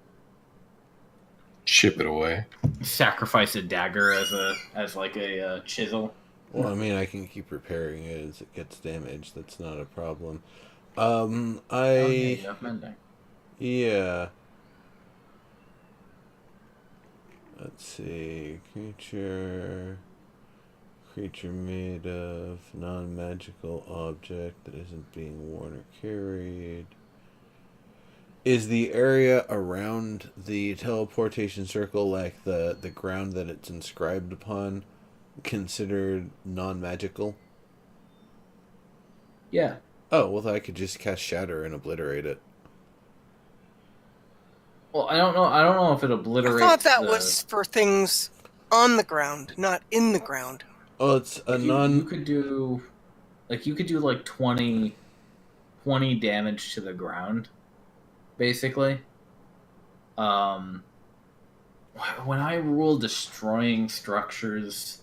Chip it away. sacrifice a dagger as like a chisel. Well, I mean, I can keep repairing it as it gets damaged. That's not a problem. Oh, yeah, you have mending. Yeah. Let's see. Creature made of non-magical object that isn't being worn or carried. Is the area around the teleportation circle, like the ground that it's inscribed upon, considered non-magical? Yeah. Oh, well, I could just cast Shatter and obliterate it. Well, I don't know if it obliterates. I thought that was for things on the ground, not in the ground. Oh, it's a You could do like 20 damage to the ground, basically. When I rule destroying structures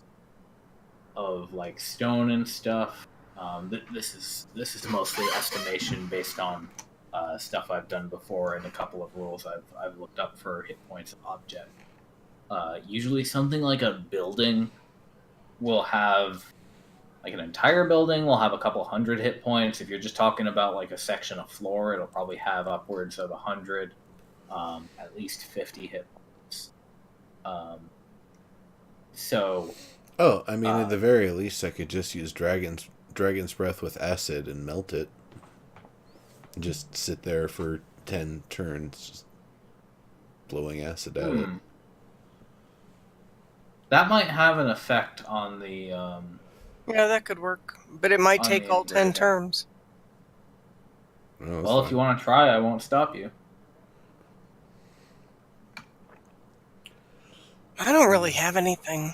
of like stone and stuff, This is mostly estimation based on stuff I've done before and a couple of rules I've looked up for hit points of object. Usually, something like a building will have, like an entire building will have a couple hundred hit points. If you're just talking about like a section of floor, it'll probably have upwards of 100, at least 50 hit points. Oh, I mean, at the very least, I could just use Dragon's Breath with acid and melt it. Just sit there for 10 turns, just blowing acid at it. That might have an effect on the. Yeah, that could work, but it might take all 10 dragon. turns. No, Well, if you want to try, I won't stop you. I don't really have anything.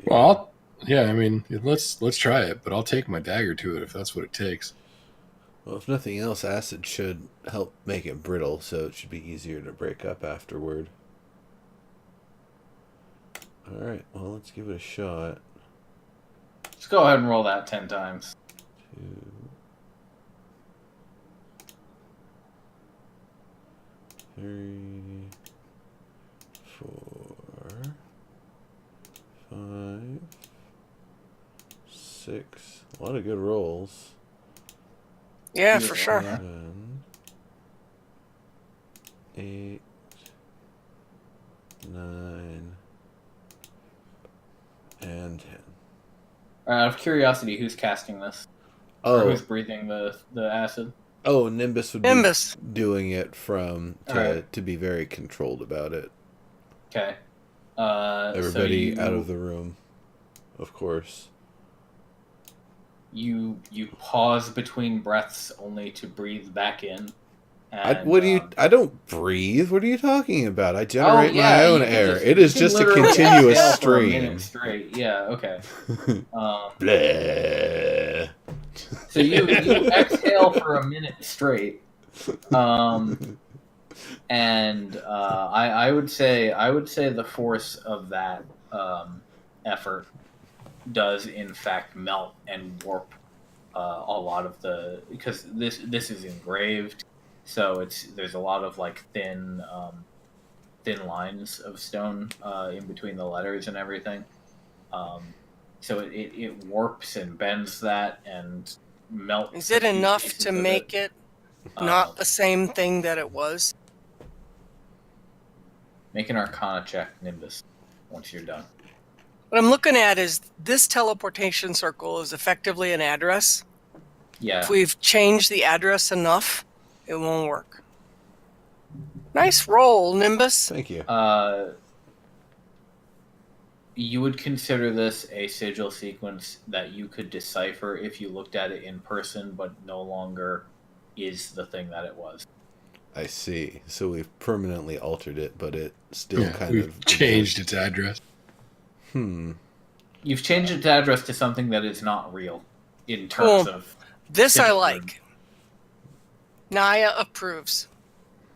Well, yeah, I mean, let's try it, but I'll take my dagger to it if that's what it takes. Well, if nothing else, acid should help make it brittle, so it should be easier to break up afterward. Alright, well, let's give it a shot. Just go ahead and roll that 10 times. 2, 3, 4, 5, 6. A lot of good rolls. Yeah, for sure. 7, 8, 9, and 10. Out of curiosity, who's casting this? Or who's breathing the acid? Oh, Nimbus would be doing it to be very controlled about it. Okay. Everybody out of the room, of course. You pause between breaths only to breathe back in. And, I don't breathe. What are you talking about? I generate my own air. It is just a literally continuous exhale for a stream. minute straight. Yeah. Okay. Bleh. So you exhale for a minute straight, and I would say the force of that effort does in fact melt and warp a lot of because this is engraved, so there's a lot of like thin lines of stone in between the letters and everything. So it warps and bends that and melts. Is it enough to make it not the same thing that it was? Make an Arcana check, Nimbus, once you're done. What I'm looking at is this teleportation circle is effectively an address. Yeah. If we've changed the address enough, it won't work. Nice roll, Nimbus. Thank you. You would consider this a sigil sequence that you could decipher if you looked at it in person, but no longer is the thing that it was. I see. So we've permanently altered it, but it still we've changed its address. You've changed its address to something that is not real in terms of this. I like. Naia approves.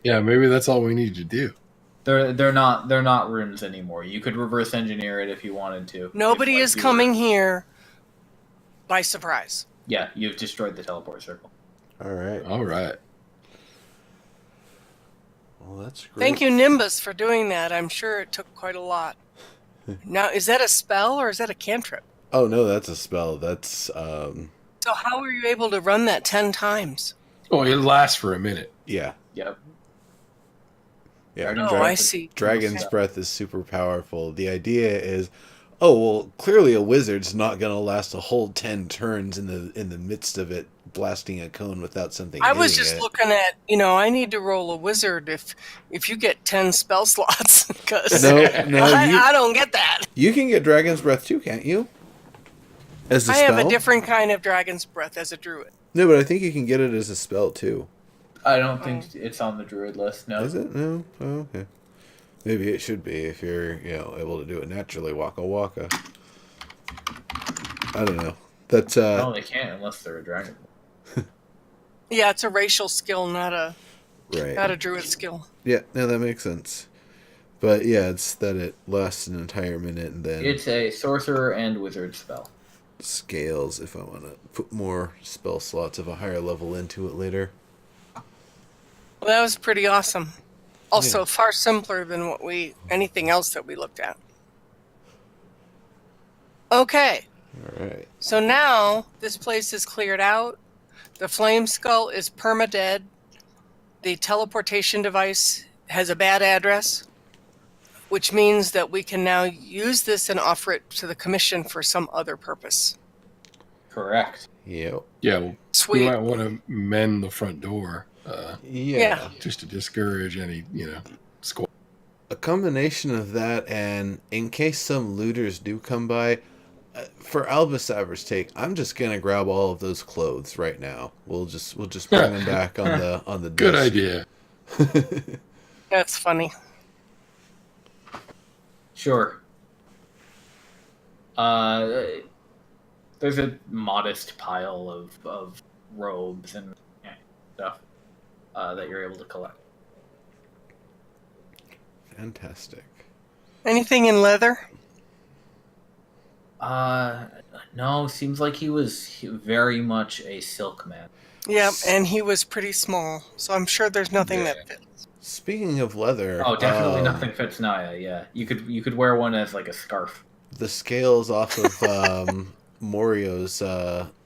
Yeah, maybe that's all we need to do. They're not runes anymore. You could reverse engineer it if you wanted to. Nobody is coming here by surprise. Yeah, you've destroyed the teleport circle. All right. Well, that's great. Thank you, Nimbus, for doing that. I'm sure it took quite a lot. Now, is that a spell or is that a cantrip? Oh no, that's a spell. That's So how were you able to run that 10 times? Oh, it lasts for a minute. Yeah. Yep. Yeah. I see. Dragon's Breath is super powerful. The idea is, clearly a wizard's not going to last a whole 10 turns in the midst of it blasting a cone without something. I was just looking at, I need to roll a wizard if you get 10 spell slots, because I don't get that. You can get Dragon's Breath too, can't you? As a spell? I have a different kind of Dragon's Breath as a druid. No, but I think you can get it as a spell too. I don't think it's on the druid list. No. Is it? No. Oh, okay. Maybe it should be if you're able to do it naturally. Waka waka. I don't know. That's No, they can't unless they're a dragon. Yeah, it's a racial skill, not a druid skill. Yeah, no, that makes sense. But yeah, it's that it lasts an entire minute and then It's a sorcerer and wizard spell. scales if I want to put more spell slots of a higher level into it later. Well, that was pretty awesome. Also, Yeah. far simpler than anything else that we looked at. Okay, All right. so now this place is cleared out. The flameskull is perma-dead. The teleportation device has a bad address, which means that we can now use this and offer it to the commission for some other purpose. Correct. Yep. Yeah, well, we Sweet. might want to mend the front door Yeah. just to discourage any, squad. A combination of that and in case some looters do come by, for Albasaver's take, I'm just gonna grab all of those clothes right now. We'll just bring them back on the Good disc. idea. That's funny. Sure. There's a modest pile of robes and stuff that you're able to collect. Fantastic. Anything in leather? No, seems like he was very much a silk man. Yeah, and he was pretty small, so I'm sure there's nothing Yeah. that fits. Speaking of leather, Oh, definitely nothing fits Naia. Yeah, you could wear one as like a scarf. the scales off of Morioh's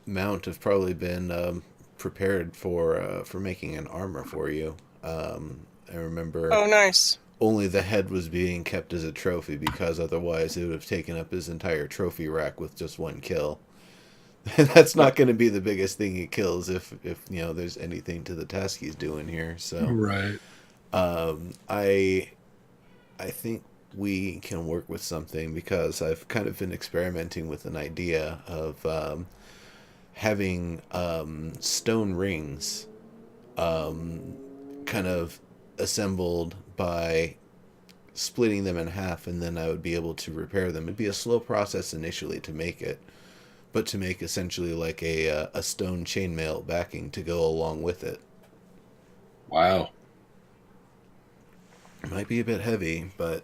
mount have probably been prepared for making an armor for you. I remember Oh, nice. only the head was being kept as a trophy because otherwise it would have taken up his entire trophy rack with just one kill. That's not going to be the biggest thing he kills if there's anything to the task he's doing here. So Right. I think we can work with something because I've kind of been experimenting with an idea of having stone rings kind of assembled by splitting them in half, and then I would be able to repair them. It'd be a slow process initially to make it, but to make essentially like a stone chainmail backing to go along with it. Wow. It might be a bit heavy, but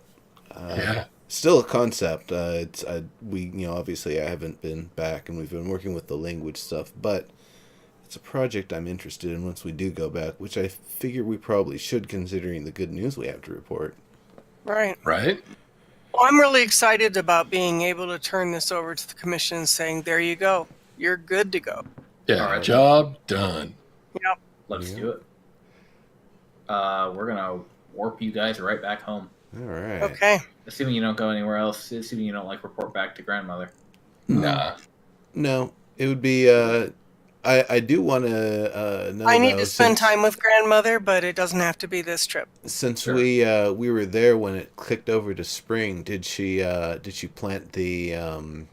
Yeah. still a concept. Obviously I haven't been back, and we've been working with the language stuff, but it's a project I'm interested in once we do go back, which I figure we probably should, considering the good news we have to report. Right. Right? Well, I'm really excited about being able to turn this over to the commission and saying, there you go. You're good to go. Yeah. All right. Job done. Yep. Let's Yeah. do it. We're gonna warp you guys right back home. All right. Okay. Assuming you don't go anywhere else. Assuming you don't report back to grandmother. Nah. No, it would be. I do want to know. I need though, to spend since- time with grandmother, but it doesn't have to be this trip. Since Sure. we were there when it clicked over to spring, did she plant the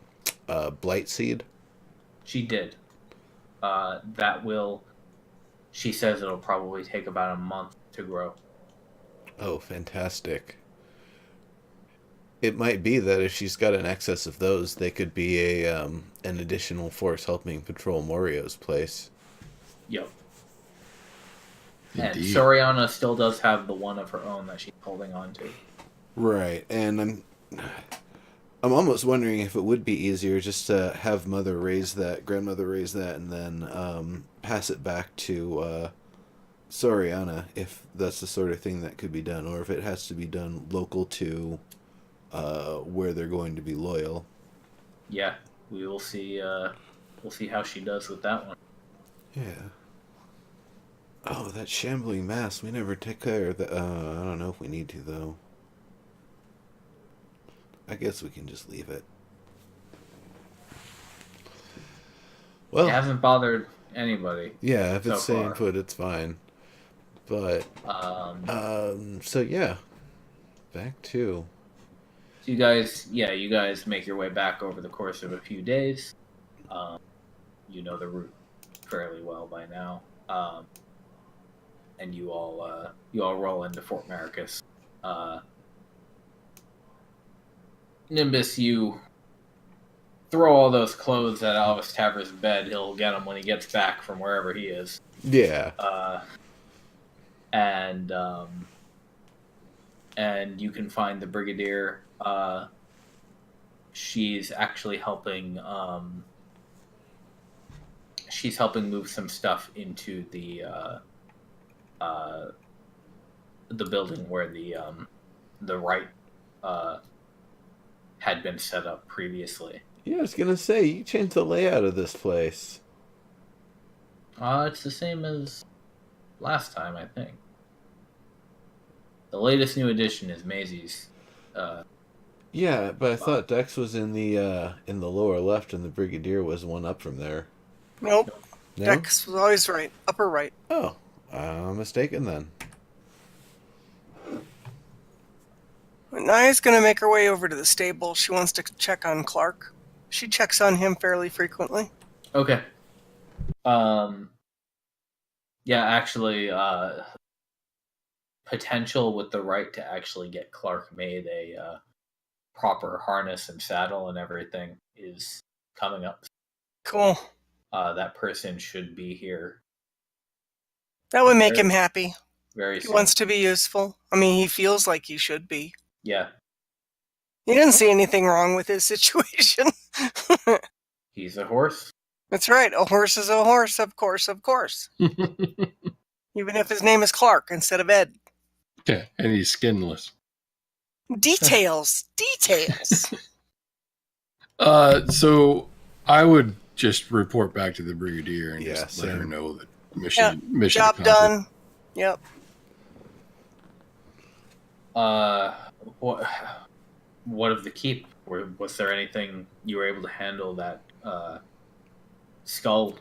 blight seed? She did. She says it'll probably take about a month to grow. Oh, fantastic. It might be that if she's got an excess of those, they could be an additional force helping patrol Morioh's place. Yep. And Indeed. Soriana still does have the one of her own that she's holding on to. Right, and I'm almost wondering if it would be easier just to have grandmother raise that, and then pass it back to Soriana, if that's the sort of thing that could be done, or if it has to be done local to where they're going to be loyal. Yeah, we will see. We'll see how she does with that one. Yeah. Oh, that shambling mass. We never take care of that. I don't know if we need to, though. I guess we can just leave it. Well, It hasn't bothered anybody. yeah, if it's so staying far. put, it's fine. But, so yeah. Back to... So you guys make your way back over the course of a few days. You know the route fairly well by now. And you all roll into Fort Maricus. Nimbus, you throw all those clothes at Alvis Taver's bed. He'll get them when he gets back from wherever he is. Yeah. and you can find the Brigadier. She's actually helping. She's helping move some stuff into the building where the right had been set up previously. Yeah, I was gonna say you changed the layout of this place. It's the same as last time, I think. The latest new addition is Maisie's. Yeah, but I thought Dex was in the lower left, and the Brigadier was one up from there. Nope. No? Dex was always right. Upper right. Oh, I'm mistaken then. Naia's going to make her way over to the stable. She wants to check on Clark. She checks on him fairly frequently. Okay. Yeah, actually, potential with the right to actually get Clark made a proper harness and saddle and everything is coming up. Cool. That person should be here That would make him happy. very He soon. wants to be useful. I mean, he feels like he should be. Yeah, He doesn't see anything wrong with his situation. he's a horse. That's right. A horse is a horse, of course, of course. Even if his name is Clark instead of Ed. Yeah, and he's skinless. Details. Details. So I would just report back to the Brigadier and Yeah, just let her same. know that mission Job accomplished. done. Yep. What of the keep? Was there anything you were able to handle that skull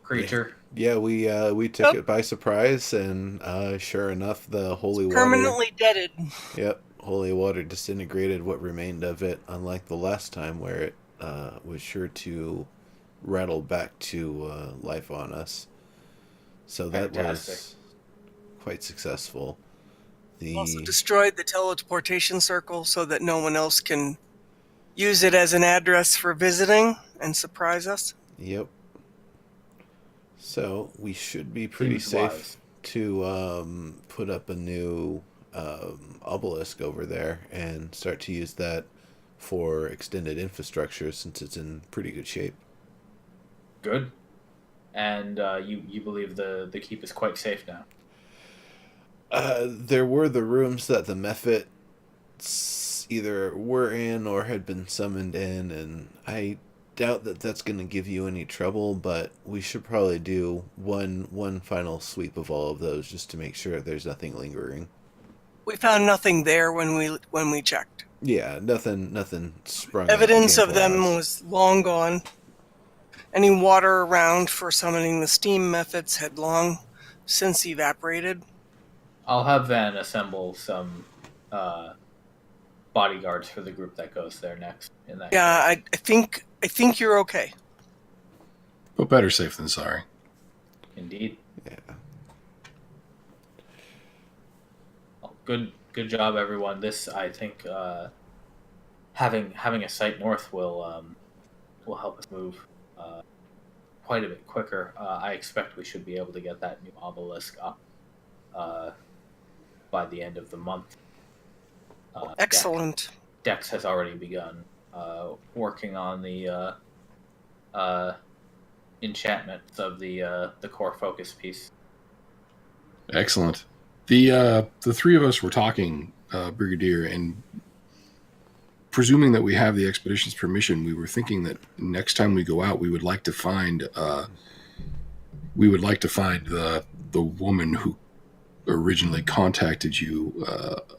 creature? Yeah, we took it by surprise, and sure enough, the holy water. Permanently deaded. Yep, holy water disintegrated what remained of it. Unlike the last time, where it was sure to rattle back to life on us. So that Fantastic. was quite successful. Also destroyed the teleportation circle so that no one else can use it as an address for visiting and surprise us. Yep. So we should be pretty Seems safe wise. to put up a new obelisk over there and start to use that for extended infrastructure, since it's in pretty good shape. Good. And you believe the keep is quite safe now? There were the rooms that the Mephit either were in or had been summoned in, and I doubt that that's going to give you any trouble, but we should probably do one final sweep of all of those just to make sure there's nothing lingering. We found nothing there when we checked. Yeah, nothing sprung out Evidence and of came them to us. was long gone. Any water around for summoning the steam methods had long since evaporated. I'll have Van assemble some bodyguards for the group that goes there next. In that Yeah, case. I think you're okay. But better safe than sorry. Indeed. Yeah. Well, good job, everyone. This, I think, having a site north will help us move quite a bit quicker. I expect we should be able to get that new obelisk up by the end of the month. Excellent. Dex has already begun working on the enchantments of the core focus piece. Excellent. The three of us were talking, Brigadier, and presuming that we have the expedition's permission, we were thinking that next time we go out, we would like to find the woman who originally contacted you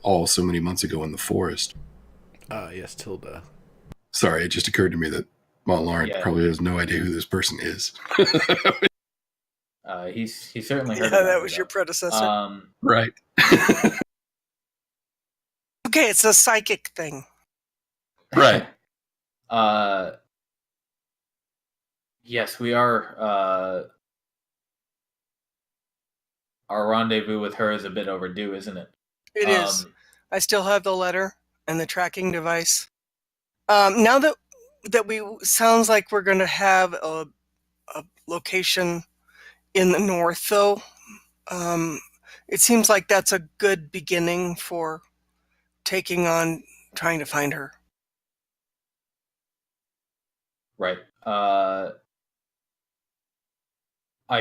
all so many months ago in the forest. Yes, Tilda. Sorry, it just occurred to me that Mont'larin Yeah. probably has no idea who this person is. He certainly heard Yeah, about that it, was though. your predecessor. Right. Okay, it's a psychic thing. Right. Yes, we are. Our rendezvous with her is a bit overdue, isn't it? It is. I still have the letter and the tracking device. Now that we sounds like we're going to have a location in the north, though. It seems like that's a good beginning for taking on trying to find her. Right. I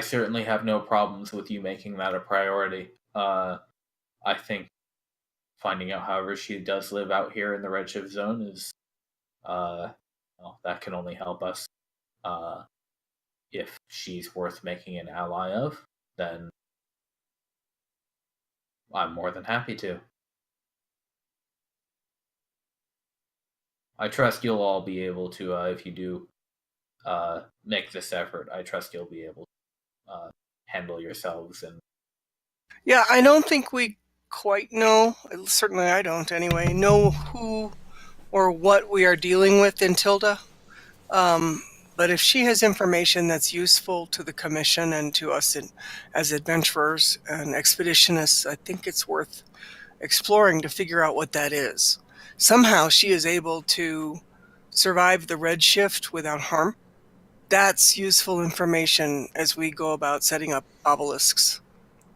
certainly have no problems with you making that a priority. I think finding out, however, she does live out here in the Redshift zone is, well, that can only help us. If she's worth making an ally of, then I'm more than happy to. I trust you'll all be able to, if you do make this effort, I trust you'll be able to handle yourselves. And Yeah, I don't think we quite know, certainly I don't anyway, know who or what we are dealing with in Tilda. But if she has information that's useful to the Commission and to us as adventurers and expeditionists, I think it's worth exploring to figure out what that is. Somehow she is able to survive the Redshift without harm. That's useful information as we go about setting up obelisks.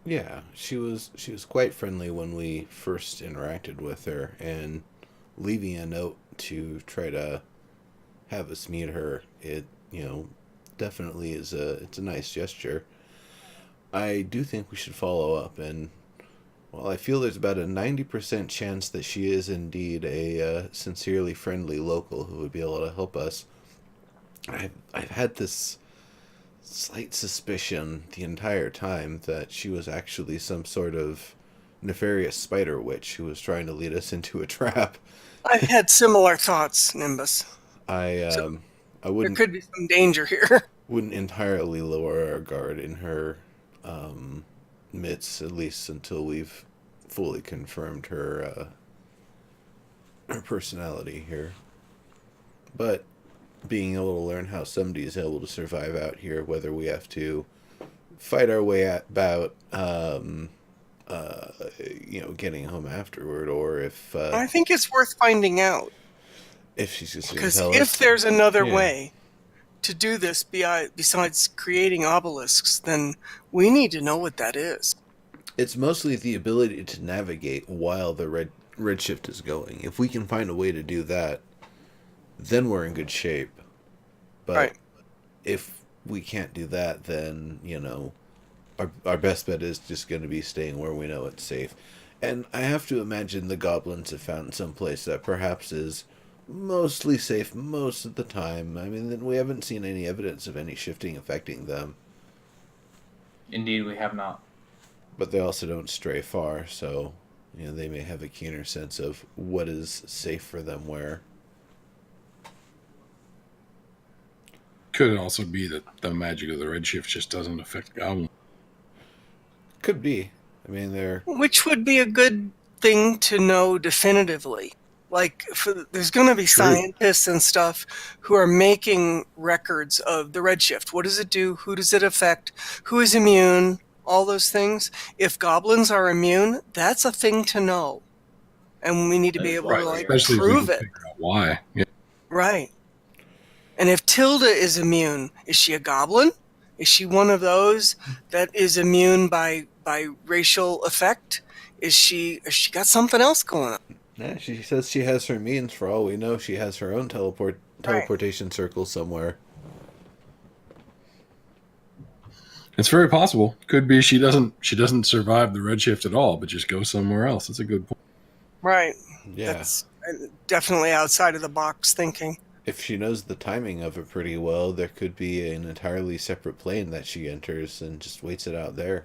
Yeah, she was quite friendly when we first interacted with her, and leaving a note to try to have us meet her, it definitely is it's a nice gesture. I do think we should follow up, and well, I feel there's about a 90% chance that she is indeed a sincerely friendly local who would be able to help us. I've had this slight suspicion the entire time that she was actually some sort of nefarious spider witch who was trying to lead us into a trap. I've had similar thoughts, Nimbus. I So I there wouldn't could be some danger here. wouldn't entirely lower our guard in her midst, at least until we've fully confirmed her personality here. But being able to learn how somebody is able to survive out here, whether we have to fight our way about, getting home afterward, or I think it's worth finding out. if she's just going to Because tell if us. there's another Yeah. way to do this besides creating obelisks, then we need to know what that is. It's mostly the ability to navigate while the redshift is going. If we can find a way to do that, then we're in good shape. But Right. if we can't do that, then, our best bet is just going to be staying where we know it's safe. And I have to imagine the goblins have found some place that perhaps is mostly safe most of the time. I mean, we haven't seen any evidence of any shifting affecting them. indeed, we have not. But they also don't stray far, so they may have a keener sense of what is safe for them where. Could it also be that the magic of the redshift just doesn't affect goblins? Could be. I mean, Which would be a good thing to know definitively. Like, there's going to be True. scientists and stuff who are making records of the redshift. What does it do? Who does it affect? Who is immune? All those things. If goblins are immune, that's a thing to know. And we need to be able to, Especially prove if we it. can figure out why. Yeah. Right. And if Tilda is immune, is she a goblin? Is she one of those that is immune by racial effect? Has she got something else going on? Yeah, she says she has her means. For all we know, she has her own teleportation circle somewhere. It's very possible. Could be she doesn't survive the redshift at all, but just go somewhere else. That's a good point. Right. Yeah. That's definitely outside of the box thinking. If she knows the timing of it pretty well, there could be an entirely separate plane that she enters and just waits it out there.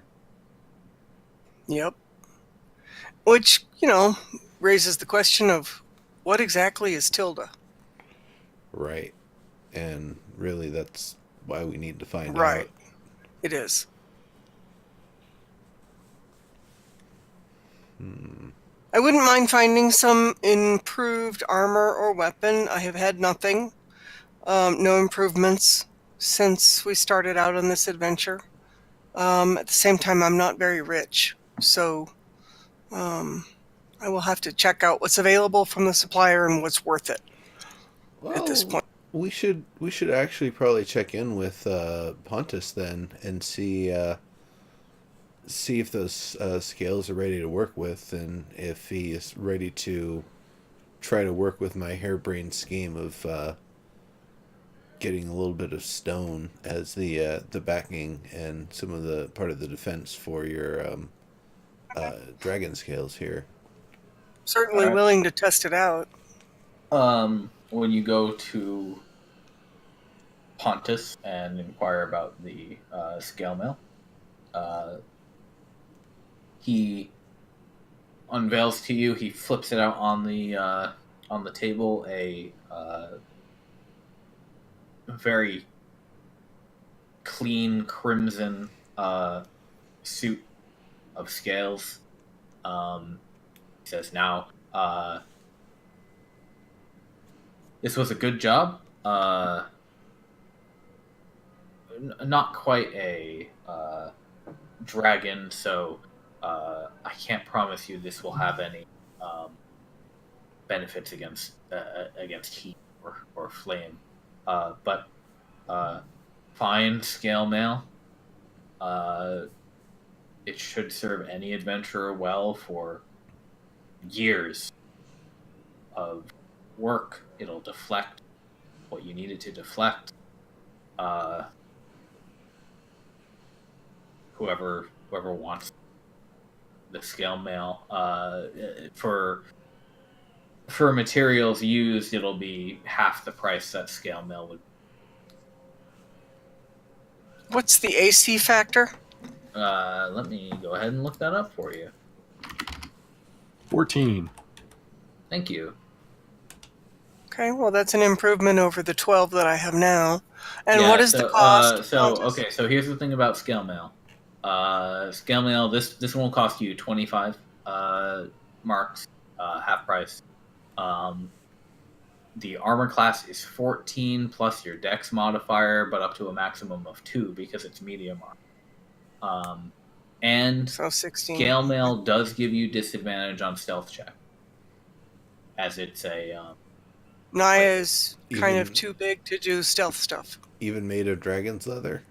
Yep. Which, raises the question of what exactly is Tilda? Right. And really, that's why we need to find Right. out. It is. I wouldn't mind finding some improved armor or weapon. I have had nothing. No improvements since we started out on this adventure. At the same time, I'm not very rich, so I will have to check out what's available from the supplier and what's worth it at this point. We should actually probably check in with Pontus then and see see if those scales are ready to work with, and if he is ready to try to work with my harebrained scheme of getting a little bit of stone as the backing and some of the part of the defense for your dragon scales here. Certainly Alright. willing to test it out. When you go to Pontus and inquire about the scale mail, he unveils to you. He flips it out on the table. A very clean crimson suit of scales. He says, "Now, this was a good job. Not quite a dragon, so I can't promise you this will have any benefits against heat or flame. But fine scale mail. It should serve any adventurer well for years of work. It'll deflect what you need it to deflect. Whoever wants the scale mail, for materials used, it'll be half the price that scale mail would. What's the AC factor? Let me go ahead and look that up for you. 14. Thank you. Okay, well, that's an improvement over the 12 that I have now. And Yeah, what is the cost? So here's the thing about scale mail. Scale mail. This one will cost you 25 marks, half price. The armor class is 14 plus your dex modifier, but up to a maximum of 2 because it's medium armor. And So 16. scale mail does give you disadvantage on stealth check, as it's a. Naia is kind of Even- too big to do stealth stuff. Even made of dragon's leather?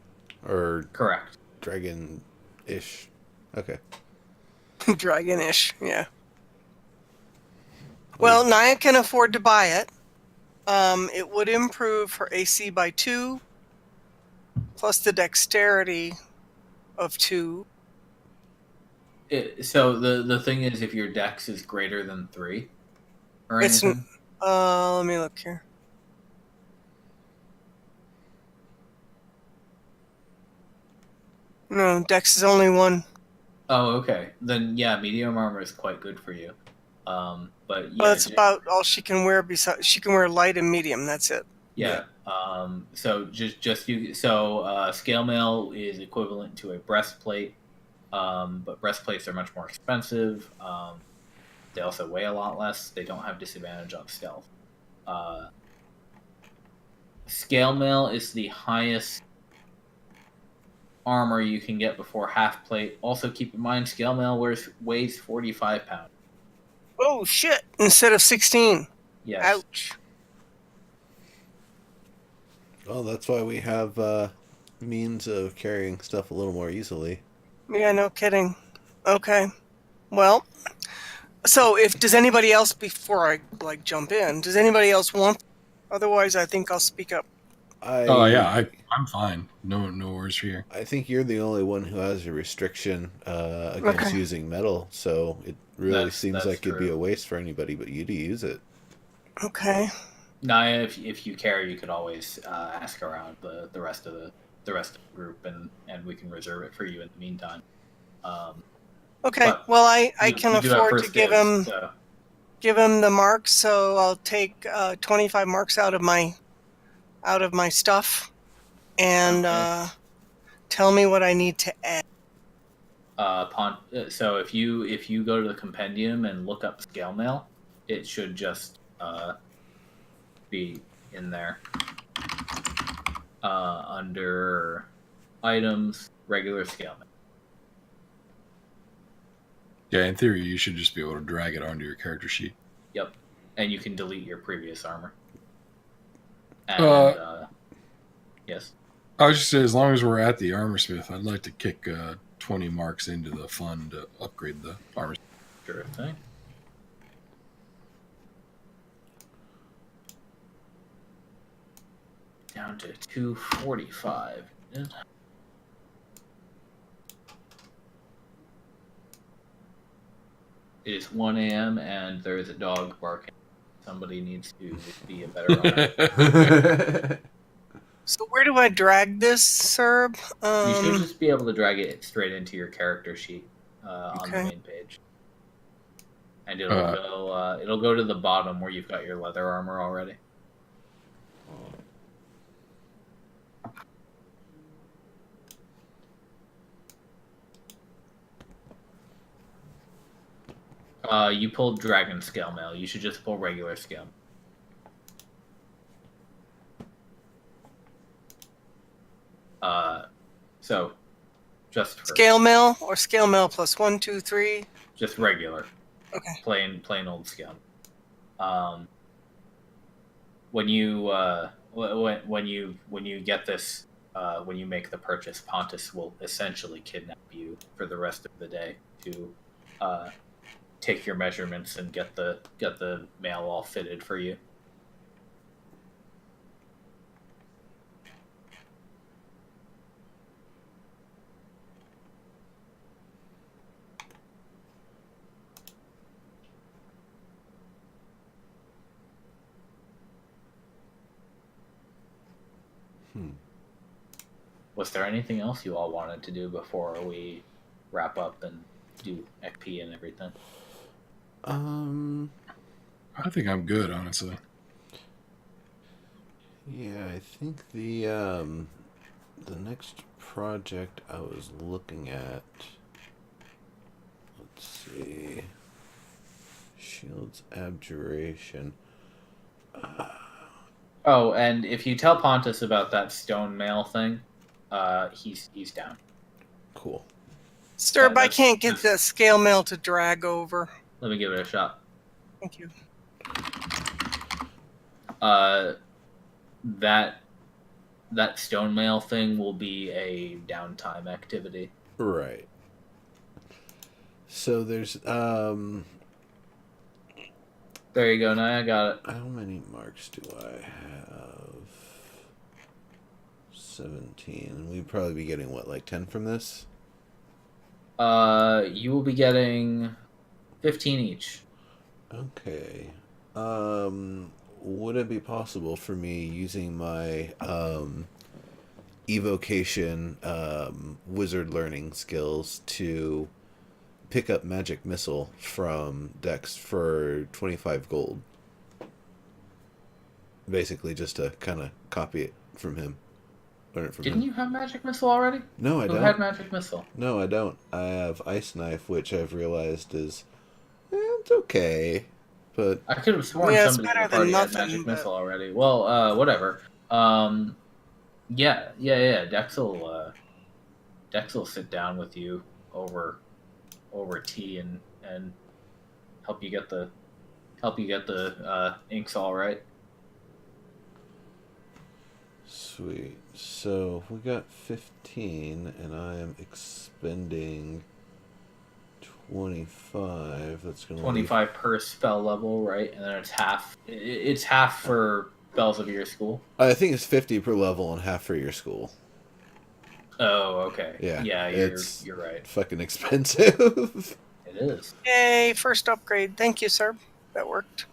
Or Correct. dragon-ish? Okay. Dragonish, yeah. Well, Naia can afford to buy it. It would improve her AC by 2, plus the dexterity of 2. So the thing is, if your dex is greater than 3, or It's anything, let me look here. No, dex is only 1. oh, okay. Then yeah, medium armor is quite good for you. But yeah, Well, that's about all she can wear. Besides, she can wear light and medium. That's it. yeah. So just you. So scale mail is equivalent to a breastplate, but breastplates are much more expensive. They also weigh a lot less. They don't have disadvantage on stealth. Scale mail is the highest armor you can get before half plate. Also, keep in mind, scale mail weighs 45 pounds. Oh shit! Instead of 16. Yes. Ouch. Well, that's why we have means of carrying stuff a little more easily. Yeah, no kidding. Okay. Well, so does anybody else, before I jump in, does anybody else want? Otherwise, I think I'll speak up. I'm fine. No worries here. I think you're the only one who has a restriction against Okay. using metal, so it really seems that's like it'd be true. a waste for anybody but you to use it. Okay. Naia, if you care, you could always ask around the rest of the group, and we can reserve it for you in the meantime. Okay. But Well, I You can do have afford to first give dibs, him so- give him the marks, so I'll take 25 marks out of my stuff, and Okay. tell me what I need to add. So if you go to the compendium and look up scale mail, it should just be in there under items, regular scale mail. Yeah, in theory, you should just be able to drag it onto your character sheet. Yep, and you can delete your previous armor. And yes. I was just saying, as long as we're at the armor smith, I'd like to kick 20 marks into the fund to upgrade the armor. Sure thing. Down to 245. It is 1 a.m. and there is a dog barking. Somebody needs to be a better owner. So where do I drag this, Serb? You should just be able to drag it straight into your character sheet on the Okay. main page, and it'll go to the bottom where you've got your leather armor already. You pulled dragon scale mail. You should just pull regular scale. So just for, Scale mail or scale mail plus 1, 2, 3? just regular, Okay. plain old scale. When you get this, when you make the purchase, Pontus will essentially kidnap you for the rest of the day to take your measurements and get the mail all fitted for you. Was there anything else you all wanted to do before we wrap up and do XP and everything? I think I'm good, honestly. Yeah, I think the next project I was looking at, let's see, Shield's Abjuration. Oh, and if you tell Pontus about that stone mail thing, he's down. Cool. Sturb, I that's- can't get the scale mail to drag over. Let me give it a shot. Thank you. That stone mail thing will be a downtime activity. Right. So there's There you go, Naia, got it. how many marks do I have? 17. We'd probably be getting what, like 10 from this? You will be getting 15 each. Okay. Would it be possible for me using my evocation wizard learning skills to pick up magic missile from Dex for 25 gold? Basically just to kind of copy it from him. Learn it from Didn't him. you have magic missile already? No, I Who don't. had magic missile? No, I don't. I have ice knife, which I've realized is it's okay, but I could have sworn Yeah, it's somebody in better the party than had nothing, magic but- missile already. Well, whatever. Yeah. Dex will sit down with you over tea and help you get the inks all right. sweet. So we got 15, and I am expending 25. That's gonna 25 per spell level, right? And then it's half. It's half for spells of your school. I think it's 50 per level and half for your school. Oh, okay. Yeah, You're right. Fucking expensive. It is. Yay, first upgrade. Thank you, Serb. That worked.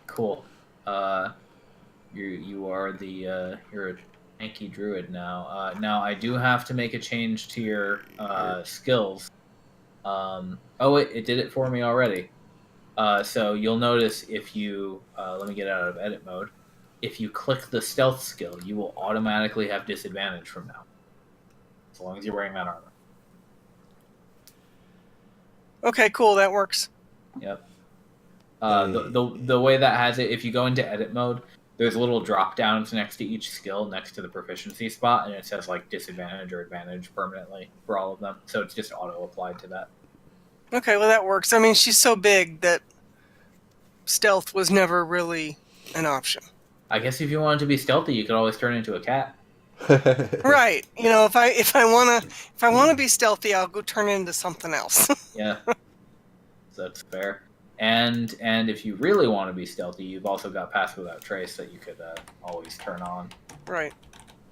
Cool. You are the you're a tanky druid now. Now I do have to make a change to your skills. Oh wait, it did it for me already. So you'll notice if you let me get out of edit mode. If you click the stealth skill, you will automatically have disadvantage from now, as long as you're wearing that armor. Okay, cool. That works. Yep. The way that has it, if you go into edit mode, there's little drop downs next to each skill, next to the proficiency spot, and it says like disadvantage or advantage permanently for all of them. So it's just auto applied to that. Okay, well, that works. I mean, she's so big that stealth was never really an option. I guess if you wanted to be stealthy, you could always turn into a cat. Right. You know, if I wanna be stealthy, I'll go turn into something else. Yeah, that's fair. And if you really want to be stealthy, you've also got Pass Without Trace that you could always turn on. Right.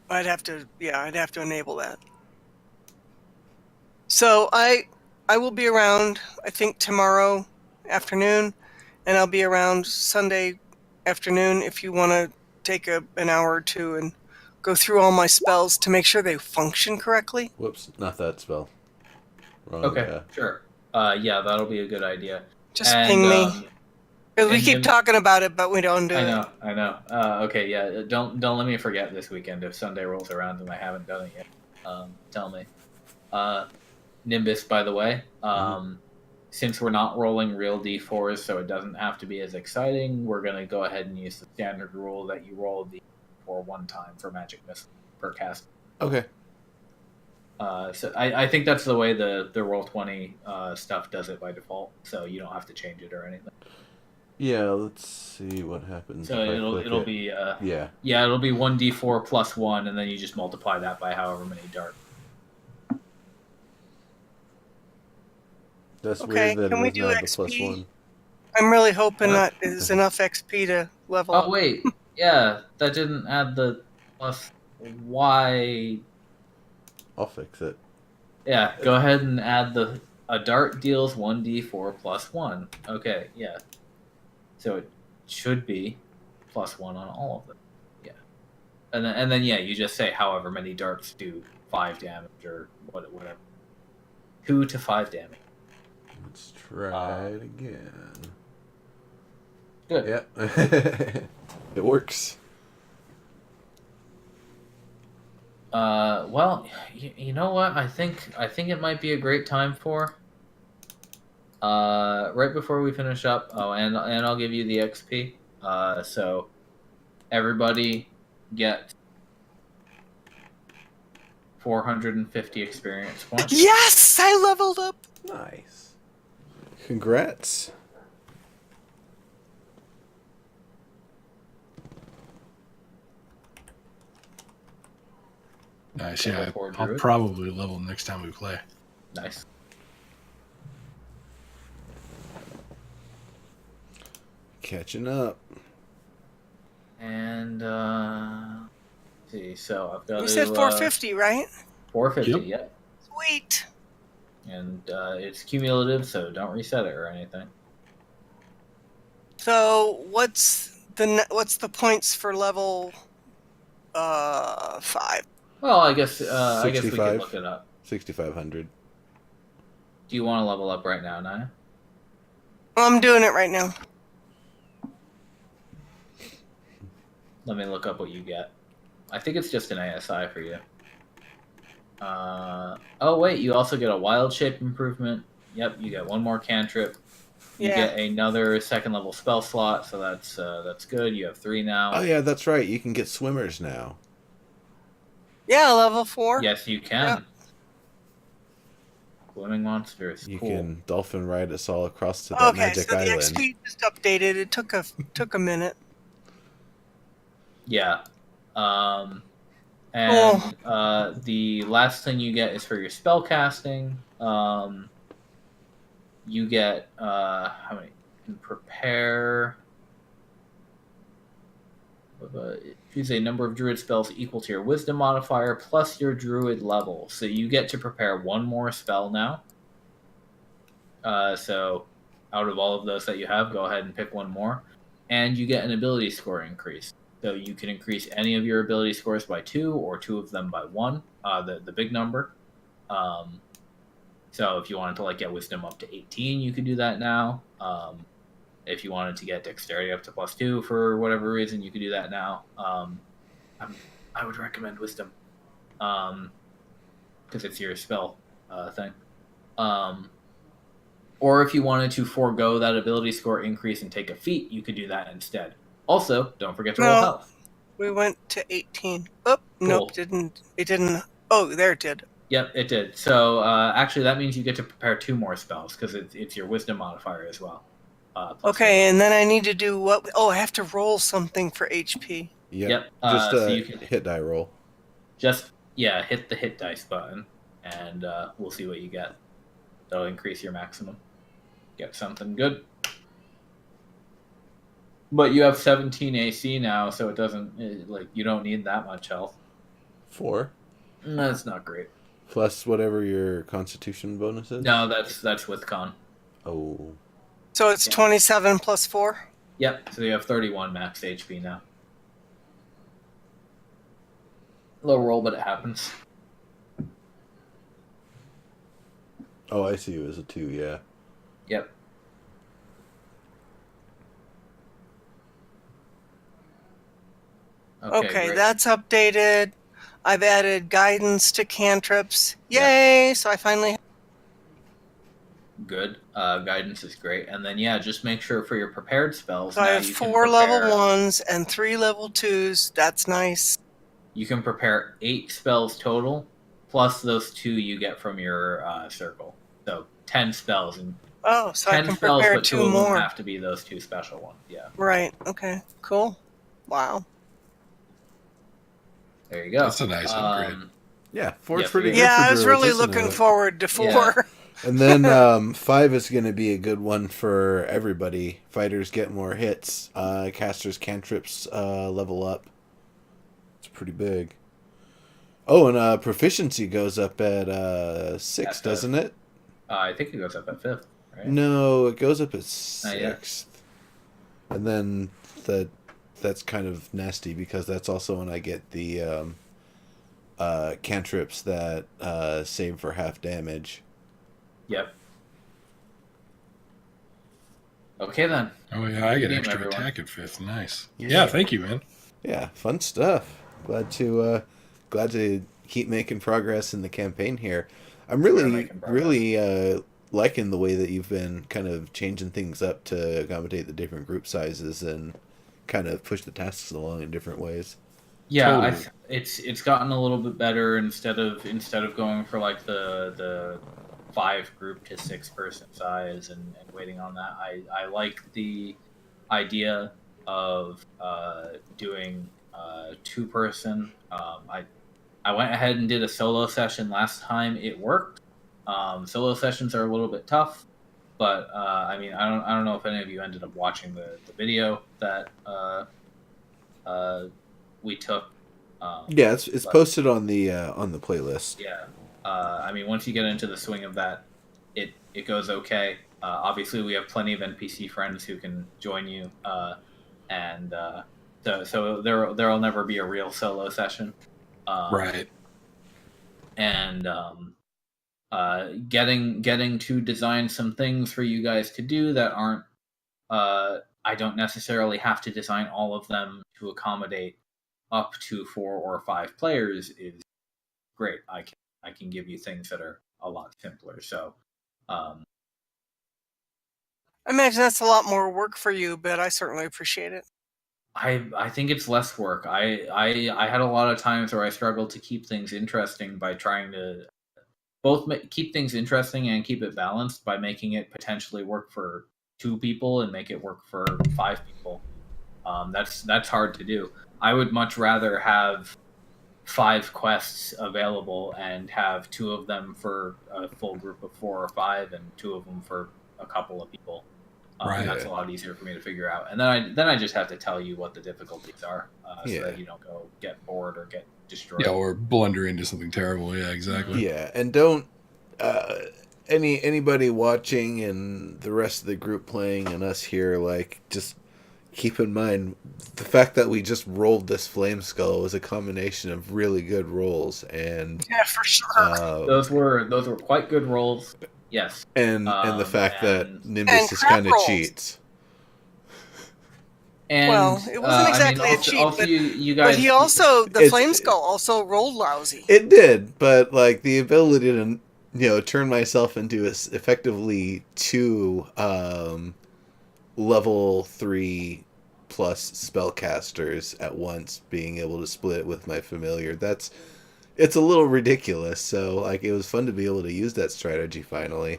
I'd have to enable that. So I will be around, I think, tomorrow afternoon, and I'll be around Sunday afternoon if you want to take an hour or two and go through all my spells to make sure they function correctly. Whoops, not that spell. Wrong. Okay, sure. Yeah, that'll be a good idea. Just And, ping me. Because we and keep Nim- talking about it, but we don't do I it. know. Okay, yeah. Don't let me forget this weekend if Sunday rolls around and I haven't done it yet. Tell me. Nimbus, by the way. Since we're not rolling real d4s, so it doesn't have to be as exciting, we're gonna go ahead and use the standard rule that you roll the d4 one time for magic missile per cast. Okay. So I think that's the way the Roll20 stuff does it by default, so you don't have to change it or anything. Yeah, let's see what happens. So it'll be it'll be 1d4 plus 1, and then you just multiply that by however many darts. That's Okay, weird that can it we doesn't do have the XP? +1. I'm really hoping What? that is enough XP to level Oh up. wait, yeah, that didn't add the plus y. I'll fix it. Yeah, go ahead and add a dart deals 1d4 plus 1. Okay, yeah. So it should be plus 1 on all of them. Yeah. And then yeah, you just say however many darts do 5 damage or whatever. 2 to 5 damage. Let's try it again. Good. Yep. It works. Well, you know what? I think it might be a great time for. Right before we finish up. Oh, and I'll give you the XP. So everybody get 450 experience points. Yes! I leveled up! Nice. Congrats. Nice. Level Yeah, 4 I'll druid. probably level next time we play. Nice. Catching up. And let's see, so I've got You said 450, right? 450, Yep. yep. Sweet. And it's cumulative, so don't reset it or anything. So what's the points for level 5? Well, I guess we can 65. look it up. 6,500. Do you want to level up right now, Naia? I'm doing it right now. Let me look up what you get. I think it's just an ASI for you. Oh wait, you also get a wild shape improvement. Yep, you get one more cantrip. You Yeah. get another 2nd level spell slot, so that's good. You have 3 now. Oh yeah, that's right. You can get swimmers now. Yeah, level 4. Yes, you can. Yep. Swimming monsters. You Cool. can dolphin ride us all across to that Okay, magic so the island. XP just updated. It took a minute. Yeah. And Oh. the last thing you get is for your spell casting. You get how many? You can prepare. Choose a number of druid spells equal to your wisdom modifier plus your druid level. So you get to prepare one more spell now. So out of all of those that you have, go ahead and pick one more. And you get an ability score increase. So you can increase any of your ability scores by 2 or 2 of them by 1, the big number. So if you wanted to get wisdom up to 18, you could do that now. If you wanted to get dexterity up to +2 for whatever reason, you could do that now. I would recommend wisdom because it's your spell thing. Or if you wanted to forego that ability score increase and take a feat, you could do that instead. Also, don't forget to roll No. health. We went to 18. Oh, nope, didn't. It didn't. Oh, there it did. Yep, it did. So actually, that means you get to prepare 2 more spells because it's your wisdom modifier as well. Okay, and then I need to do what? Oh, I have to roll something for HP. Yep. Yep, Just so you can- hit die roll. Just hit the hit dice button, and we'll see what you get. That'll increase your maximum. Get something good. But you have 17 AC now, so it doesn't you don't need that much health. 4? That's not great. Plus whatever your Constitution bonus is. No, that's with con. Oh. So it's 27 plus 4? Yep. So you have 31 max HP now. Low roll, but it happens. Oh, I see. It was a 2. Yeah. Yep. Okay, that's updated. I've added guidance to cantrips. Yay! Yeah. So I finally... Good. Guidance is great. And then, just make sure for your prepared spells... So I have 4 level 1s and 3 level 2s. That's nice. You can prepare 8 spells total, plus those 2 you get from your circle. So 10 spells. And so 10 I can spells, prepare but 2 2 of more. them have to be those 2 special ones. Yeah. Right. Okay. Cool. Wow. There you go. That's a nice upgrade. Yeah, 4's pretty good. Yeah, for I was druids, really isn't looking it? forward to 4. Yeah. And then 5 is going to be a good one for everybody. Fighters get more hits. Casters cantrips level up. It's pretty big. Oh, and proficiency goes up at 6, doesn't it? I think it goes up at 5th, right? No, it goes up at 6th. And then that's kind of nasty because that's also when I get the cantrips that save for half damage. Yep. Okay, then. Oh, yeah, I get extra attack at 5th. Nice. Yeah, thank you, man. Yeah, fun stuff. Glad to keep making progress in the campaign here. I'm really liking the way that you've been kind of changing things up to accommodate the different group sizes and kind of push the tasks along in different ways. Yeah, Totally. it's gotten a little bit better instead of going for like the 5 group to 6 person size and waiting on that. I like the idea of doing 2 person. I went ahead and did a solo session last time. It worked. Solo sessions are a little bit tough, but I don't know if any of you ended up watching the video that we took. Yeah, it's posted on the playlist. Yeah. Once you get into the swing of that, it goes okay. Obviously, we have plenty of NPC friends who can join you, and so there'll never be a real solo session. Right. And getting to design some things for you guys to do that aren't. I don't necessarily have to design all of them to accommodate up to 4 or 5 players is great. I can give you things that are a lot simpler. So, I imagine that's a lot more work for you, but I certainly appreciate it. I think it's less work. I had a lot of times where I struggled to keep things interesting by trying to both keep things interesting and keep it balanced by making it potentially work for 2 people and make it work for 5 people. That's hard to do. I would much rather have 5 quests available and have 2 of them for a full group of 4 or 5 and 2 of them for a couple of people. Right. That's a lot easier for me to figure out. And then I just have to tell you what the difficulties are so that you don't go get bored or get destroyed. Yeah, or blunder into something terrible. Yeah, exactly. Yeah, and don't anybody watching and the rest of the group playing and us here, like, just keep in mind the fact that we just rolled this flameskull was a combination of really good rolls, and yeah, for sure. Those were quite good rolls. Yes, and the fact that Nimbus and is kind of rolls. cheats. And, well, it wasn't exactly a cheat, also but, you guys, but he also, the flameskull also rolled lousy. It did, but like the ability to turn myself into effectively 2 level 3 plus spellcasters at once, being able to split it with my familiar, it's a little ridiculous. So like it was fun to be able to use that strategy finally.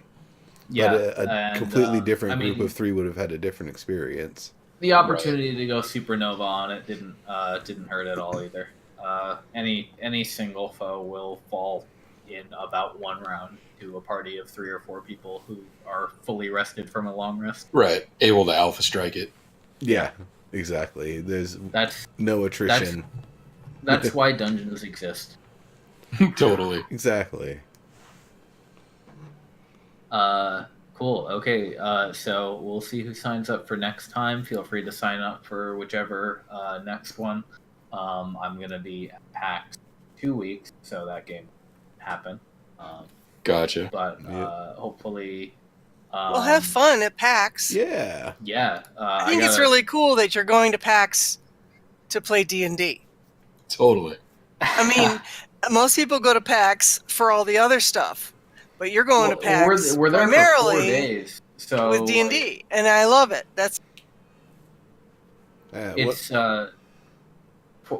yeah, But a completely different group of 3 would have had a different experience. The opportunity to go supernova on it didn't hurt at all either. any single foe will fall in about one round to a party of 3 or 4 people who are fully rested from a long rest. Right. Able to alpha strike it. Yeah, exactly. There's That's no attrition. that's why dungeons exist. Totally. Exactly. Cool. Okay. So we'll see who signs up for next time. Feel free to sign up for whichever next one. I'm gonna be at PAX 2 weeks, so that game won't happen. Gotcha. But Yep. hopefully, Well, have fun at PAX. Yeah. yeah. I think it's really cool that you're going to PAX to play D&D. Totally. I mean, most people go to PAX for all the other stuff, but you're going to PAX we're there primarily for 4 days, so with D&D, and I love it. It's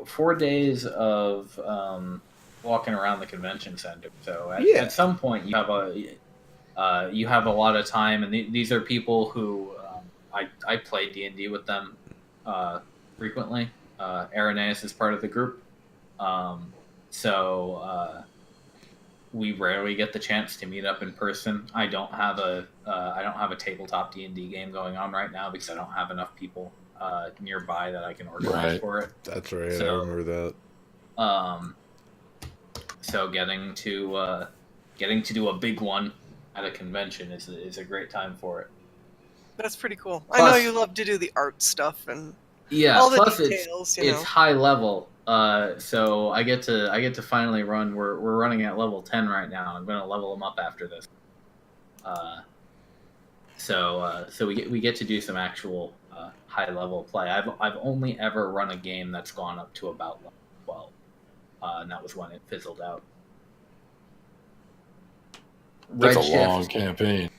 4 days of walking around the convention center. So at some point you have a lot of time, and these are people who I play D&D with them frequently. Irenaeus is part of the group, so we rarely get the chance to meet up in person. I don't have a tabletop D&D game going on right now because I don't have enough people nearby that I can organize for it. That's right. So, I remember that. So getting to do a big one at a convention is a great time for it. That's pretty cool. Plus, I know you love to do the art stuff and all the details. It's high level. So I get to finally run. We're running at level 10 right now. I'm going to level them up after this. So we get to do some actual high level play. I've only ever run a game that's gone up to about level 12, and that was when it fizzled out. That's a long campaign.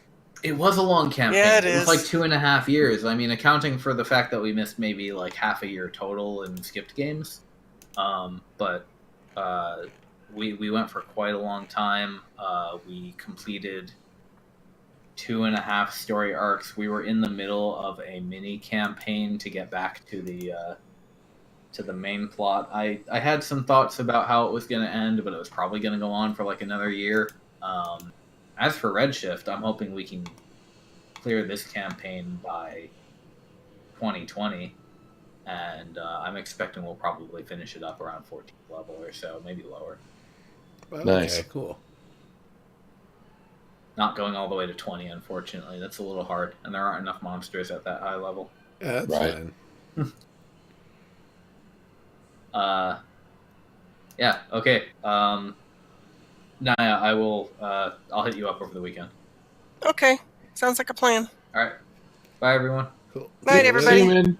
It was a long campaign. Yeah, it was like 2.5 years. I mean, accounting for the fact that we missed maybe like half a year total and skipped games. But we went for quite a long time. We completed 2.5 story arcs. We were in the middle of a mini campaign to get back to the main plot. I had some thoughts about how it was going to end, but it was probably going to go on for like another year. As for Redshift, I'm hoping we can clear this campaign by 2020, and I'm expecting we'll probably finish it up around 14th level or so, maybe lower. Nice. Okay, cool. Not going all the way to 20, unfortunately. That's a little hard, and there aren't enough monsters at that high level. Yeah, that's fine. Yeah, okay. Naia, I'll hit you up over the weekend. Okay, sounds like a plan. All right. Bye, everyone. Cool. Night, everybody. See you, man.